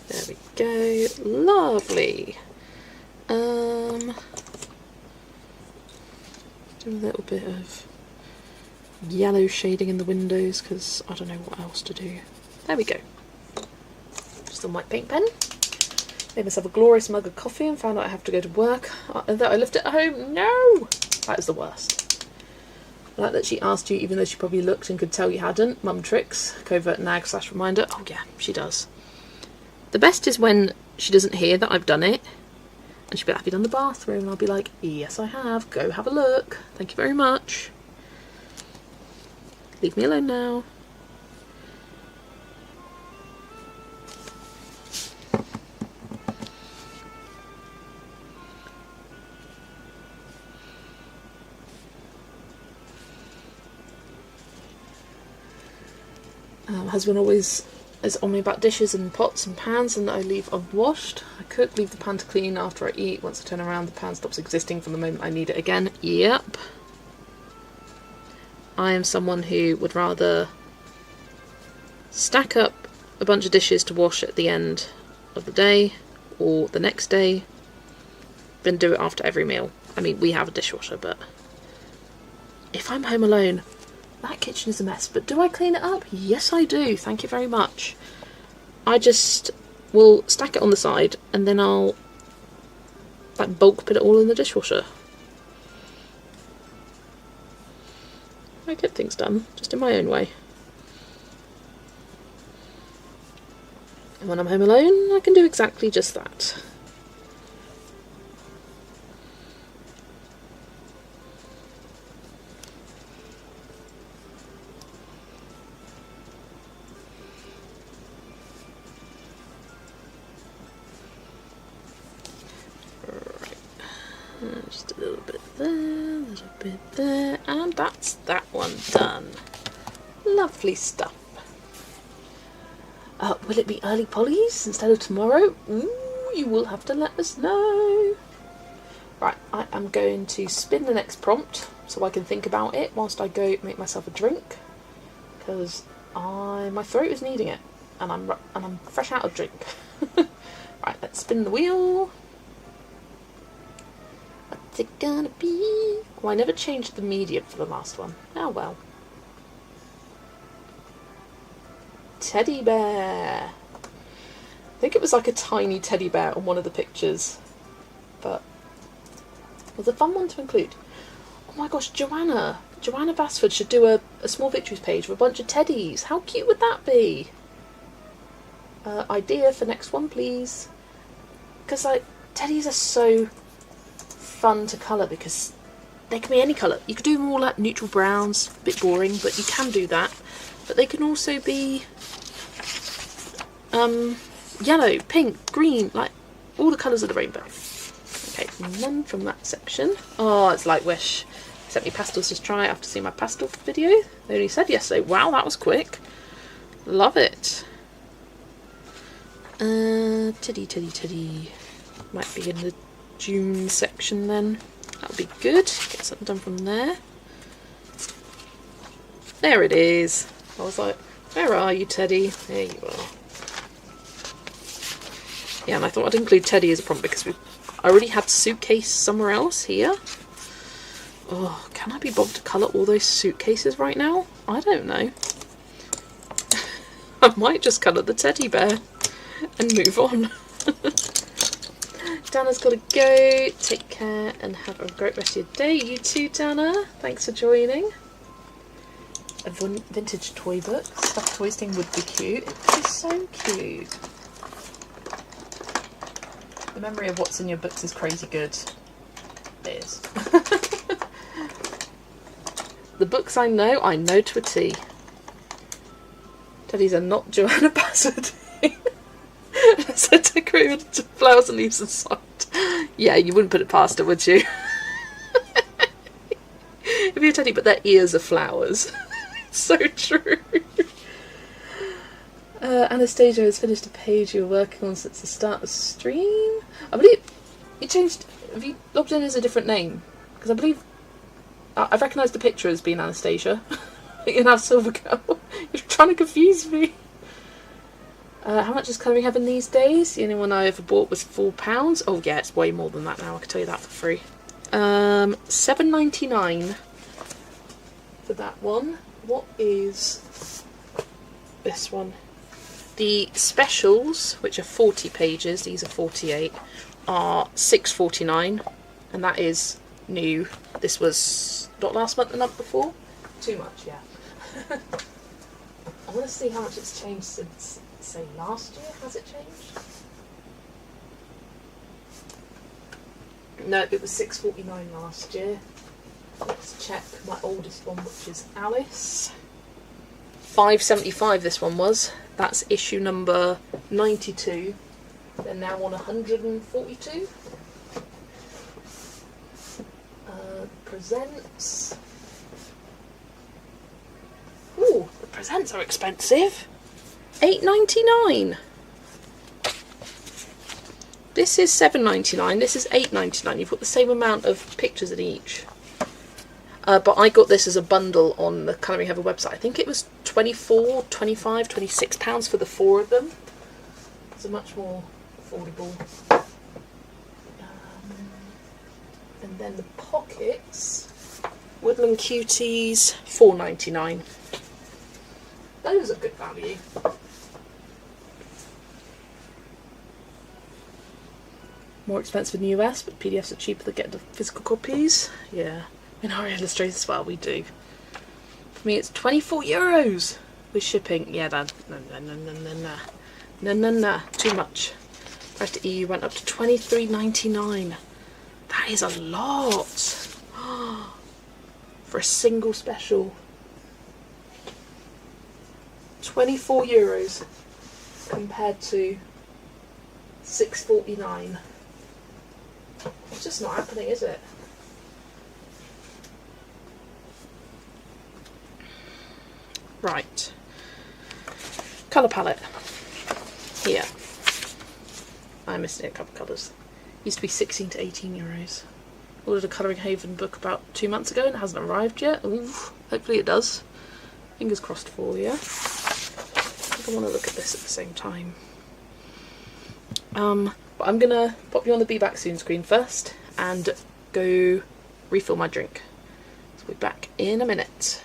There we go. Lovely. Do a little bit of yellow shading in the windows because I don't know what else to do. There we go. Just a white paint pen. Made myself a glorious mug of coffee and found out I have to go to work. That I left it at home. No! That is the worst. I like that she asked you even though she probably looked and could tell you hadn't. Mum tricks. Covert nag / reminder. Oh yeah, she does. The best is when she doesn't hear that I've done it. And she'll be like, have you done the bathroom? And I'll be like, yes I have. Go have a look. Thank you very much. Leave me alone now. My husband always is on me about dishes and pots and pans and that I leave unwashed. I cook, leave the pan to clean after I eat. Once I turn around, the pan stops existing from the moment I need it again. Yep. I am someone who would rather stack up a bunch of dishes to wash at the end of the day or the next day than do it after every meal. I mean, we have a dishwasher, but if I'm home alone, that kitchen is a mess. But do I clean it up? Yes, I do. Thank you very much. I just will stack it on the side and then I'll like bulk put it all in the dishwasher. I get things done, just in my own way. And when I'm home alone, I can do exactly just that. Just a little bit there, a little bit there, and that's that one done. Lovely stuff. Will it be early polys instead of tomorrow? Ooh, you will have to let us know. Right, I am going to spin the next prompt so I can think about it whilst I go make myself a drink, because my throat is needing it, and I'm fresh out of drink. Right, let's spin the wheel. What's it gonna be? Oh, I never changed the medium for the last one. Oh well. Teddy bear. I think it was like a tiny teddy bear on one of the pictures, but it was a fun one to include. Oh my gosh, Joanna Basford should do a small victories page with a bunch of teddies. How cute would that be? Idea for next one, please. Because like teddies are so fun to colour because they can be any colour. You could do them all like neutral browns, a bit boring, but you can do that. But they can also be yellow, pink, green, like all the colours of the rainbow. Okay, none from that section. Oh, it's like Wish. Sent me pastels to try after seeing my pastel video. They only said yesterday. Wow, that was quick. Love it. Teddy. Might be in the June section then. That'll be good. Get something done from there. There it is. I was like, where are you, Teddy? There you are. Yeah, and I thought I'd include Teddy as a prompt because I already had suitcase somewhere else here. Oh, can I be bothered to colour all those suitcases right now? I don't know. I might just colour the teddy bear and move on. Dana's got to go. Take care and have a great rest of your day. You too, Dana. Thanks for joining. A vintage toy book. Stuffed toys thing would be cute. It's so cute. The memory of what's in your books is crazy good. It is. The books I know to a T. Teddies are not Joanna Bassett. So decorate with flowers and leaves aside. Yeah, you wouldn't put it past her, would you? If you're a teddy, but their ears are flowers. It's so true. Anastasia has finished a page you were working on since the start of the stream. I believe you changed. Have you logged in as a different name? Because I believe I've recognised the picture as being Anastasia. You're now Silver Girl. You're trying to confuse me. How much is colouring heaven these days? The only one I ever bought was £4. Oh yeah, it's way more than that now. I can tell you that for free. $7.99 for that one. What is this one? The specials, which are 40 pages, these are 48, are $6.49, and that is new. This was not last month, the month before. Too much, yeah. I want to see how much it's changed since, say, last year. Has it changed? No, it was $6.49 last year. Let's check my oldest one, which is Alice. $5.75 this one was. That's issue number 92. They're now on 142. Presents. Ooh, the presents are expensive. $8.99. This is $7.99. This is $8.99. You've got the same amount of pictures in each. But I got this as a bundle on the Colouring Heaven website. I think it was £24, £25, £26 for the 4 of them. So much more affordable. And then the pockets, Woodland Cuties, $4.99. Those are good value. More expensive in the US, but PDFs are cheaper to get the physical copies. Yeah. In our illustrators as well, we do. For me, it's €24 with shipping. Yeah, that no, too much. The rest of EU went up to $23.99. That is a lot for a single special. €24 compared to $6.49. It's just not happening, is it? Right. Colour palette. here. I missed a couple colours. Used to be 16 to 18 euros. Ordered a Colouring Haven book about 2 months ago and it hasn't arrived yet. Oof, hopefully it does. Fingers crossed for you. I think I want to look at this at the same time. But I'm gonna pop you on the Be Back Soon screen first and go refill my drink. So we'll be back in a minute.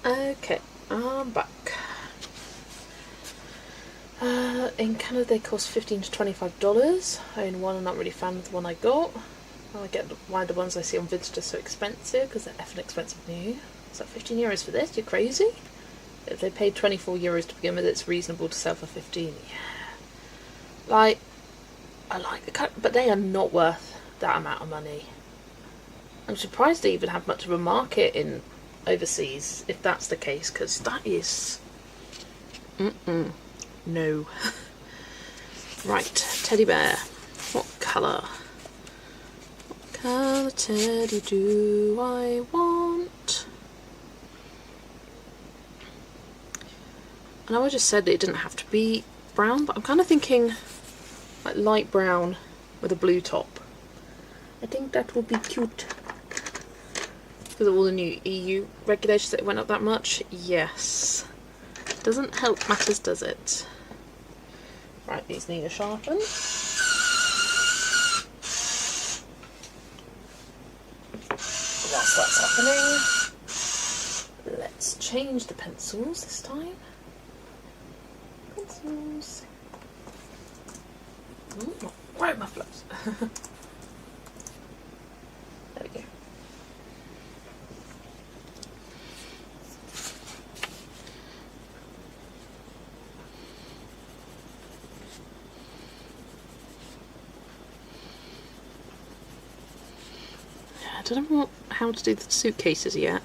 Okay, I'm back. In Canada they cost $15 to $25. I own one and I'm not really a fan of the one I got. I get why the ones I see on Vinted are so expensive, because they're effing expensive new. Is that €15 for this? You're crazy? If they paid €24 to begin with, it's reasonable to sell for 15. Yeah. Like, I like the cut, but they are not worth that amount of money. I'm surprised they even have much of a market in overseas, if that's the case, because that is... No. Right, teddy bear. What colour? What colour teddy do I want? I know I just said it didn't have to be brown, but I'm kind of thinking like light brown with a blue top. I think that would be cute. Because of all the new EU regulations that went up that much, yes. Doesn't help matters, does it? Right, these need a sharpen. Whilst that's happening, let's change the pencils this time. Pencils. Ooh, where are my flaps? There we go. I don't know how to do the suitcases yet.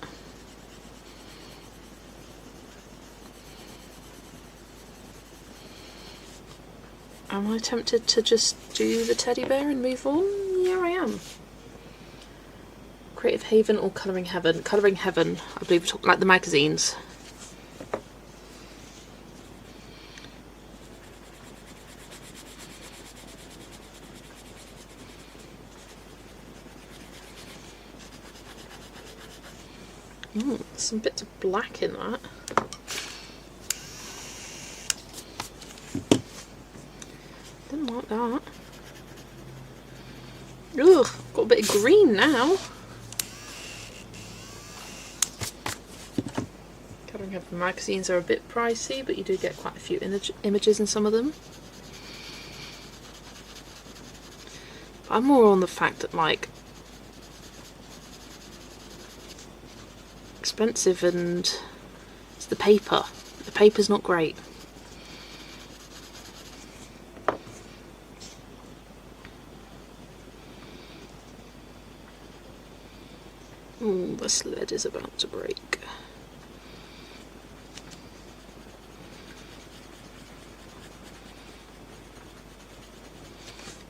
Am I tempted to just do the teddy bear and move on? Yeah, I am. Creative Haven or Colouring Heaven? Colouring Heaven, I believe we're talking like the magazines. Some bits of black in that. Didn't like that. Ugh, got a bit of green now. Colouring Heaven magazines are a bit pricey, but you do get quite a few images in some of them. I'm more on the fact that, like, expensive and it's the paper. The paper's not great. Ooh, the sled is about to break.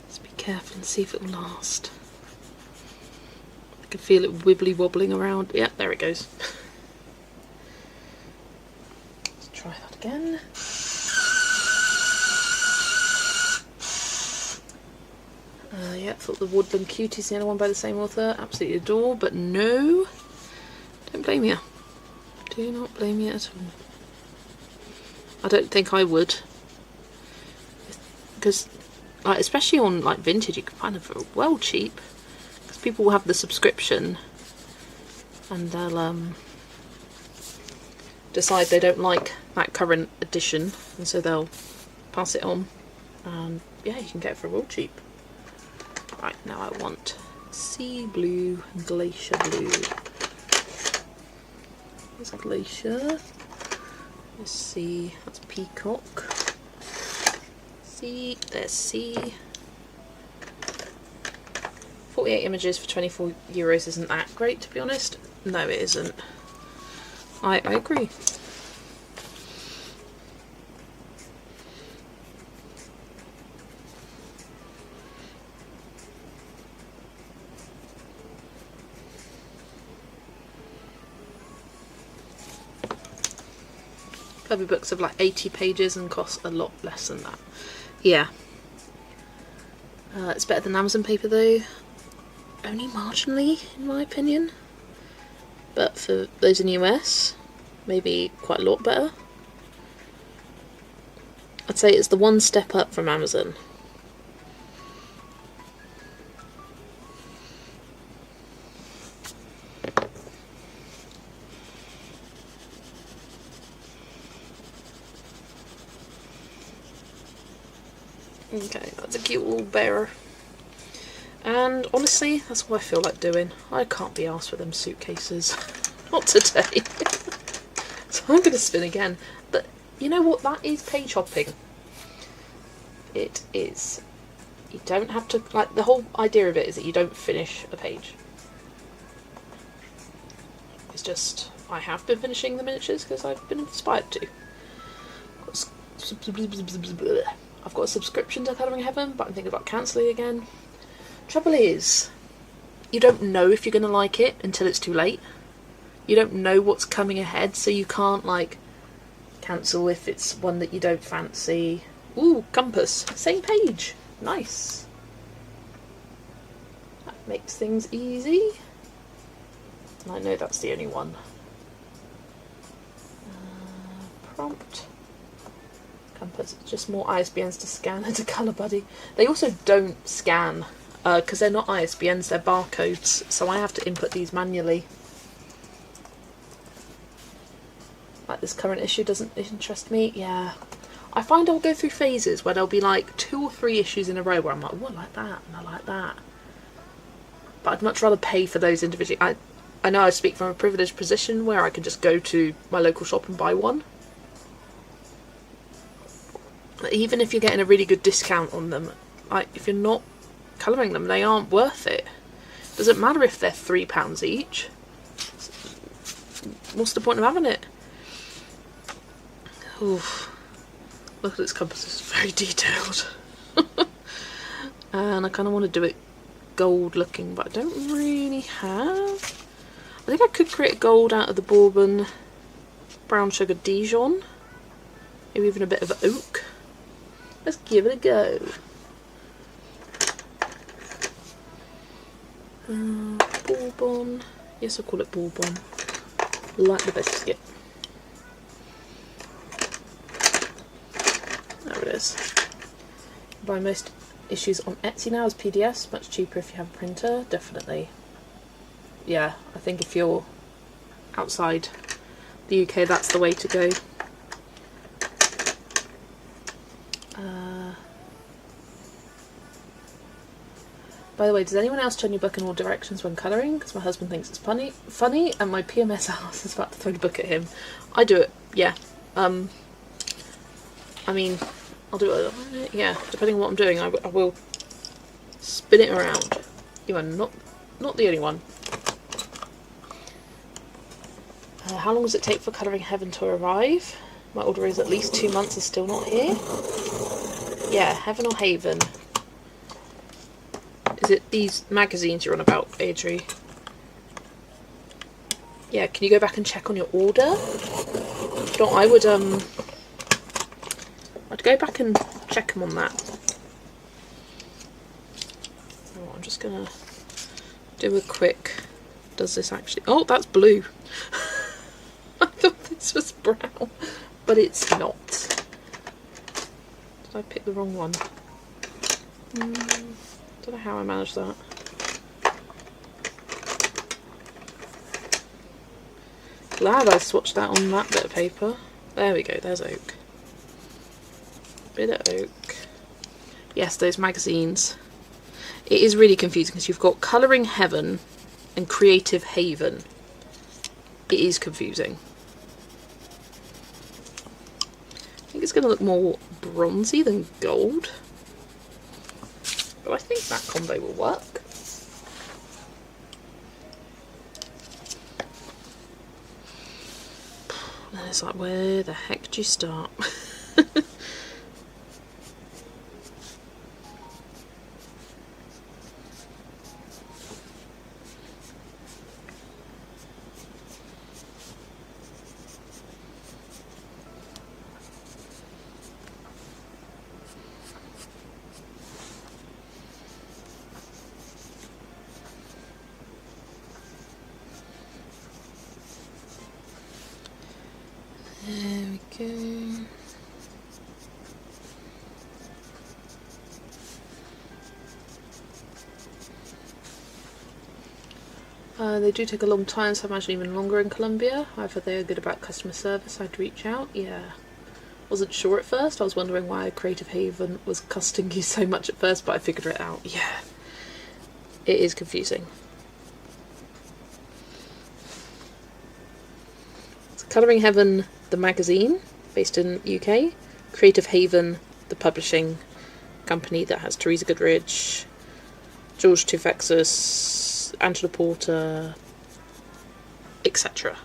Let's be careful and see if it will last. I can feel it wibbly wobbling around. Yep, there it goes. Let's try that again. Yeah, thought the Woodland Cutie is the other one by the same author. Absolutely adore, but no. Don't blame you. Do not blame you at all. I don't think I would. Because, like, especially on like Vinted, you can find them for well cheap. Because people will have the subscription and they'll decide they don't like that current edition, and so they'll pass it on. And yeah, you can get it for real cheap. Right, now I want sea blue and glacier blue. There's glacier. Let's see, that's peacock. Sea, there's sea. 48 images for €24 isn't that great, to be honest. No, it isn't. I agree. Clever books of like 80 pages and cost a lot less than that. Yeah. It's better than Amazon paper though. Only marginally, in my opinion. But for those in the US, maybe quite a lot better. I'd say it's the one step up from Amazon. Okay, that's a cute little bearer. And honestly, that's what I feel like doing. I can't be arsed with them suitcases. Not today. So I'm going to spin again. But you know what? That is page hopping. It is. You don't have to, like, the whole idea of it is that you don't finish a page. It's just, I have been finishing the miniatures because I've been inspired to. I've got a subscription to Colouring Heaven, but I'm thinking about cancelling again. Trouble is, you don't know if you're going to like it until it's too late. You don't know what's coming ahead, so you can't, like, cancel if it's one that you don't fancy. Ooh, compass. Same page. Nice. That makes things easy. And I know that's the only one. Prompt. Compass. Just more ISBNs to scan and to Colour Buddy. They also don't scan, because they're not ISBNs, they're barcodes, so I have to input these manually. Like, this current issue doesn't interest me. Yeah. I find I'll go through phases where there'll be like 2 or 3 issues in a row where I'm like, oh, I like that, and I like that. But I'd much rather pay for those individually. I know I speak from a privileged position where I can just go to my local shop and buy one. But even if you're getting a really good discount on them, if you're not colouring them, they aren't worth it. Doesn't matter if they're £3 each. What's the point of having it? Oof. Look at its compass, it's very detailed. And I kind of want to do it gold looking, but I don't really have. I think I could create gold out of the Bourbon Brown Sugar Dijon. Maybe even a bit of oak. Let's give it a go. Bourbon. Yes, I'll call it Bourbon. Like the biscuit. There it is. Buy most issues on Etsy now as PDFs, much cheaper if you have a printer, definitely. Yeah, I think if you're outside the UK, that's the way to go. By the way, does anyone else turn your book in all directions when colouring? Because my husband thinks it's funny, and my PMS house is about to throw the book at him. I do it, yeah. I mean, I'll do it, yeah, depending on what I'm doing, I will spin it around. You are not the only one. How long does it take for Colouring Heaven to arrive? My order is at least 2 months and still not here. Yeah, Heaven or Haven? Is it these magazines you're on about, Adri? Yeah, can you go back and check on your order? No, I'd go back and check them on that. Oh, I'm just gonna do a quick. Does this actually? Oh, that's blue. I thought this was brown, but it's not. Did I pick the wrong one? Don't know how I managed that. Glad I swatched that on that bit of paper. There we go, there's oak. Bit of oak. Yes, those magazines. It is really confusing because you've got Colouring Heaven and Creative Haven. It is confusing. I think it's going to look more bronzy than gold. But I think that combo will work. And it's like, where the heck do you start? There we go. They do take a long time, so I imagine even longer in Colombia. However, they are good about customer service. I'd reach out. Yeah, Wasn't sure at first. I was wondering why Creative Haven was costing you so much at first, but I figured it out. Yeah, it is confusing. It's Colouring Heaven, the magazine, based in UK. Creative Haven, the publishing company that has Teresa Goodridge, George Tufexis, Angela Porter, etc.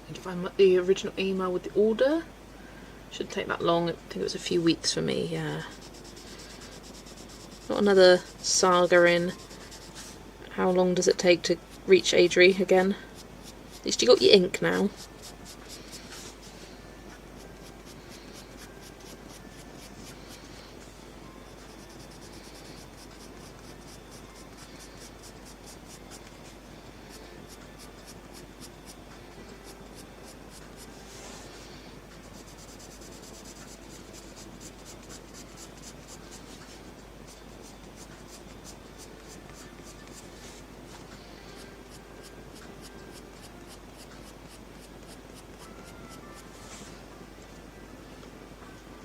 And find the original email with the order. Shouldn't take that long. I think it was a few weeks for me. Yeah. Not another saga in how long does it take to reach Adri again. At least you got your ink now.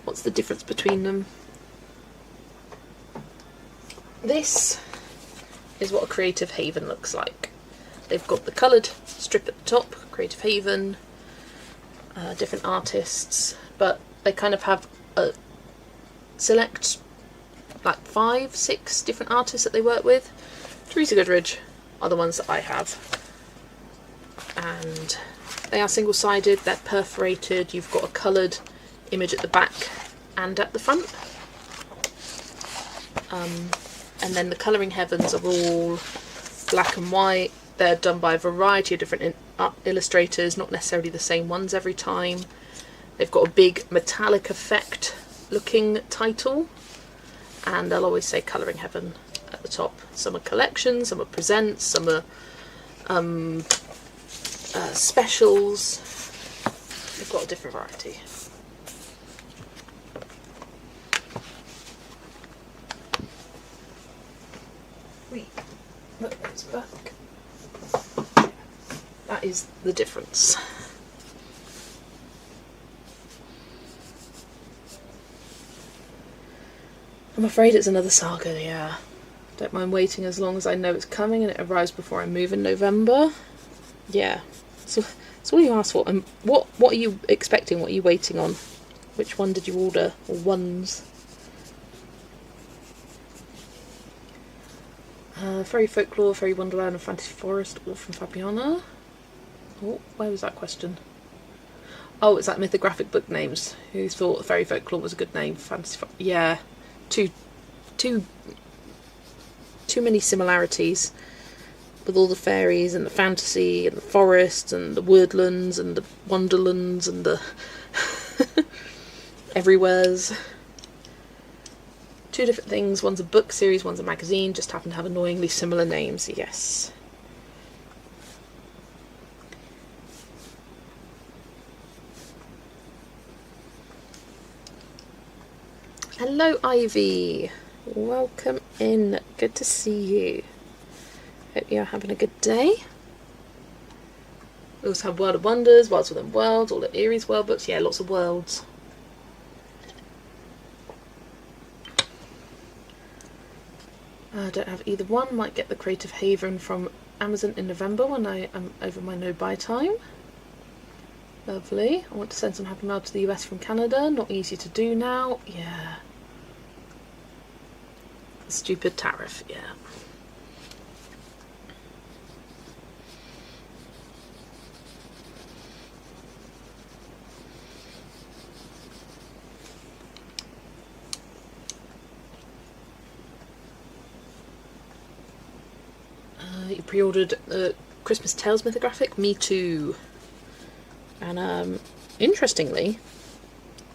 What's the difference between them? This is what a Creative Haven looks like. They've got the coloured strip at the top, Creative Haven, different artists, but they kind of have a select, like 5, 6 different artists that they work with. Teresa Goodridge are the ones that I have. And they are single-sided, they're perforated, you've got a coloured image at the back and at the front. And then the Colouring Heavens are all black and white. They're done by a variety of different illustrators, not necessarily the same ones every time. They've got a big metallic effect looking title, and they'll always say Colouring Heaven at the top. Some are collections, some are presents, some are specials. They've got a different variety. Wait, look, it's back. That is the difference. I'm afraid it's another saga, yeah. Don't mind waiting as long as I know it's coming and it arrives before I move in November. Yeah, so that's all you asked for. And what are you expecting? What are you waiting on? Which one did you order? Or ones? Fairy Folklore, Fairy Wonderland and Fantasy Forest, all from Fabiana. Oh, where was that question? Oh, it's like mythographic book names. Who thought Fairy Folklore was a good name? Yeah, too many similarities with all the fairies and the fantasy and the forests and the woodlands and the wonderlands and the everywheres. 2 different things. One's a book series, one's a magazine. Just happen to have annoyingly similar names. Yes. Hello, Ivy. Welcome in. Good to see you. Hope you're having a good day. We also have World of Wonders, Worlds Within Worlds, all the Erie's World books. Yeah, lots of worlds. I don't have either one. Might get the Creative Haven from Amazon in November when I am over my no-buy time. Lovely. I want to send some Happy Mail to the US from Canada. Not easy to do now. Yeah. The stupid tariff, yeah. You pre-ordered the Christmas Tales mythographic? Me too. And interestingly,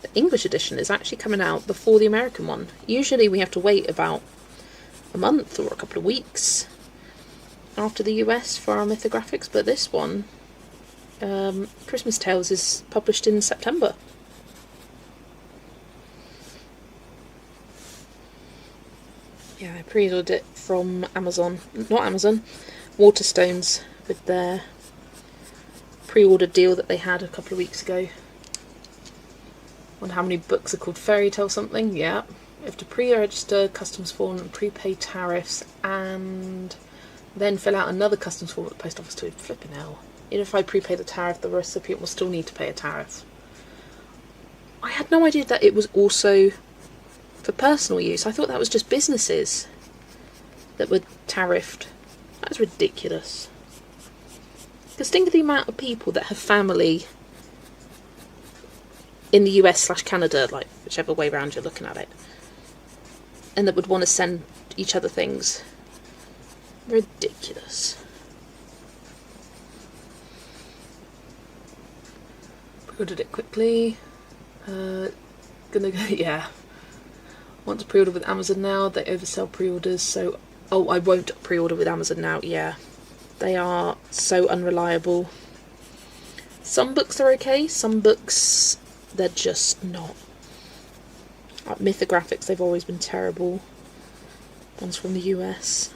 the English edition is actually coming out before the American one. Usually we have to wait about a month or a couple of weeks after the US for our mythographics, but this one, Christmas Tales, is published in September. Yeah, I pre-ordered it from Amazon, not Amazon, Waterstones, with their pre-order deal that they had a couple of weeks ago. Wonder how many books are called Fairy Tale something. Yeah, you have to pre-register customs form and prepay tariffs, and then fill out another customs form at the post office to flipping hell. Even if I prepay the tariff, the recipient will still need to pay a tariff. I had no idea that it was also for personal use. I thought that was just businesses that were tariffed. That's ridiculous. Because think of the amount of people that have family in the US/Canada, like whichever way round you're looking at it, and that would want to send each other things. Ridiculous. Pre-ordered it quickly. Gonna go, yeah. Want to pre-order with Amazon now. They oversell pre-orders, so I won't pre-order with Amazon now. Yeah, they are so unreliable. Some books are okay, some books they're just not. Like Mythographics, they've always been terrible. One's from the US.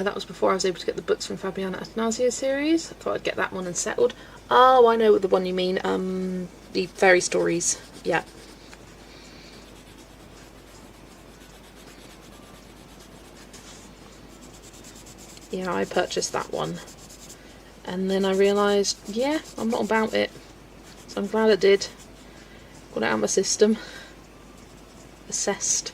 That was before I was able to get the books from Fabiana Attanasio series. I thought I'd get that one and settled. Oh, I know the one you mean. The fairy stories. Yeah. Yeah, I purchased that one. And then I realised, yeah, I'm not about it. So I'm glad I did. Got it out of my system. Assessed.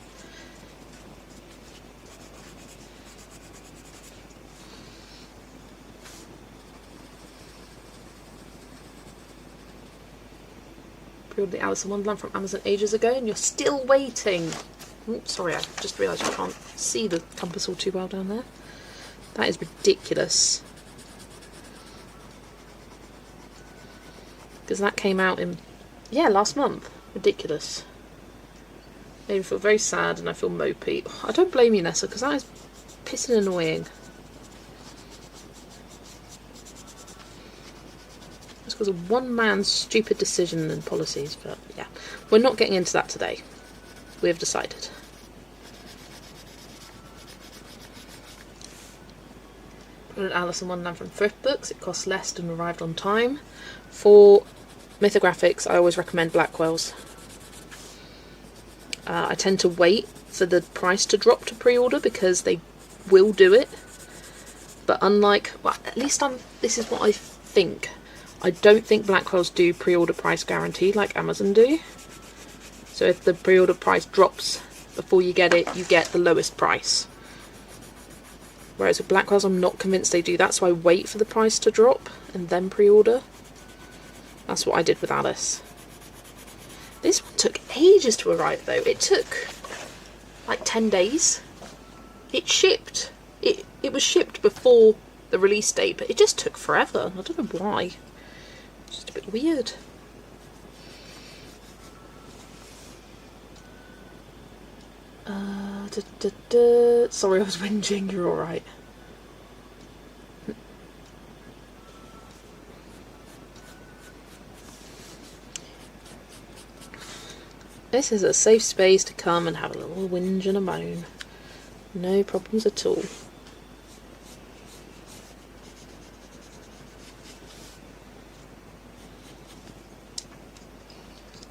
Pre-ordered the Alice in Wonderland from Amazon ages ago and you're still waiting. Oops, sorry, I just realised I can't see the compass all too well down there. That is ridiculous. Because that came out in, yeah, last month. Ridiculous. Made me feel very sad and I feel mopey. I don't blame you, Nessa, because that is pissing annoying. It's because of one man's stupid decision and policies, but yeah. We're not getting into that today. We have decided. Alice in Wonderland from Thrift Books. It costs less and arrived on time. For Mythographics, I always recommend Blackwell's. I tend to wait for the price to drop to pre-order because they will do it. But unlike, well, at least this is what I think. I don't think Blackwell's do pre-order price guarantee like Amazon do. So if the pre-order price drops before you get it, you get the lowest price. Whereas with Blackwell's, I'm not convinced they do that, so I wait for the price to drop and then pre-order. That's what I did with Alice. This one took ages to arrive though. It took like 10 days. It shipped. It was shipped before the release date, but it just took forever. I don't know why. It's just a bit weird. Sorry, I was whinging. You're alright. This is a safe space to come and have a little whinge and a moan. No problems at all.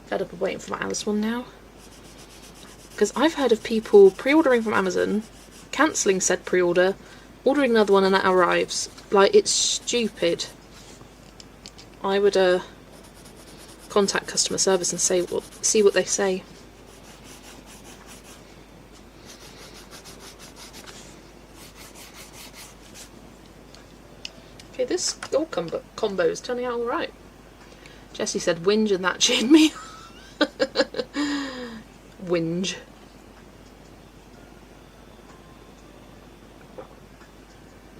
Fed up of waiting for my Alice one now. Because I've heard of people pre-ordering from Amazon, cancelling said pre-order, ordering another one and that arrives. Like, it's stupid. I would contact customer service and see what they say. Okay, this gold combo is turning out alright. Jessie said whinge and that cheered me. Whinge.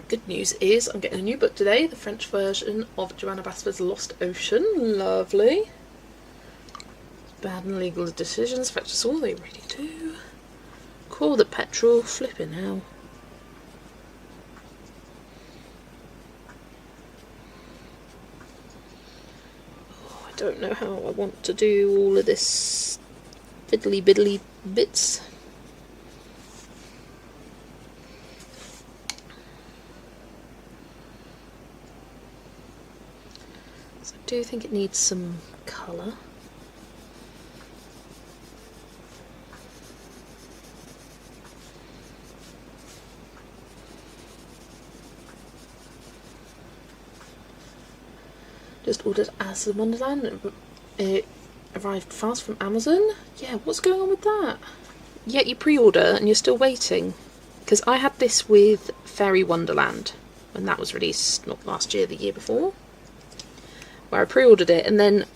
Good news is I'm getting a new book today, the French version of Joanna Basford's Lost Ocean. Lovely. Bad and legal decisions affect us all, they really do. Call the petrol, flipping hell. don't know how I want to do all of this fiddly biddly bits. So I do think it needs some colour. Just ordered Alice in Wonderland. It arrived fast from Amazon. Yeah, what's going on with that? Yeah, you pre-order and you're still waiting. Because I had this with Fairy Wonderland when that was released, not last year, the year before. Where I pre-ordered it, and then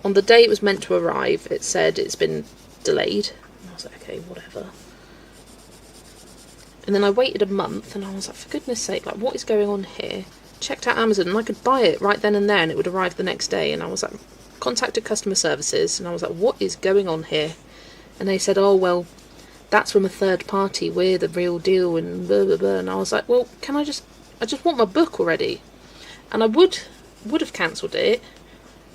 on the day it was meant to arrive, it said it's been delayed. And I was like, okay, whatever. And then I waited a month and I was like, for goodness sake, like, what is going on here? Checked out Amazon and I could buy it right then and there and it would arrive the next day, and I was like, contacted customer services and I was like, what is going on here? And they said, oh well, that's from a third party, we're the real deal and blah blah blah. And I was like, well, I just want my book already. And I would have cancelled it,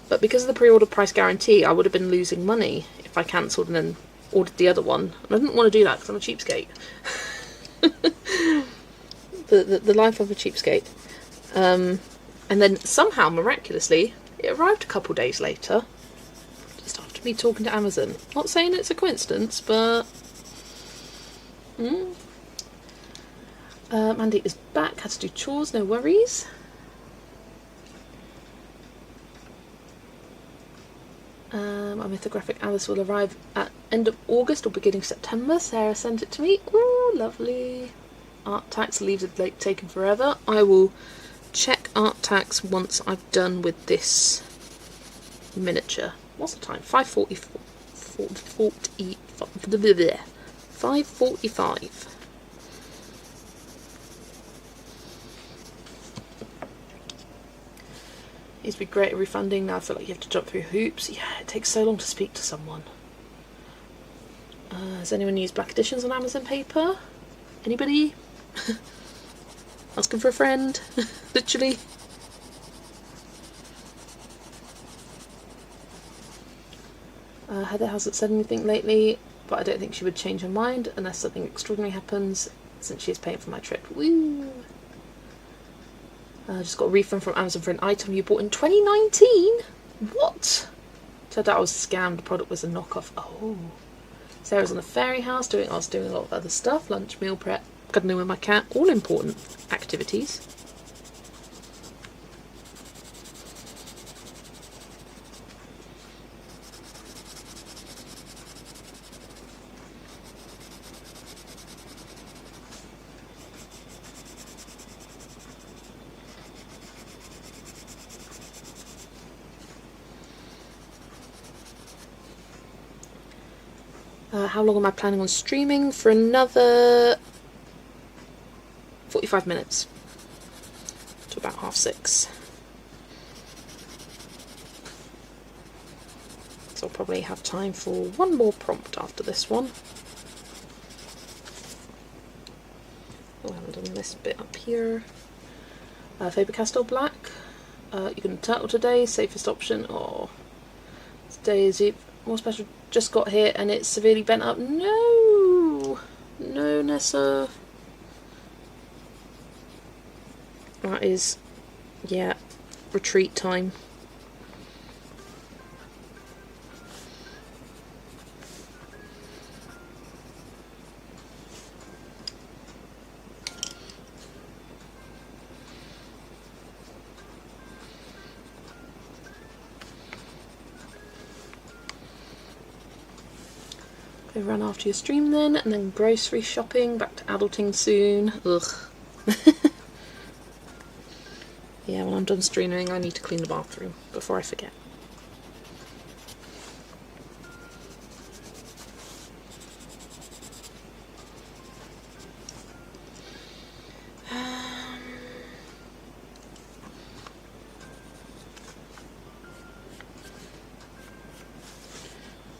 but because of the pre-order price guarantee I would have been losing money if I cancelled and then ordered the other one, and I didn't want to do that because I'm a cheapskate. the life of a cheapskate. And then somehow, miraculously, it arrived a couple days later, just after me talking to Amazon. Not saying it's a coincidence, but... Mandy is back, had to do chores, no worries. Our mythographic Alice will arrive at end of August or beginning of September. Sarah sent it to me. Ooh, lovely. Art tax leaves it taken forever. I will check art tax once I've done with this miniature. What's the time? 5:45. It used to be great at refunding, now I feel like you have to jump through hoops. Yeah, it takes so long to speak to someone. Has anyone used Black Editions on Amazon paper? Anybody? Asking for a friend, literally. Heather hasn't said anything lately, but I don't think she would change her mind unless something extraordinary happens, since she is paying for my trip. Woo! Just got a refund from Amazon for an item you bought in 2019? What? Turned out I was scammed, the product was a knockoff. Oh. Sarah's on the fairy house, I was doing a lot of other stuff, lunch, meal prep, cuddling with my cat, all important activities. How long am I planning on streaming? For another 45 minutes to about 6:30. So I'll probably have time for one more prompt after this one. Oh, I haven't done this bit up here. Faber-Castell Black. You can turtle today, safest option. Oh, today is more special. Just got here and it's severely bent up. No, no, Nessa. That is, yeah, retreat time. Go run after your stream then, and then grocery shopping, back to adulting soon. Ugh. Yeah, when I'm done streaming I need to clean the bathroom before I forget.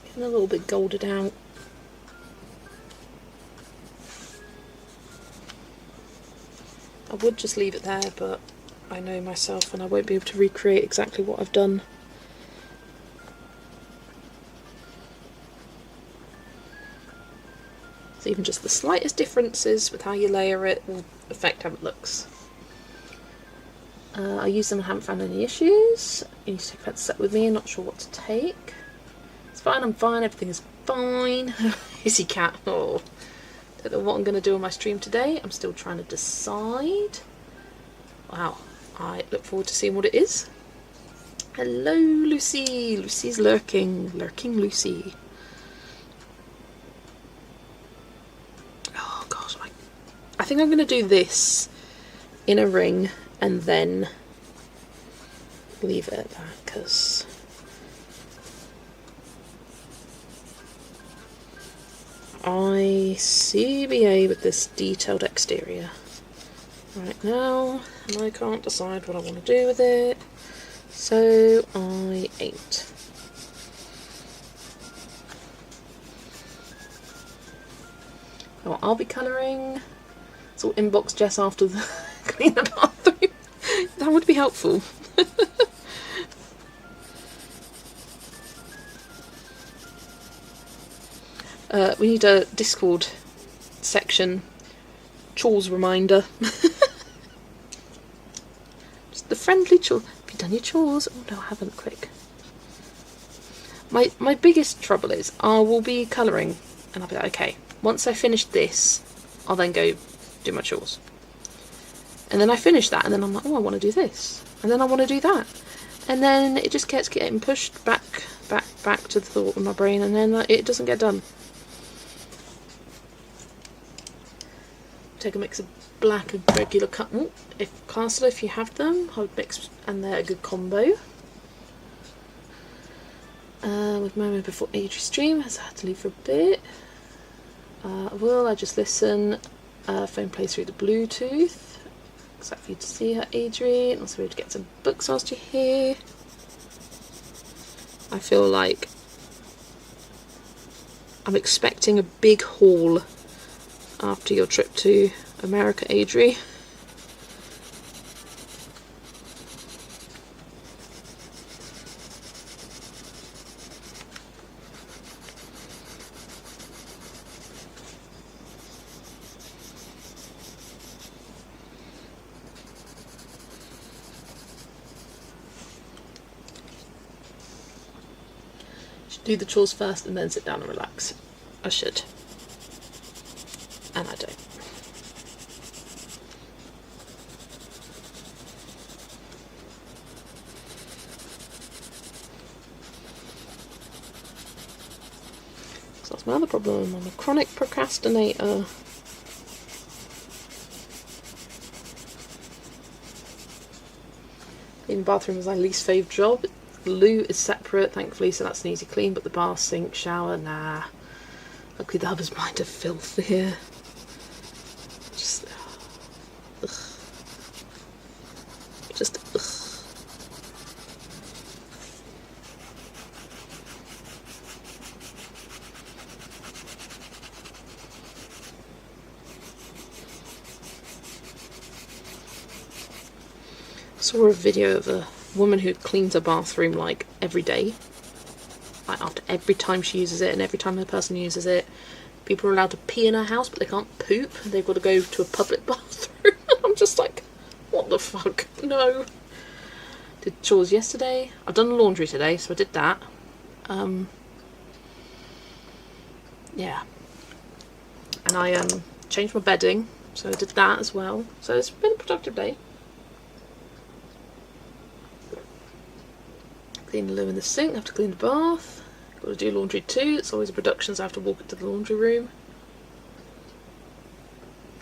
Getting a little bit golded out. I would just leave it there, but I know myself and I won't be able to recreate exactly what I've done So even just the slightest differences with how you layer it will affect how it looks. I use them and haven't found any issues. You need to take that set with me, I'm not sure what to take. It's fine, I'm fine, everything is fine. Hissy cat. Oh, don't know what I'm going to do on my stream today. I'm still trying to decide. Wow, I look forward to seeing what it is. Hello, Lucy. Lucy's lurking. Lurking Lucy. Oh gosh, I think I'm going to do this in a ring and then leave it at that, because I CBA with this detailed exterior right now, and I can't decide what I want to do with it, so I ain't. Oh, I'll be colouring. It's all inbox Jess after the clean the bathroom. That would be helpful. We need a Discord section chores reminder. Just the friendly chore. Have you done your chores? Oh no, I haven't. Quick. My biggest trouble is I will be colouring and I'll be like, okay, once I finish this, I'll then go do my chores. And then I finish that and then I'm like, oh, I want to do this. And then I want to do that. And then it just gets getting pushed back to the thought in my brain, and then it doesn't get done. Take a mix of black and regular cut. If Castle, if you have them, I would mix, and they're a good combo. With Momo before Adri stream, as I had to leave for a bit. Will I just listen? Phone plays through the Bluetooth. Except for you to see her, Adri, and also be able to get some books whilst you're here. I feel like I'm expecting a big haul after your trip to America, Adri. Do the chores first and then sit down and relax. I should. And I don't. So that's my other problem. I'm a chronic procrastinator. Cleaning the bathroom is my least favourite job. Loo is separate, thankfully, so that's an easy clean, but the bath, sink, shower, nah. Luckily the hubby's mind of filth here. Just, ugh. Just, ugh. Saw a video of a woman who cleans her bathroom like every day, like after every time she uses it and every time the person uses it. People are allowed to pee in her house but they can't poop, they've got to go to a public bathroom. I'm just like, what the fuck, no. Did chores yesterday. I've done the laundry today, so I did that. Yeah, and I changed my bedding, so I did that as well, so it's been a productive day. Clean the loo in the sink, I have to clean the bath. Got to do laundry too, it's always a production, so I have to walk into the laundry room.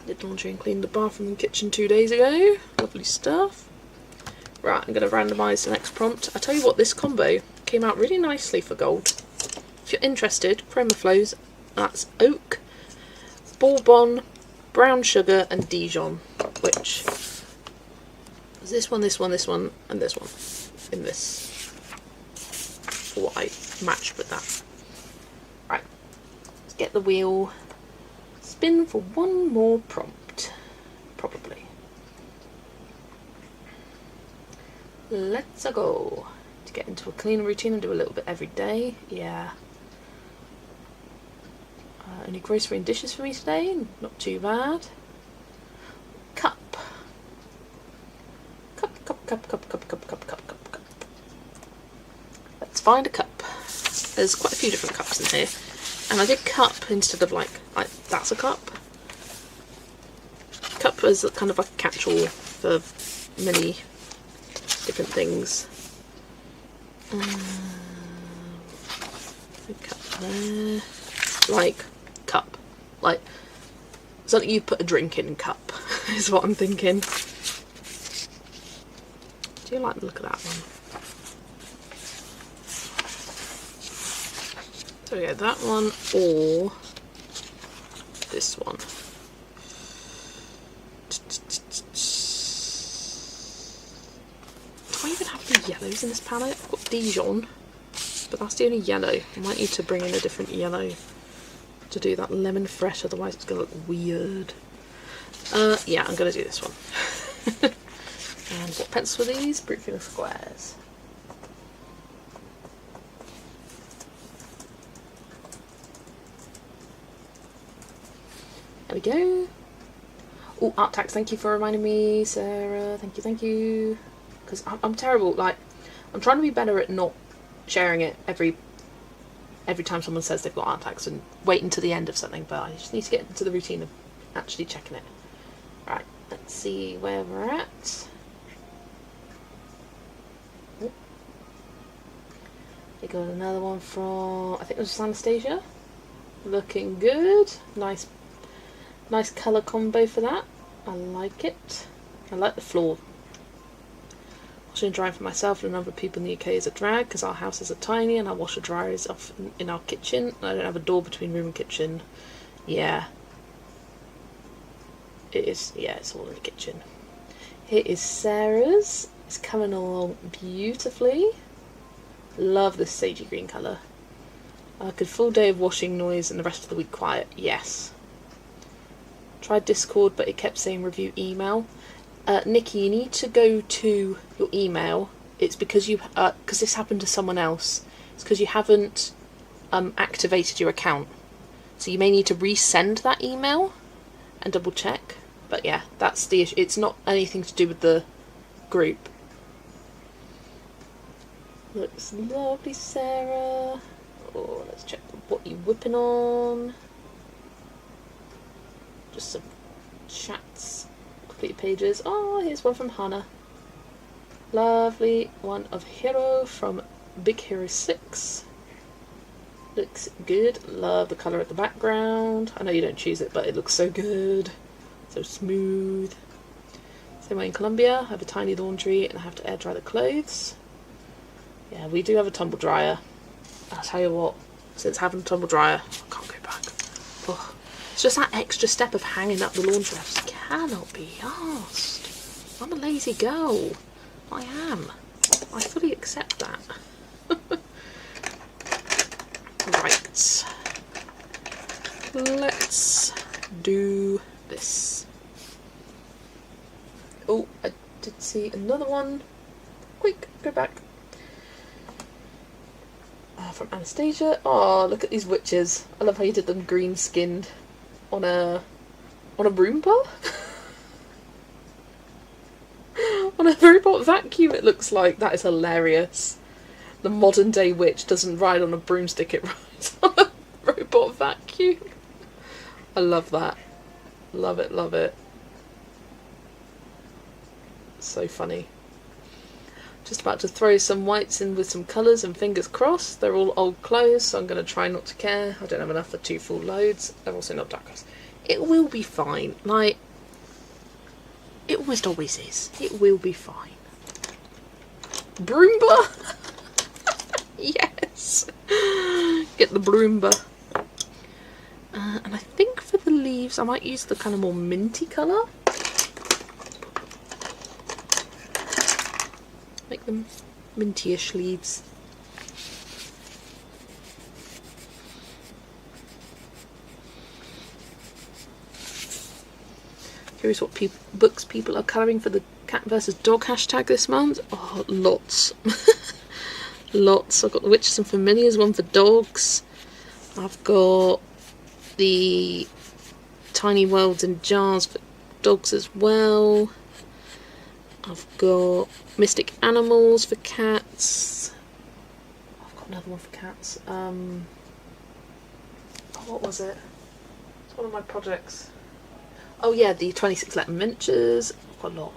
Did laundry and cleaned the bathroom and kitchen 2 days ago. Lovely stuff. Right, I'm going to randomise the next prompt. I tell you what, this combo came out really nicely for gold. If you're interested, Chroma Flows, that's oak, bourbon, brown sugar and Dijon, which is this one, this one, this one and this one in this. What I matched with that. Right, let's get the wheel spin for one more prompt, probably. Let's go. To get into a cleaning routine and do a little bit every day. Yeah. Only grocery and dishes for me today, not too bad. Cup. Cup. Let's find a cup. There's quite a few different cups in here. And I did cup instead of like that's a cup. Cup is kind of like a catch-all for many different things. Cup there. Like cup. Like something you put a drink in cup is what I'm thinking. Do you like the look of that one? So yeah, that one or this one. Do I even have any yellows in this palette? I've got Dijon, but that's the only yellow. I might need to bring in a different yellow to do that lemon fresh, otherwise it's going to look weird. Yeah, I'm going to do this one. And what pencils were these? Brookfield Squares. There we go. Oh, Art Tax, thank you for reminding me, Sarah. Thank you. Because I'm terrible. Like, I'm trying to be better at not sharing it every time someone says they've got Art Tax and waiting to the end of something. But I just need to get into the routine of actually checking it. Right, let's see where we're at. Oh. We got another one from, I think it was Anastasia. Looking good. Nice colour combo for that. I like it. I like the floor. Washing and drying for myself and other people in the UK is a drag because our houses are tiny and our washer dryer is off in our kitchen. I don't have a door between room and kitchen. Yeah. It is, yeah, it's all in the kitchen. Here is Sarah's. It's coming along beautifully. Love this sagey green colour. I could full day of washing noise and the rest of the week quiet. Yes. Tried Discord, but it kept saying review email. Nikki, you need to go to your email. It's because you, because this happened to someone else. It's because you haven't activated your account. So you may need to resend that email and double check. But yeah, that's the issue. It's not anything to do with the group. Looks lovely, Sarah. Oh, let's check what you're whipping on. Just some chats, complete pages. Oh, here's one from Hannah. Lovely one of Hero from Big Hero 6. Looks good. Love the colour at the background. I know you don't choose it, but it looks so good. So smooth. Same way in Colombia. I have a tiny laundry and I have to air dry the clothes. Yeah, we do have a tumble dryer. I'll tell you what, since having a tumble dryer, I can't go back. Oh. It's just that extra step of hanging up the laundry. I just cannot be arsed. I'm a lazy girl. I am. I fully accept that. Right. Let's do this. Oh, I did see another one. Quick, go back. From Anastasia. Oh, look at these witches. I love how you did them green skinned. On a Roomba? On a robot vacuum it looks like. That is hilarious. The modern day witch doesn't ride on a broomstick, it rides on a robot vacuum. I love that. Love it, love it. So funny. Just about to throw some whites in with some colours and fingers crossed. They're all old clothes, so I'm going to try not to care. I don't have enough for 2 full loads. They're also not dark colours. It will be fine. Like, it almost always is. It will be fine. Broomba! Yes! Get the Broomba. And I think for the leaves I might use the kind of more minty colour. Make them minty-ish leaves. Curious what books people are colouring for the cat versus dog hashtag this month. Oh, lots. Lots. I've got The Witches and Familiars, one for dogs. I've got the Tiny Worlds in Jars for dogs as well. I've got Mystic Animals for cats. I've got another one for cats. What was it? It's one of my projects. Oh yeah, the 26 letter miniatures. I've got a lot.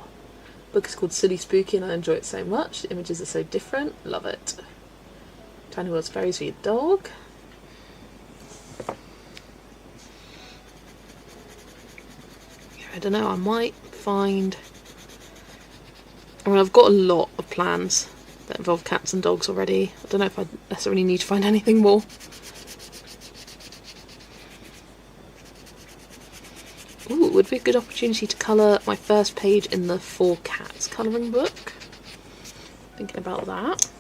The book is called Silly Spooky and I enjoy it so much. The images are so different. Love it. Tiny Worlds Fairies for your dog. I don't know, I might find... I mean, I've got a lot of plans that involve cats and dogs already. I don't know if I necessarily need to find anything more. Ooh, it would be a good opportunity to colour my first page in the 4 Cats colouring book. Thinking about that.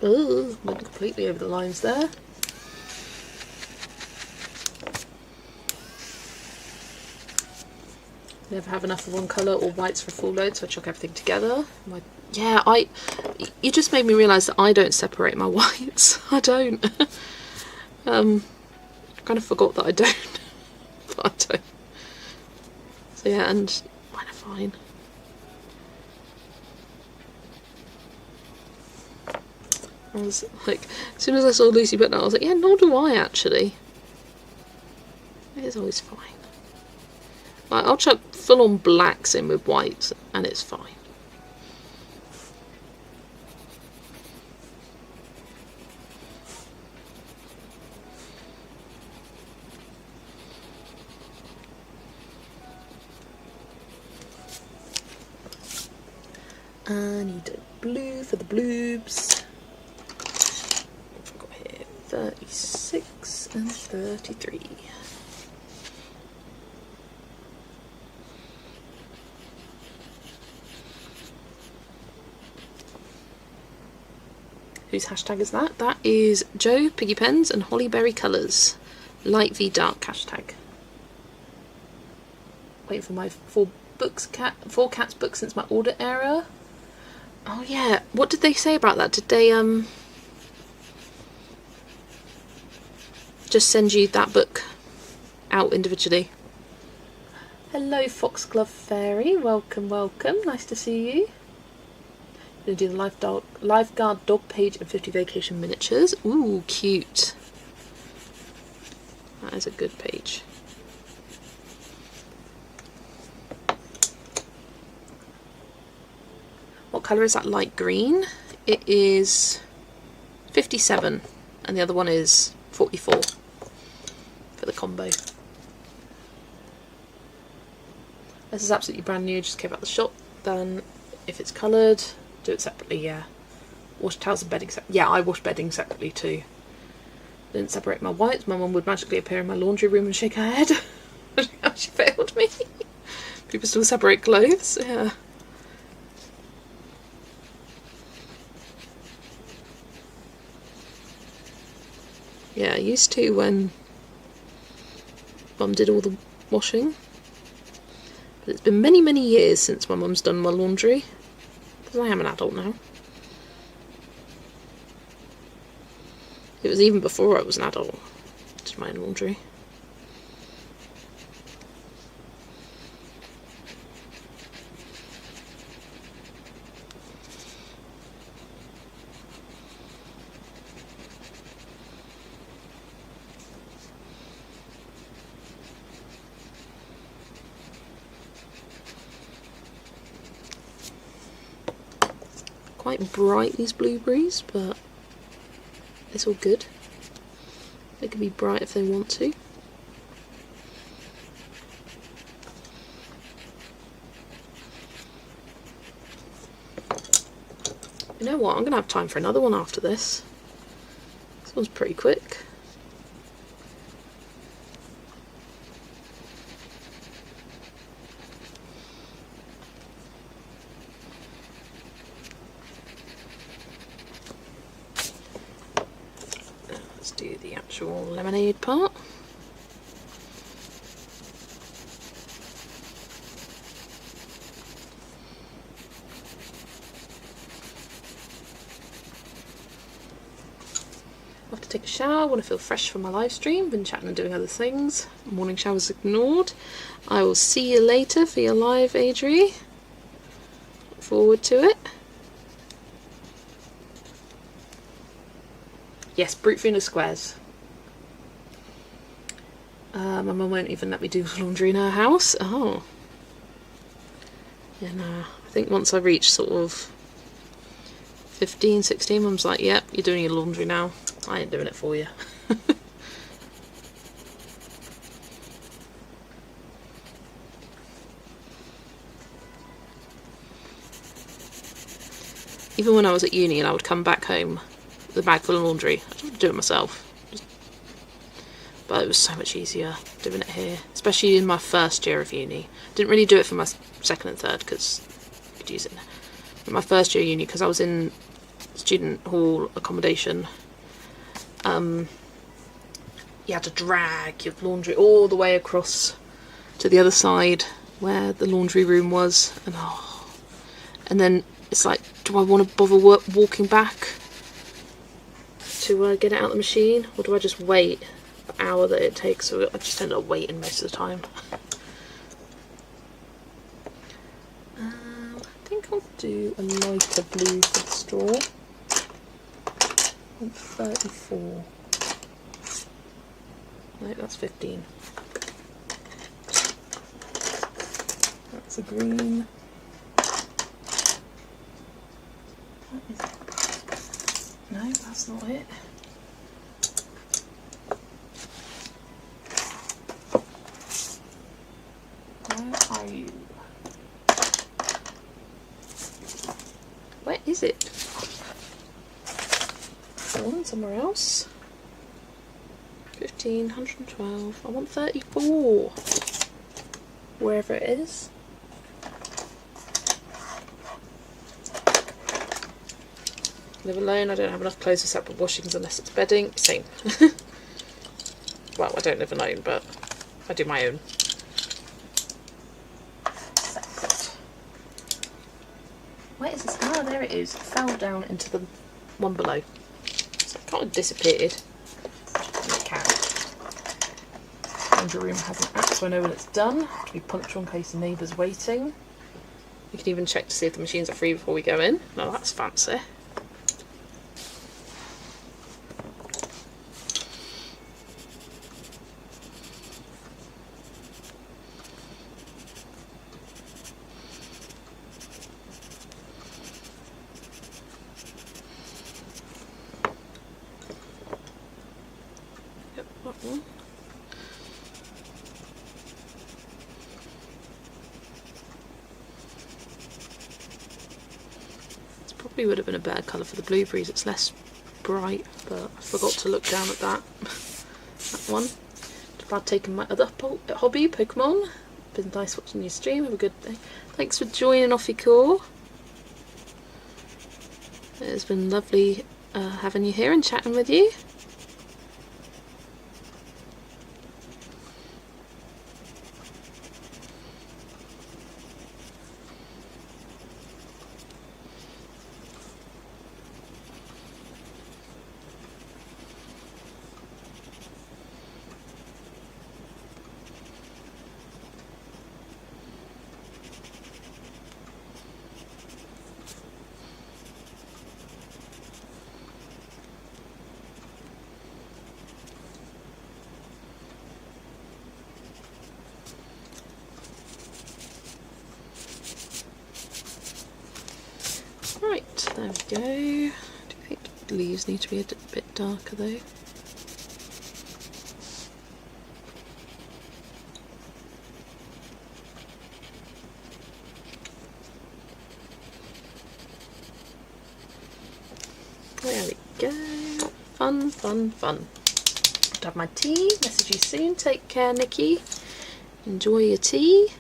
Ooh, went completely over the lines there. Never have enough of one colour or whites for a full load, so I chuck everything together. You just made me realise that I don't separate my whites. I don't. I kind of forgot that I don't. But I don't. So yeah, and mine are fine. I was like, as soon as I saw Lucy Butler, I was like, yeah, nor do I actually. It is always fine. Like, I'll chuck full-on blacks in with whites, and it's fine. I need a blue for the bloobs. 36 and 33. Whose hashtag is that? That is Joe Piggy Pens and Hollyberry Colours. Light v dark hashtag. Waiting for my 4 cats book since my audit error. Oh yeah, what did they say about that? Did they just send you that book out individually? Hello Foxglove Fairy, welcome, welcome, nice to see you. Gonna do the Lifeguard dog page and 50 vacation miniatures. Ooh, cute. That is a good page. What colour is that? Light green. It is 57 and the other one is 44 for the combo. This is absolutely brand new, just came out the shop. Then if it's coloured, do it separately, yeah. Wash towels and bedding separately. Yeah, I wash bedding separately too. Didn't separate my whites. My mum would magically appear in my laundry room and shake her head. She failed me. People still separate clothes, yeah. Yeah, I used to when Mum did all the washing. But it's been many, many years since my mum's done my laundry. Because I am an adult now. It was even before I was an adult. I did my own laundry. Quite bright, these blueberries, but it's all good. They can be bright if they want to. You know what, I'm going to have time for another one after this. This one's pretty quick. Do the actual lemonade part. I have to take a shower, I want to feel fresh for my live stream, been chatting and doing other things. Morning showers ignored. I will see you later for your live, Adri. Look forward to it. Yes, brute Venus squares. My mum won't even let me do laundry in her house. Oh. Yeah, no. I think once I reach sort of 15, 16, mum's like, yep, you're doing your laundry now. I ain't doing it for you. Even when I was at uni and I would come back home with a bag full of laundry, I would do it myself. But it was so much easier doing it here, especially in my first year of uni. Didn't really do it for my second and third because I could use it. In my first year of uni, because I was in student hall accommodation, you had to drag your laundry all the way across to the other side where the laundry room was, and then it's like, do I want to bother walking back to get it out of the machine, or do I just wait the hour that it takes? So I just end up waiting most of the time. I think I'll do a lighter blue for the straw. 34. No, that's 15. That's a green. No, that's not it. Where are you? Where is it? Fallen somewhere else. 15, 112. I want 34. Wherever it is. Live alone, I don't have enough clothes for separate washings unless it's bedding. Same. Well, I don't live alone, but I do my own. Separate. Where is this? Ah, there it is. It fell down into the one below. So it kind of disappeared. It can. Laundry room has an app so I know when it's done. To be punctual in case the neighbour's waiting. You can even check to see if the machines are free before we go in. Oh, that's fancy. Would have been a better colour for the blueberries, it's less bright, but I forgot to look down at that one. Just glad taking my other hobby, Pokemon. Been nice watching your stream, have a good day. Thanks for joining Officore. It's been lovely having you here and chatting with you. Right, there we go. I do think the leaves need to be a bit darker though. There we go. Fun, fun, fun. I'll have my tea. Message you soon. Take care, Nikki. Enjoy your tea.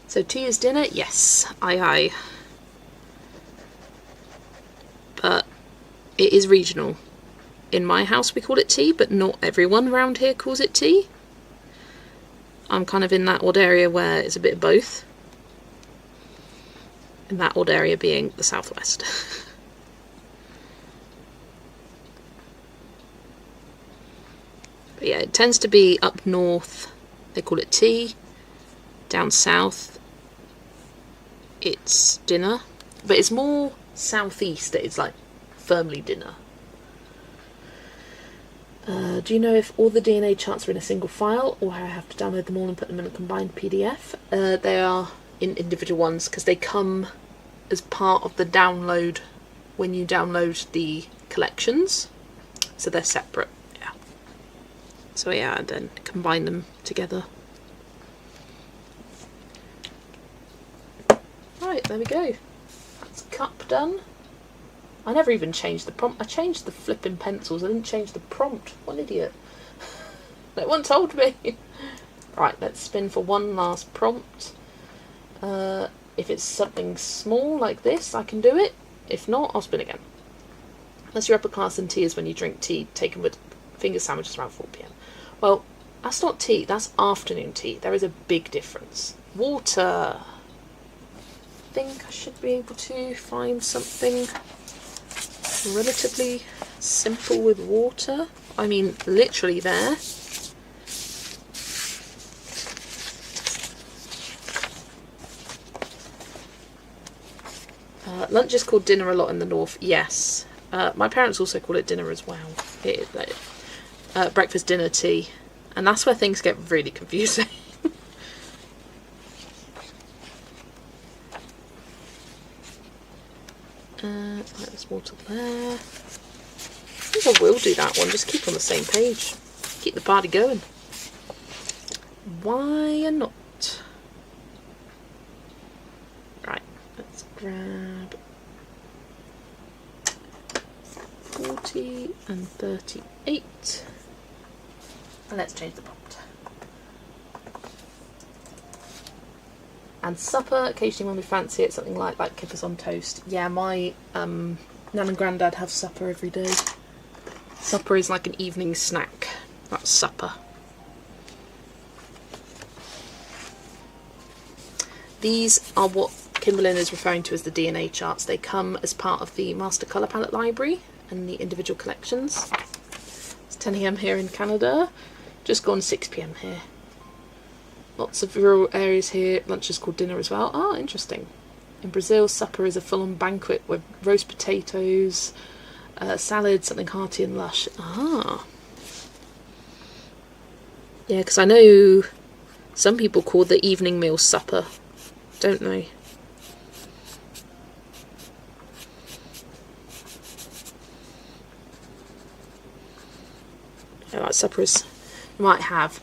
So tea is dinner? Yes. Aye aye. But it is regional. In my house we call it tea, but not everyone around here calls it tea. I'm kind of in that odd area where it's a bit of both. And that odd area being the southwest. But yeah, it tends to be up north, they call it tea. Down south, it's dinner. But it's more southeast that it's like firmly dinner. Do you know if all the DNA charts are in a single file, or I have to download them all and put them in a combined PDF? They are in individual ones because they come as part of the download when you download the collections, so they're separate. Yeah. So yeah, and then combine them together. Right, there we go. That's cup done. I never even changed the prompt. I changed the flipping pencils. I didn't change the prompt. What an idiot. No one told me. Right, let's spin for one last prompt. If it's something small like this, I can do it. If not, I'll spin again. That's your upper class, and tea is when you drink tea taken with finger sandwiches around 4 PM. Well, that's not tea. That's afternoon tea. There is a big difference. Water. I think I should be able to find something relatively simple with water. I mean, literally there. Lunch is called dinner a lot in the north. Yes. My parents also call it dinner as well. Breakfast, dinner, tea. And that's where things get really confusing. Right, there's water there. I think I will do that one, just keep on the same page. Keep the party going. Why not? Right, let's grab 40 and 38. And let's change the prompt. And supper, occasionally when we fancy it, something like kippers on toast. Yeah, my Nan and Grandad have supper every day. Supper is like an evening snack. That's supper. These are what Kimberlyn is referring to as the DNA charts. They come as part of the Master Colour Palette library and the individual collections. It's 10 AM here in Canada. Just gone 6 PM here. Lots of rural areas here. Lunch is called dinner as well. Ah, interesting. In Brazil, supper is a full-on banquet with roast potatoes, salad, something hearty and lush. Ah. Yeah, because I know some people call the evening meal supper, don't they? Yeah, like supper is, you might have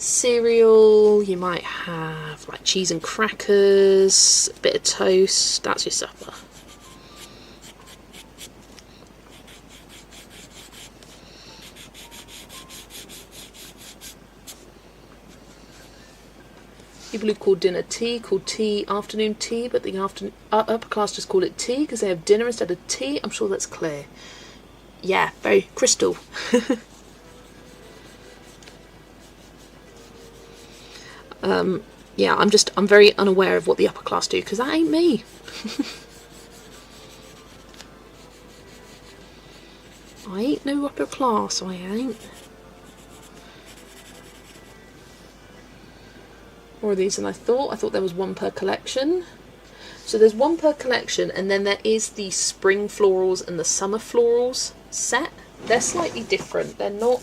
cereal, you might have like cheese and crackers, a bit of toast, that's your supper. People who call dinner tea call tea afternoon tea, but the upper class just call it tea because they have dinner instead of tea. I'm sure that's clear. Yeah, very crystal. Yeah, I'm very unaware of what the upper class do because that ain't me. I ain't no upper class, I ain't. More of these than I thought there was one per collection. So there's one per collection, and then there is the spring florals and the summer florals set. They're slightly different. They're not...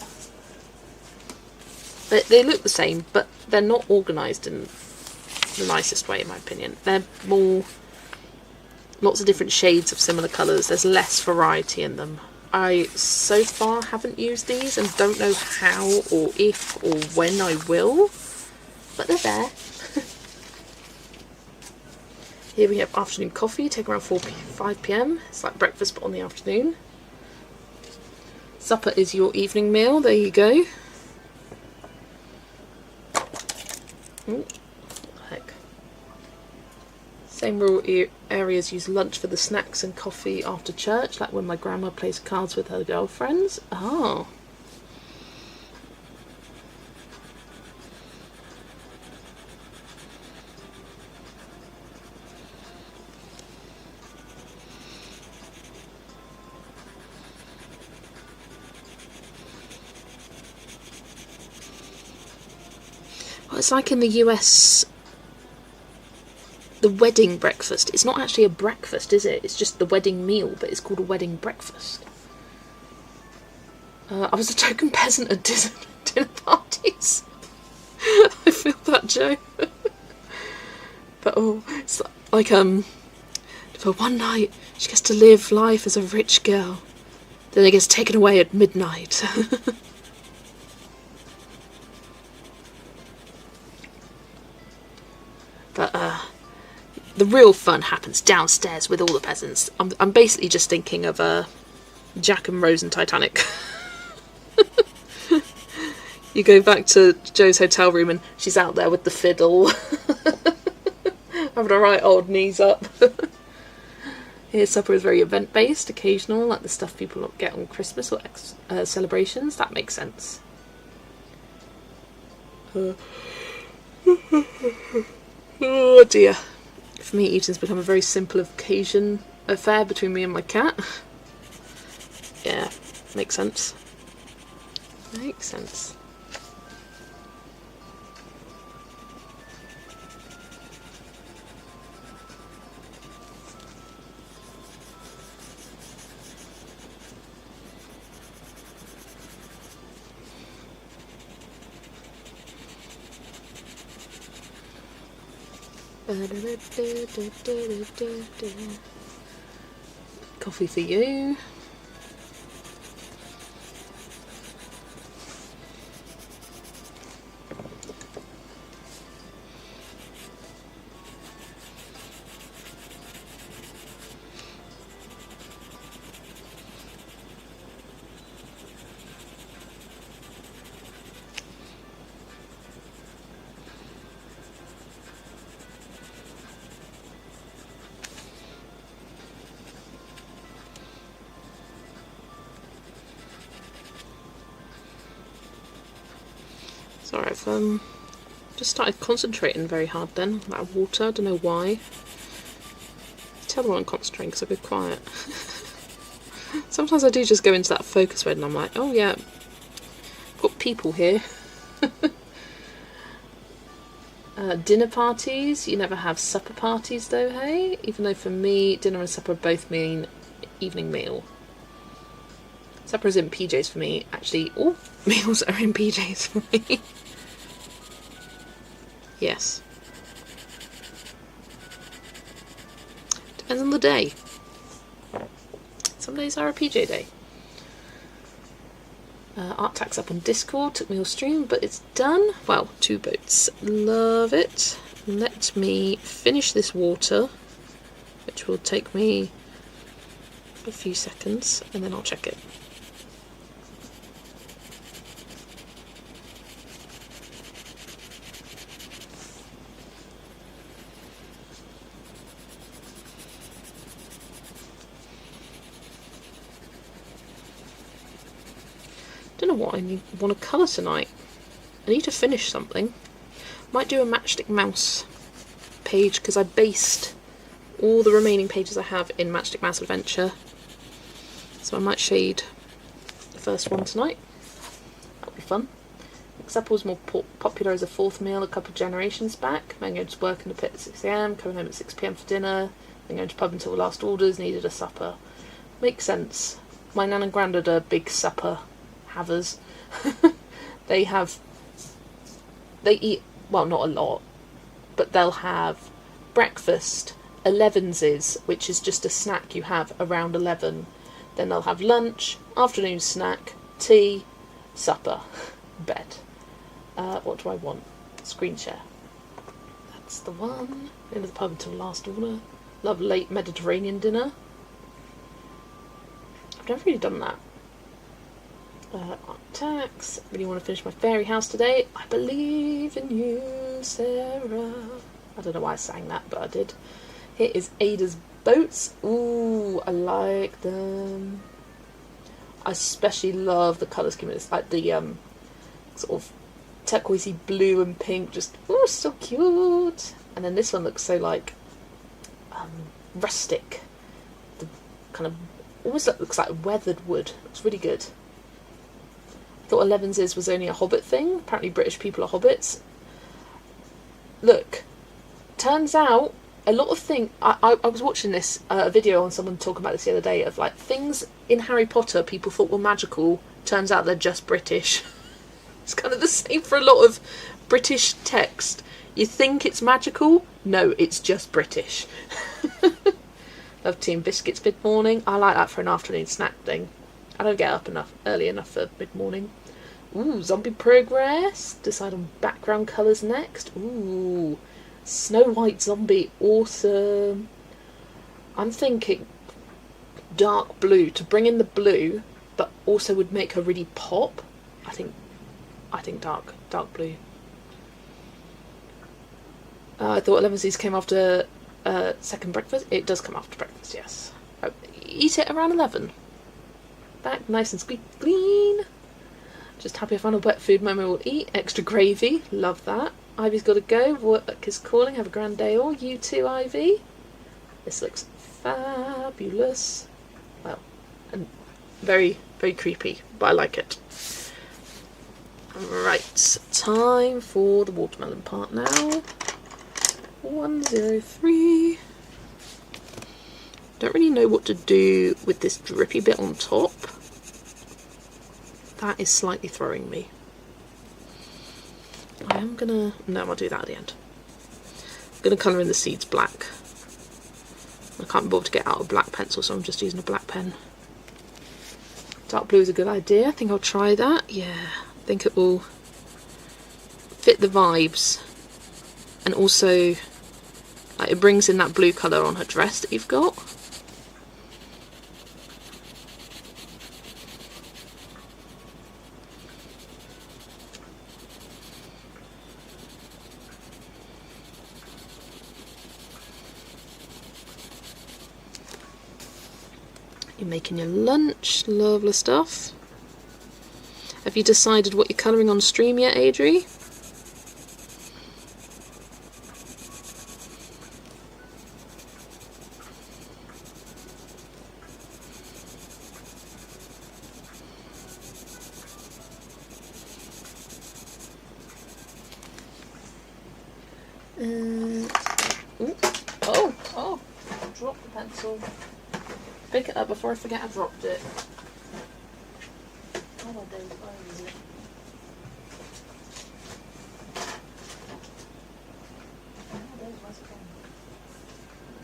They look the same, but they're not organised in the nicest way, in my opinion. They're more... lots of different shades of similar colours. There's less variety in them. I, so far, haven't used these and don't know how or if or when I will. But they're there. Here we have afternoon coffee, take around 5 PM. It's like breakfast but on the afternoon. Supper is your evening meal, there you go. Oh, what the heck. Same rural areas use lunch for the snacks and coffee after church, like when my grandma plays cards with her girlfriends. Oh. it's like in the US, the wedding breakfast. It's not actually a breakfast, is it? It's just the wedding meal, but it's called a wedding breakfast. I was a token peasant at dinner parties. I feel that, Joe. But it's like for one night she gets to live life as a rich girl, then it gets taken away at midnight. But the real fun happens downstairs with all the peasants. I'm basically just thinking of Jack and Rose and Titanic. You go back to Joe's hotel room and she's out there with the fiddle, having a right old knees up. Here, supper is very event-based, occasional, like the stuff people get on Christmas or celebrations. That makes sense. Oh dear. For me, eating's become a very simple occasion affair between me and my cat. Yeah, makes sense. Makes sense. Coffee for you. Sorry, I've just started concentrating very hard then, that water, I don't know why. Tell them when I'm concentrating because I go quiet. Sometimes I do just go into that focus mode and I'm like, oh yeah, I've got people here. Dinner parties, you never have supper parties though, hey? Even though for me, dinner and supper both mean evening meal. Supper is in PJs for me. Actually, all meals are in PJs for me. Yes. Depends on the day. Some days are a PJ day. Art Tax up on Discord, took me all stream, but it's done. Well, 2 boats. Love it. Let me finish this water, which will take me a few seconds, and then I'll check it. Don't know what I want to colour tonight. I need to finish something. Might do a Matchstick Mouse page because I based all the remaining pages I have in Matchstick Mouse Adventure. So I might shade the first one tonight. That'll be fun. Supper was more popular as a 4th meal a couple of generations back. Then going to work in the pit at 6 AM, coming home at 6 PM for dinner, then going to pub until the last orders, needed a supper. Makes sense. My nan and granddad are big supper havers. They eat, well, not a lot, but they'll have breakfast, 11s, which is just a snack you have around 11. Then they'll have lunch, afternoon snack, tea, supper, bed. What do I want? Screen share. That's the one. Into the pub until last order. Love late Mediterranean dinner. I've never really done that. Art Tax. Really want to finish my fairy house today. I believe in you, Sarah. I don't know why I sang that, but I did. Here is Ada's boats. Ooh, I like them. I especially love the colour scheme. It's like the sort of turquoisey blue and pink. Just, oh, so cute. And then this one looks so like rustic. The kind of almost looks like weathered wood. Looks really good. Thought 11s was only a Hobbit thing. Apparently British people are hobbits. look, turns out a lot of things. I was watching this video on someone talking about this the other day of like things in Harry Potter people thought were magical. Turns out they're just British. It's kind of the same for a lot of British text. You think it's magical? No, it's just British. Love tea and biscuits mid-morning. I like that for an afternoon snack thing. I don't get up early enough for mid-morning. Ooh, zombie progress. Decide on background colours next. Ooh, Snow White zombie. Awesome. I'm thinking dark blue to bring in the blue, but also would make her really pop. I think dark blue. I thought 11Cs came after second breakfast. It does come after breakfast, yes. Eat it around 11. Back nice and squeaky clean. Just happy I found a wet food Momo will eat. Extra gravy. Love that. Ivy's got to go. Work is calling. Have a grand day all. You too, Ivy. This looks fabulous. Well, and very, very creepy, but I like it. Right, time for the watermelon part now. 103. Don't really know what to do with this drippy bit on top. That is slightly throwing me. I am gonna... No, I'll do that at the end. I'm gonna colour in the seeds black. I can't be bothered to get out a black pencil, so I'm just using a black pen. Dark blue is a good idea. I think I'll try that. Yeah, I think it will fit the vibes. And also, like, it brings in that blue colour on her dress that you've got. You're making your lunch, lovely stuff. Have you decided what you're colouring on stream yet, Adri? Oh, dropped the pencil. Pick it up before I forget I dropped it. Oh my days, where is it? Oh my days, where's it gone?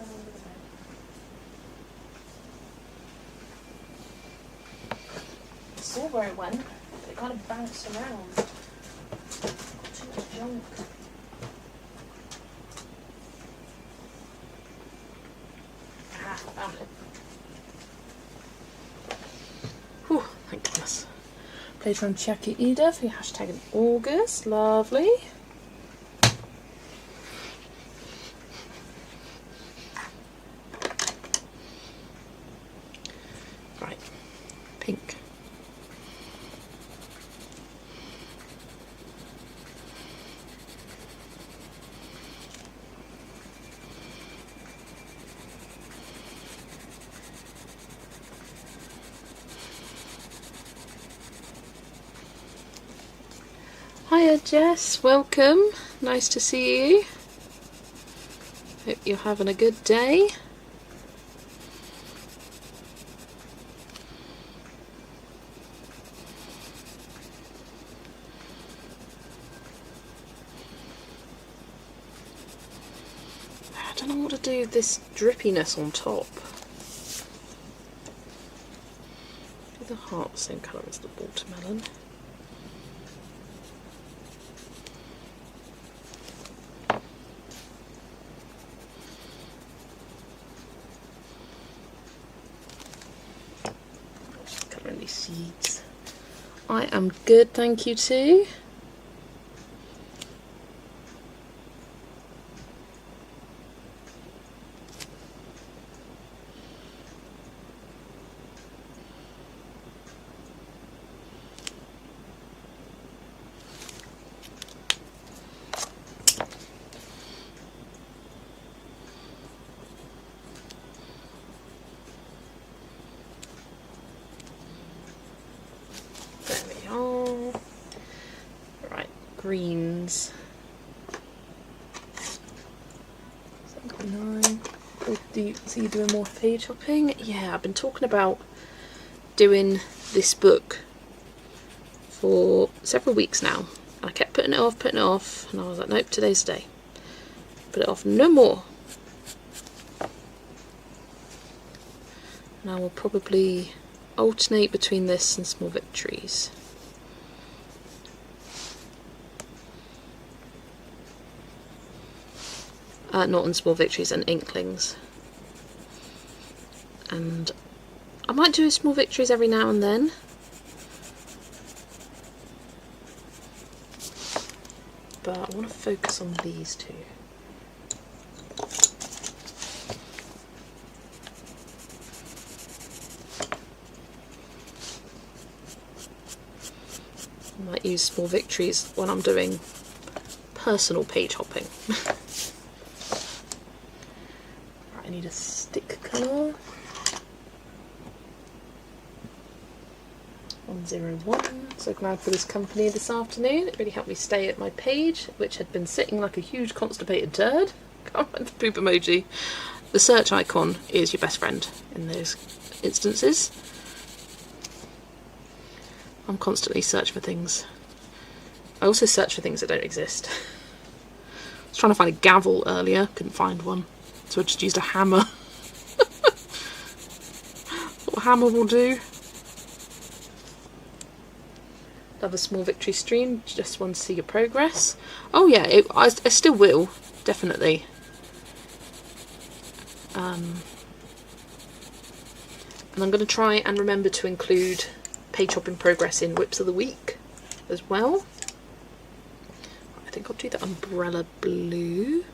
Under the bed. I saw where it went, but it kind of bounced around. Too much junk. Ah, found it. Whew, thank goodness. Played from Chucky Ida for your hashtag in August. Lovely. Right, pink. Hiya Jess, welcome. Nice to see you. Hope you're having a good day. I don't know what to do with this drippiness on top. Do the heart the same colour as the watermelon. Colouring these seeds. I am good, thank you too. There we are. Right, greens. See you doing more page hopping? Yeah, I've been talking about doing this book for several weeks now. I kept putting it off, and I was like, nope, today's the day. Put it off no more. And I will probably alternate between this and Small Victories. Not on Small Victories, and Inklings. And I might do Small Victories every now and then. But I want to focus on these two. I might use Small Victories when I'm doing personal page hopping. Right, I need a stick colour. 101. So glad for this company this afternoon. It really helped me stay at my page, which had been sitting like a huge constipated turd. Can't find the poop emoji. The search icon is your best friend in those instances. I'm constantly searching for things. I also search for things that don't exist. I was trying to find a gavel earlier, couldn't find one, so I just used a hammer. What a hammer will do. Love a Small Victory stream, just want to see your progress. Oh yeah, I still will, definitely. And I'm going to try and remember to include page hopping progress in Whips of the Week as well. I think I'll do the umbrella blue,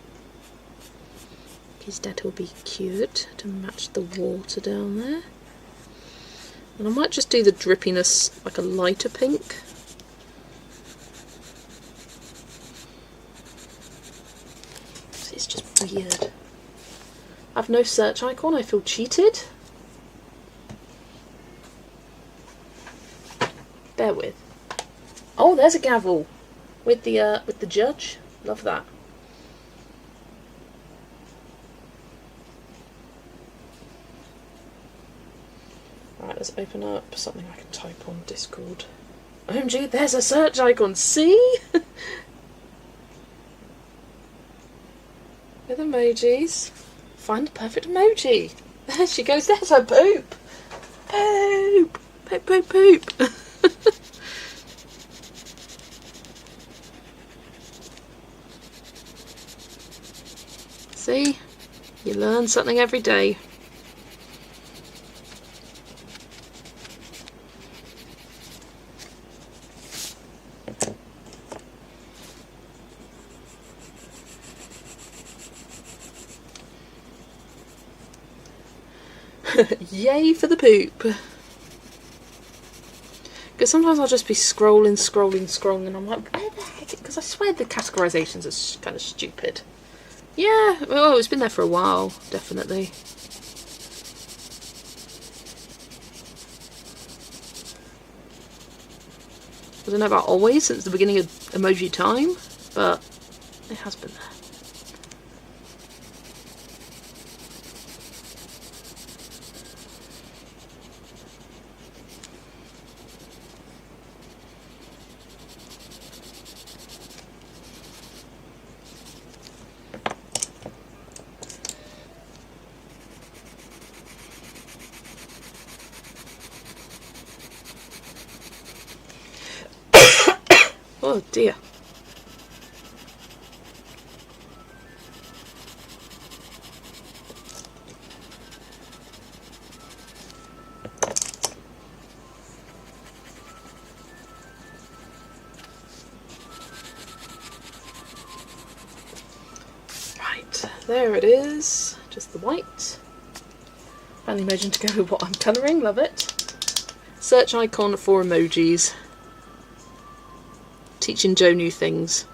because that will be cute to match the water down there. And I might just do the drippiness like a lighter pink. It's just weird. I have no search icon, I feel cheated. Bear with. Oh, there's a gavel with the judge. Love that. Right, let's open up something I can type on Discord. OMG, there's a search icon. See? With emojis. Find the perfect emoji. There she goes. There's her poop. Poop. Poop, poop, poop. See? You learn something every day. Yay for the poop. Because sometimes I'll just be scrolling, and I'm like, where the heck? Because I swear the categorizations are kind of stupid. Yeah, well, it's been there for a while, definitely. I don't know about always, since the beginning of emoji time, but it has been there. Oh dear. Right, there it is. Just the white. Found the emoji to go with what I'm colouring, love it. Search icon for emojis. Teaching Joe new things.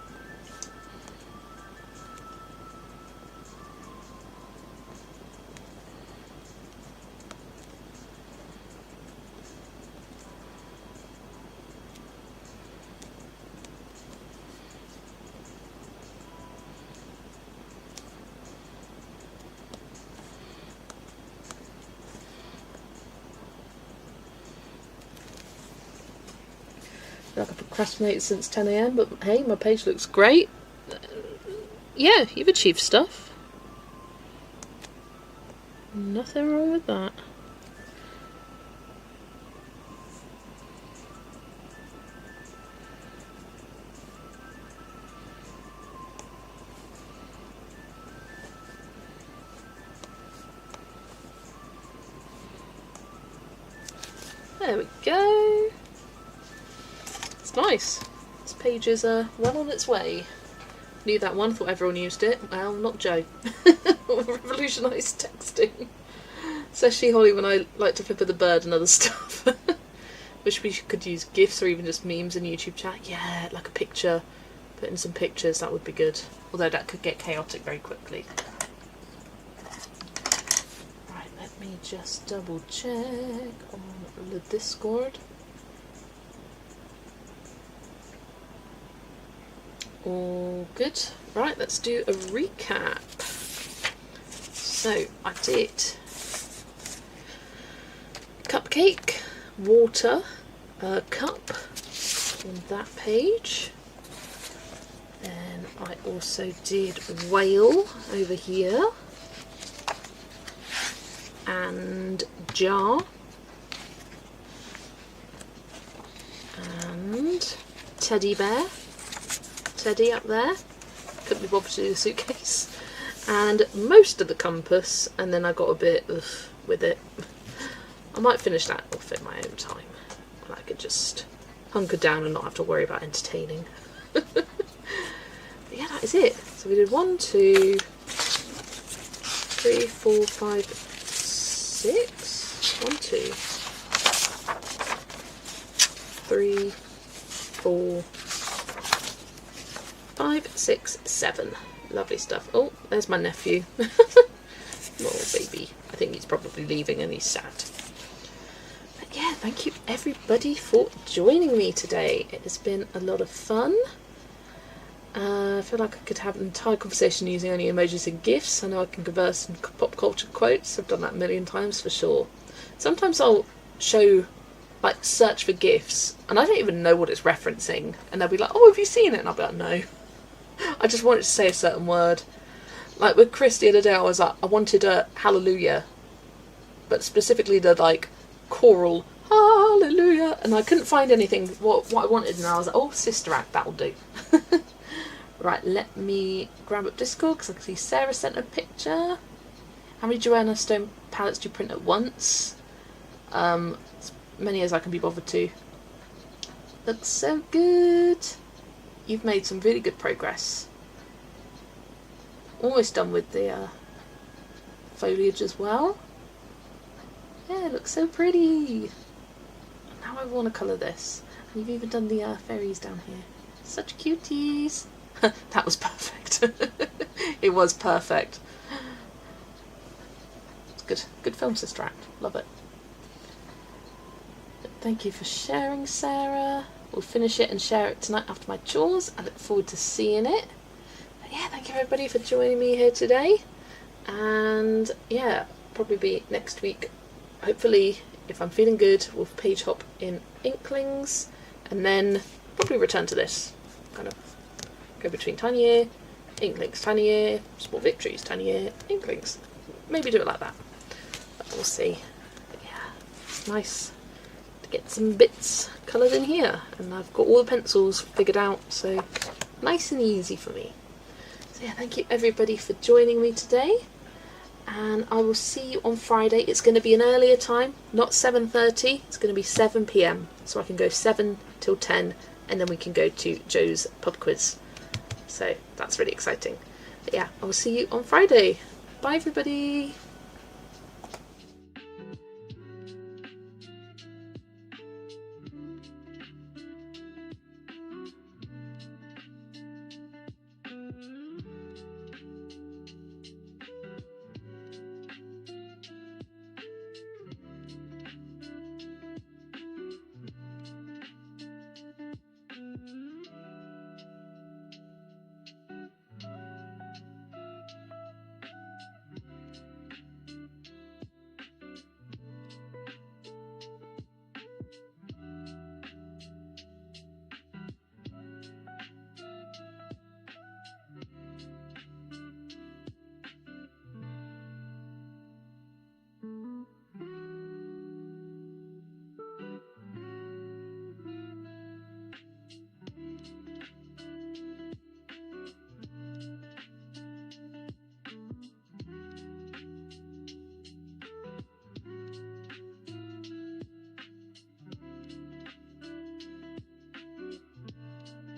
Like I've procrastinated since 10 AM, but hey, my page looks great. Yeah, you've achieved stuff. Nothing wrong with that. There we go. It's nice. This page is well on its way. Knew that one, thought everyone used it. Well, not Joe. Revolutionised texting. Especially Holly when I like to flip of the bird and other stuff. Wish we could use GIFs or even just memes in YouTube chat. Yeah, like a picture. Put in some pictures, that would be good. Although that could get chaotic very quickly. Right, let me just double check on the Discord. All good. Right, let's do a recap. So I did cupcake, water, cup on that page. Then I also did whale over here and jar and teddy bear. Teddy up there, couldn't be bothered to do the suitcase, and most of the compass, and then I got a bit with it. I might finish that off in my own time, and I could just hunker down and not have to worry about entertaining. But yeah, that is it. So we did 1, 2, 3, 4, 5, 6. 1, 2, 3, 4, 5, 6, 7. Lovely stuff. Oh, there's my nephew. Oh, baby. I think he's probably leaving and he's sad. But yeah, thank you everybody for joining me today. It has been a lot of fun. I feel like I could have an entire conversation using only emojis and GIFs. I know I can converse in pop culture quotes. I've done that a million times for sure. Sometimes I'll show, like, search for GIFs, and I don't even know what it's referencing. And they'll be like, oh, have you seen it? And I'll be like, no. I just wanted to say a certain word. Like with Chris the other day, I was like, I wanted a hallelujah, but specifically the like choral hallelujah, and I couldn't find anything what I wanted, and I was like, oh, Sister Act, that'll do. Right, let me grab up Discord because I can see Sarah sent a picture. How many Joanna Stone palettes do you print at once? As many as I can be bothered to. Looks so good. You've made some really good progress. Almost done with the foliage as well. Yeah, it looks so pretty. Now I want to colour this. And you've even done the fairies down here. Such cuties. That was perfect. It was perfect. It's good. Good film, Sister Act. Love it. Thank you for sharing, Sarah. We'll finish it and share it tonight after my chores. I look forward to seeing it. But yeah, thank you everybody for joining me here today. And yeah, probably be next week. Hopefully, if I'm feeling good, we'll page hop in Inklings. And then probably return to this. Kind of go between Tiny Ear, Inklings, Tiny Ear, Small Victories, Tiny Ear, Inklings. Maybe do it like that. But we'll see. But yeah, it's nice. Get some bits coloured in here, and I've got all the pencils figured out, so nice and easy for me. So yeah, thank you everybody for joining me today, and I will see you on Friday. It's going to be an earlier time, not 7:30, it's going to be 7 PM, so I can go 7 till 10, and then we can go to Joe's pub quiz. So that's really exciting. But yeah, I will see you on Friday. Bye everybody.